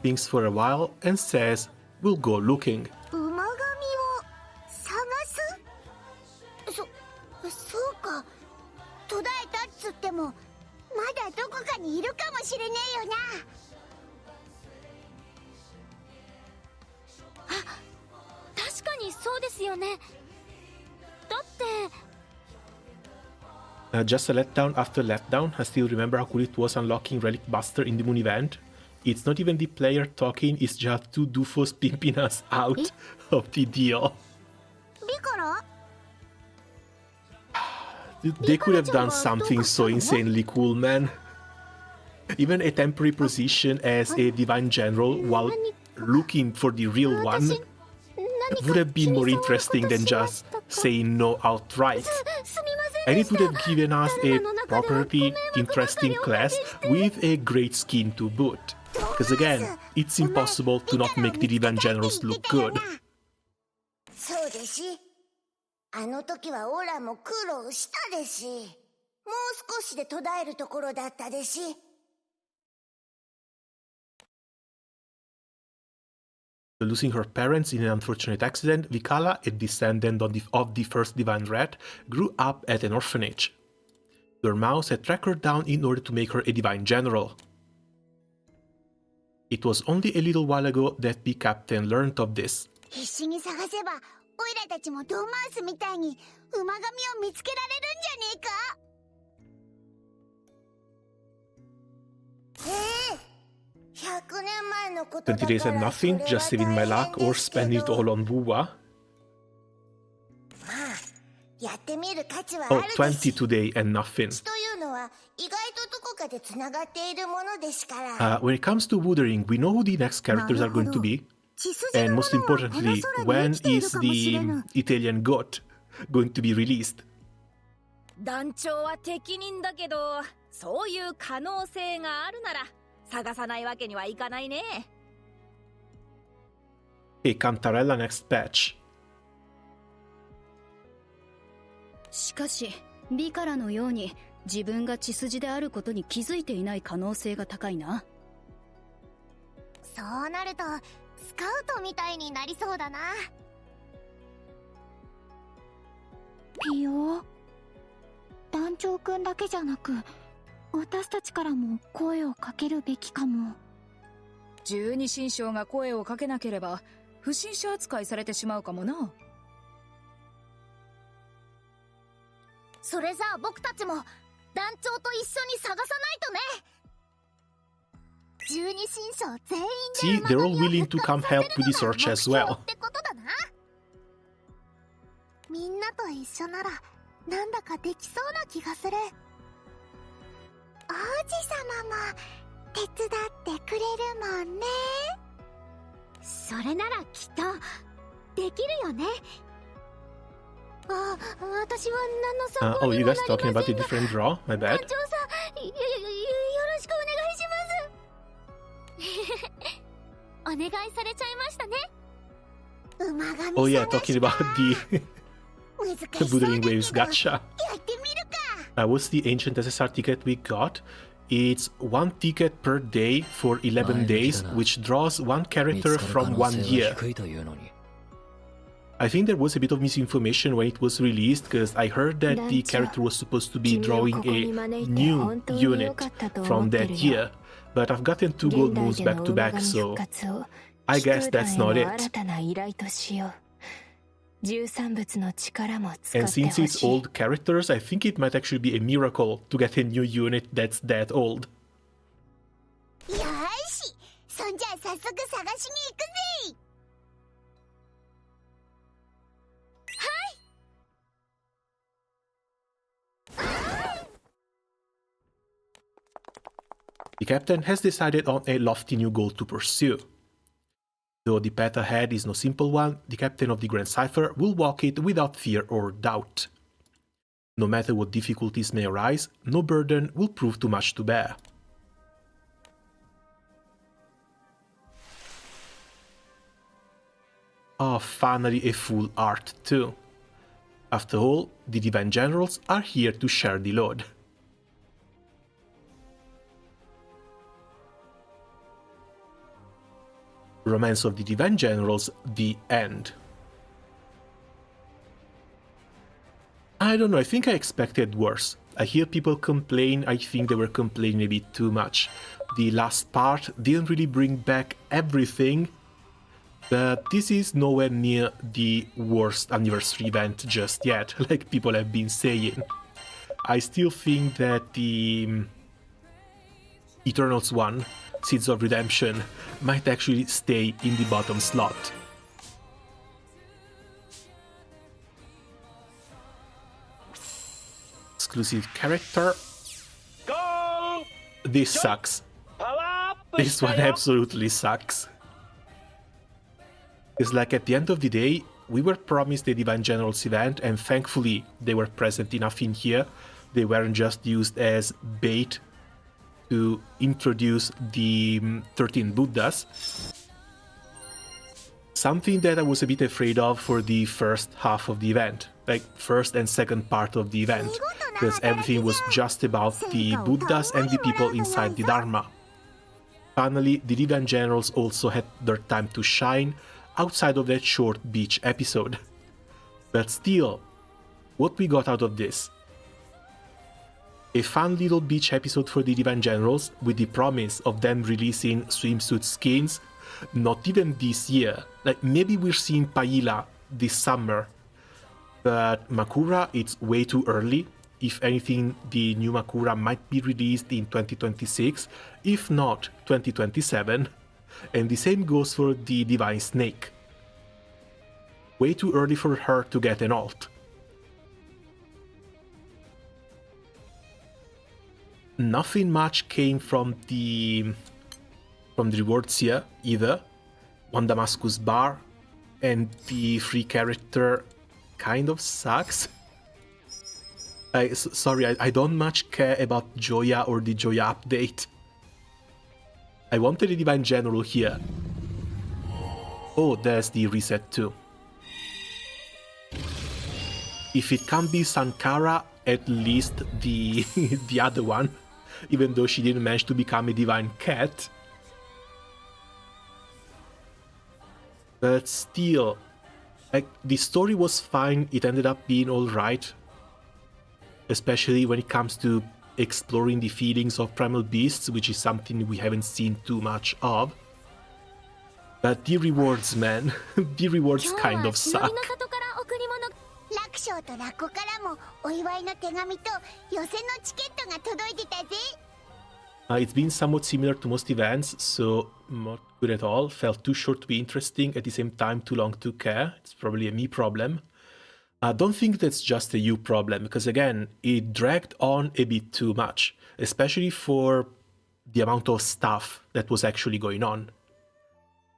thinks for a while and says, "We'll go looking." 馬神を探す？そうか。途絶えたっつってもまだどこかにいるかもしれねえよな。確かにそうですよね。だって。Just a letdown after letdown. I still remember how cool it was unlocking Relic Buster in the Moon event. It's not even the player talking, it's just two doofus pimping us out of the deal. They could have done something so insanely cool, man. Even a temporary position as a Divine General while looking for the real one would have been more interesting than just saying no outright. And it would have given us a properly interesting class with a great skin to boot. Because again, it's impossible to not make the Divine Generals look good. そうでし。あの時はオラも苦労したでし。もう少しで途絶えるところだったでし。Losing her parents in an unfortunate accident, Vikala, a descendant of the first Divine Rat, grew up at an orphanage. Her mouse had tracked her down in order to make her a Divine General. It was only a little while ago that the captain learned of this. 必死に探せば、オイラたちもドーマウスみたいに馬神を見つけられるんじゃねえか。100 20 days and nothing, just saving my luck or spending it all on Wuwa. Oh, 20 today and nothing. When it comes to Wuthering, we know who the next characters are going to be. And most importantly, when is the Italian goat going to be released? 団長は適任だけど、そういう可能性があるなら探さないわけにはいかないね。Hey, Cantarella next patch. しかし、ビカラのように自分が血筋であることに気づいていない可能性が高いな。そうなるとスカウトみたいになりそうだな。ピオ、団長くんだけじゃなく私たちからも声をかけるべきかも。十二神将が声をかけなければ不審者扱いされてしまうかもな。それじゃあ僕たちも団長と一緒に探さないとね。十二神将全員 See, they're all willing to come help with the search as well. ってことだな。みんなと一緒ならなんだかできそうな気がする。王子様も手伝ってくれるもんね。それならきっとできるよね。あ、私は何の参考 Oh, に you も guys なり talking ま about せ a んが、 different draw? My 団 bad. 長さん、よろしくお願いします。お願いされちゃいましたね。馬神 Oh yeah, talking about the 難しそうだ Wuthering けど Waves gacha. やってみるか。What's the ancient SSR ticket we got? It's 1 ticket per day for 11 days, which draws 1 character from 1 year. I think there was a bit of misinformation when it was released, because I heard that the character was supposed to be drawing a new unit from that year, but I've gotten 2 gold moves back to back, so I guess that's not it. And since it's old characters, I think it might actually be a miracle to get a new unit that's that old. よし、そんじゃあ早速探しに行くぜ。The captain has decided on a lofty new goal to pursue. Though the path ahead is no simple one, the captain of the Grand Cipher will walk it without fear or doubt. No matter what difficulties may arise, no burden will prove too much to bear. Oh, finally a full art too. After all, the Divine Generals are here to share the load. Romance of the Divine Generals, the end. I don't know, I think I expected worse. I hear people complain, I think they were complaining a bit too much. The last part didn't really bring back everything, but this is nowhere near the worst anniversary event just yet, like people have been saying. I still think that the Eternals one, Seeds of Redemption, might actually stay in the bottom slot. Exclusive character. This sucks. This one absolutely sucks. It's like at the end of the day, we were promised a Divine Generals event, and thankfully they were present enough in here. They weren't just used as bait to introduce the 13 Buddhas. Something that I was a bit afraid of for the first half of the event, like first and second part of the event, because everything was just about the Buddhas and the people inside the Dharma. Finally, the Divine Generals also had their time to shine outside of that short beach episode. But still, what we got out of this? A fun little beach episode for the Divine Generals with the promise of them releasing swimsuit skins, not even this year. Like, maybe we're seeing Paila this summer, but Makura, it's way too early. if anything, the new Makura might be released in 2026, if not 2027, and the same goes for the Divine Snake. Way too early for her to get an alt. Nothing much came from the rewards here either. One Damascus bar, and the free character kind of sucks. Sorry, I don't much care about Joya or the Joya update. I wanted a Divine General here. Oh, there's the reset too. If it can't be Sankara, at least the the other one, even though she didn't manage to become a Divine Cat. But still, like, the story was fine, it ended up being alright. Especially when it comes to exploring the feelings of primal beasts, which is something we haven't seen too much of. But the rewards, man, the rewards kind of suck. It's been somewhat similar to most events, so not good at all. Felt too short to be interesting, at the same time too long to care. It's probably a me problem. I don't think that's just a you problem, because again, it dragged on a bit too much, especially for the amount of stuff that was actually going on.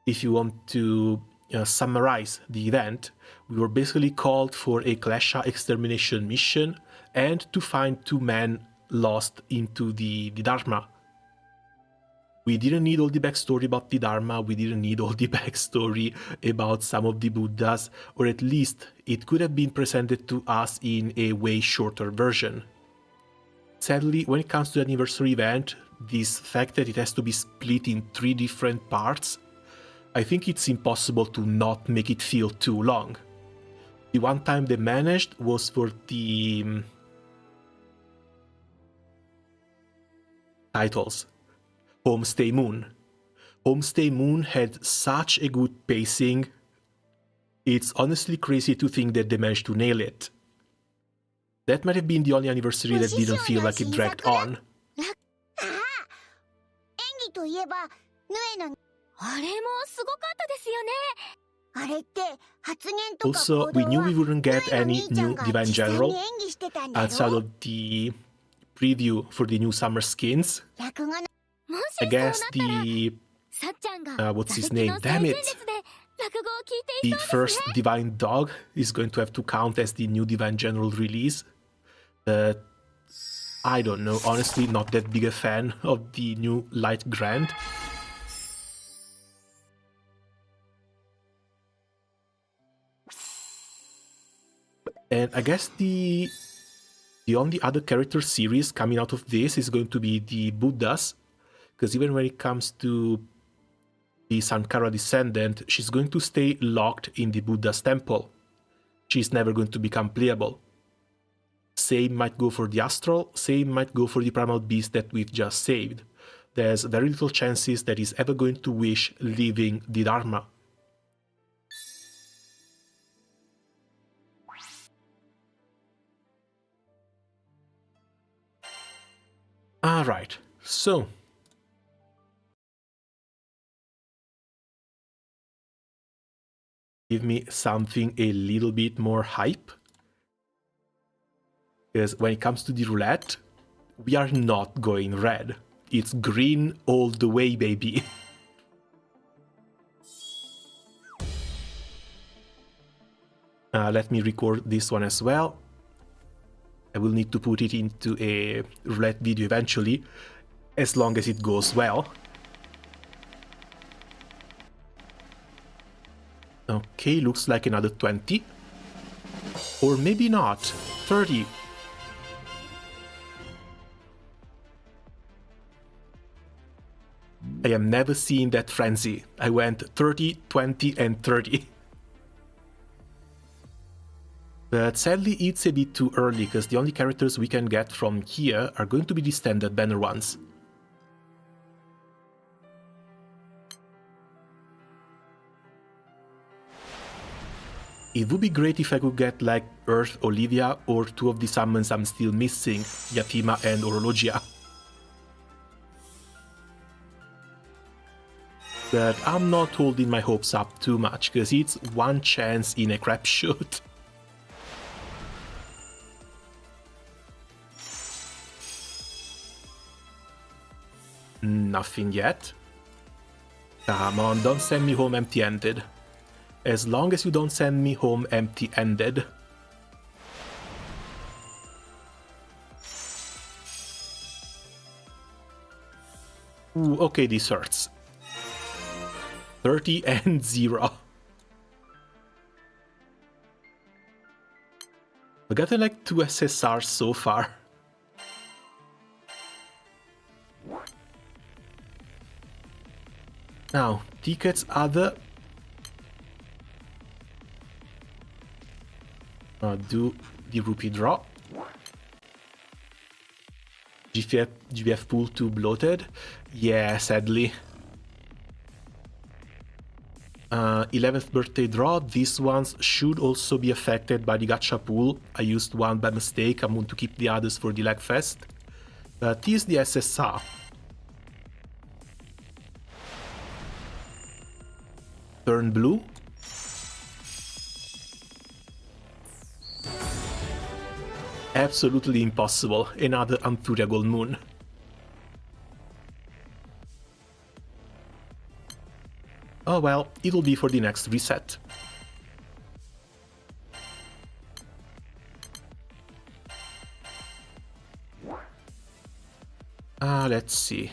If you want to summarize the event, we were basically called for a Klesha extermination mission and to find 2 men lost into the Dharma. We didn't need all the backstory about the Dharma, we didn't need all the backstory about some of the Buddhas, or at least it could have been presented to us in a way shorter version. Sadly, when it comes to the anniversary event, this fact that it has to be split in 3 different parts, I think it's impossible to not make it feel too long. The one time they managed was for the titles. Homestay Moon. Homestay Moon had such a good pacing. It's honestly crazy to think that they managed to nail it. That might have been the only anniversary that didn't feel like it dragged on. Also, we knew we wouldn't get any new Divine General outside of the preview for the new summer skins. I guess the... what's his name? Damn it! The first Divine Dog is going to have to count as the new Divine General release. But I don't know, honestly not that big a fan of the new Light Grand. And I guess the only other character series coming out of this is going to be the Buddhas, because even when it comes to the Sankara descendant, she's going to stay locked in the Buddha's temple. She's never going to become playable. Same might go for the Astral, same might go for the primal beast that we've just saved. There's very little chances that he's ever going to wish leaving the Dharma. Alright, so... give me something a little bit more hype. Because when it comes to the roulette, we are not going red. It's green all the way, baby. Let me record this one as well. I will need to put it into a roulette video eventually, as long as it goes well. Okay, looks like another 20. Or maybe not. 30. I am never seeing that frenzy. I went 30, 20 and 30. But sadly it's a bit too early, because the only characters we can get from here are going to be the standard banner ones. It would be great if I could get like Earth Olivia or two of the summons I'm still missing, Yatima and Orologia. But I'm not holding my hopes up too much, because it's one chance in a crapshoot. Nothing yet. Come on, don't send me home empty-handed. As long as you don't send me home empty-handed. Ooh, okay, this hurts. 30 and 0. I've gotten like 2 SSRs so far. Now, tickets other. Do the rupee draw. GVF pool too bloated? Yeah, sadly. 11th birthday draw. These ones should also be affected by the gacha pool. I used one by mistake. I'm going to keep the others for the lag fest. But here's the SSR. Turn blue. Absolutely impossible. Another Anturia Gold Moon. Oh well, it'll be for the next reset. Let's see.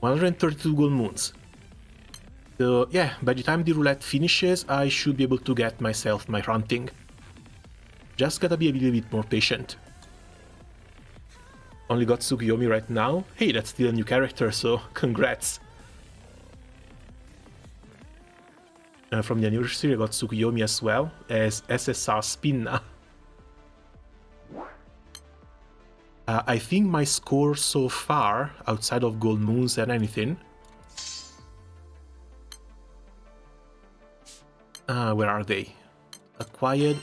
132 gold moons. So yeah, by the time the roulette finishes, I should be able to get myself my hunting. Just gotta be a little bit more patient. Only got Tsukuyomi right now. Hey, that's still a new character, so congrats. From the anniversary I got Tsukuyomi as well, as SSR Spinna. I think my score so far, outside of Gold Moons and anything... where are they? Acquired...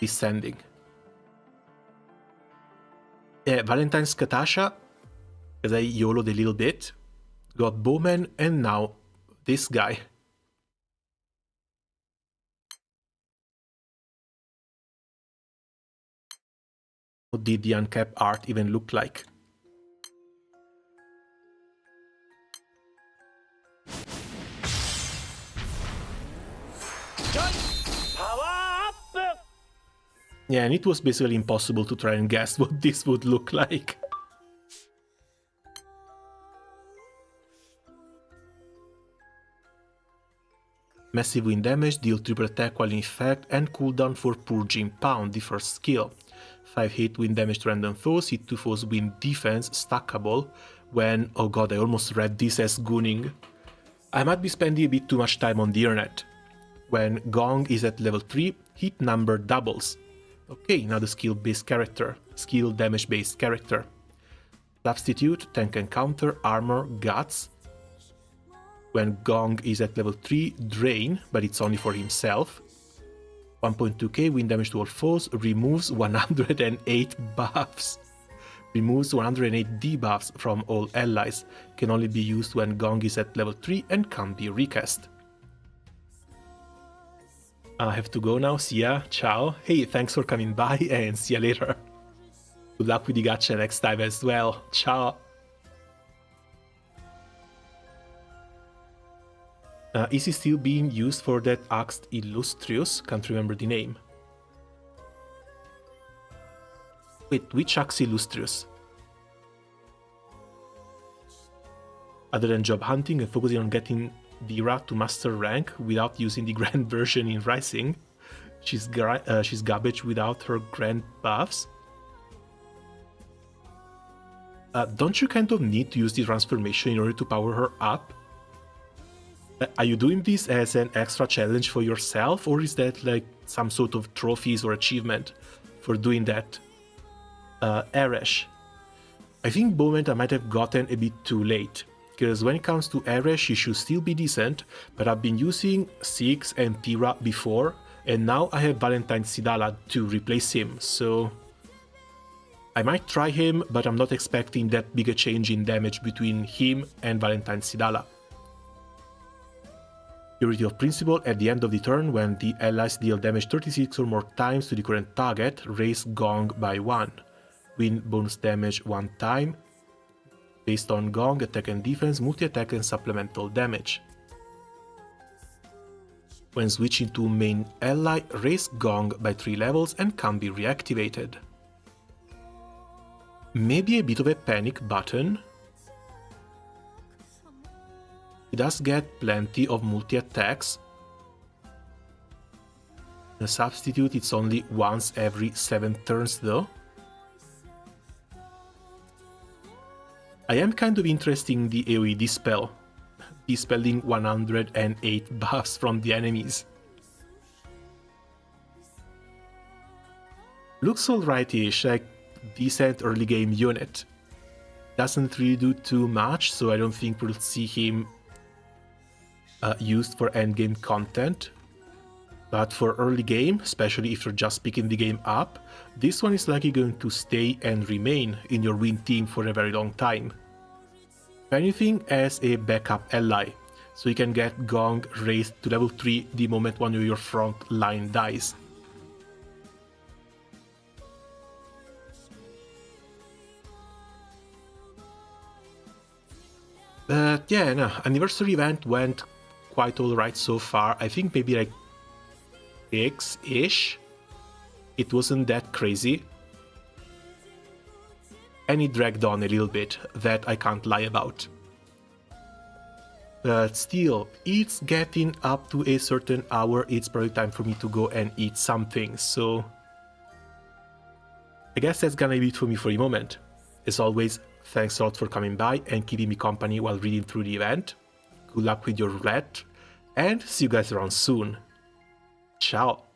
Descending. Yeah, Valentine's Katasha, because I YOLO'd a little bit. Got Bowman, and now this guy. What did the uncapped art even look like? Yeah, and it was basically impossible to try and guess what this would look like. Massive wind damage, deal triple attack while in effect, and cooldown for Purging Pound, the first skill. 5 hit wind damage to random foes, hit 2 foes wind defense, stackable, when... oh god, I almost read this as gooning. I might be spending a bit too much time on the internet. When Gong is at level 3, hit number doubles. Okay, now the skill-based character, skill damage-based character. Substitute, tank and counter, armor, guts. When Gong is at level 3, drain, but it's only for himself. 1.2k, wind damage to all foes, removes 108 buffs. Removes 108 debuffs from all allies. Can only be used when Gong is at level 3 and can't be recast. I have to go now, see ya, ciao. Hey, thanks for coming by and see ya later. Good luck with the gacha next time as well, ciao. Is he still being used for that Axt Illustrious? Can't remember the name. Wait, which Axt Illustrious? Other than job hunting and focusing on getting Dira to master rank without using the grand version in Rising, she's garbage without her grand buffs. Don't you kind of need to use the transformation in order to power her up? Are you doing this as an extra challenge for yourself, or is that like some sort of trophies or achievement for doing that? Arash. I think Bowman I might have gotten a bit too late, because when it comes to Ares, she should still be decent, but I've been using Six and Pyrrha before, and now I have Valentine Sidala to replace him, so I might try him, but I'm not expecting that big a change in damage between him and Valentine Sidala. Purity of Principle: at the end of the turn, when the allies deal damage 36 or more times to the current target, raise Gong by 1. Win bonus damage 1 time. Based on Gong, attack and defense, multi-attack and supplemental damage. When switching to main ally, raise Gong by 3 levels and can be reactivated. Maybe a bit of a panic button. He does get plenty of multi-attacks. The substitute, it's only once every 7 turns though. I am kind of interested in the AoE Dispel, dispelling 108 buffs from the enemies. Looks alright-ish, like decent early game unit. Doesn't really do too much, so I don't think we'll see him used for endgame content. But for early game, especially if you're just picking the game up, this one is likely going to stay and remain in your win team for a very long time. If anything, as a backup ally, so you can get Gong raised to level 3 the moment one of your front line dies. But yeah, no, anniversary event went quite alright so far. I think maybe like 6-ish. It wasn't that crazy. And it dragged on a little bit, that I can't lie about. But still, it's getting up to a certain hour, it's probably time for me to go and eat something, so I guess that's gonna be it for me for the moment. As always, thanks a lot for coming by and keeping me company while reading through the event. Good luck with your roulette, and see you guys around soon. Ciao!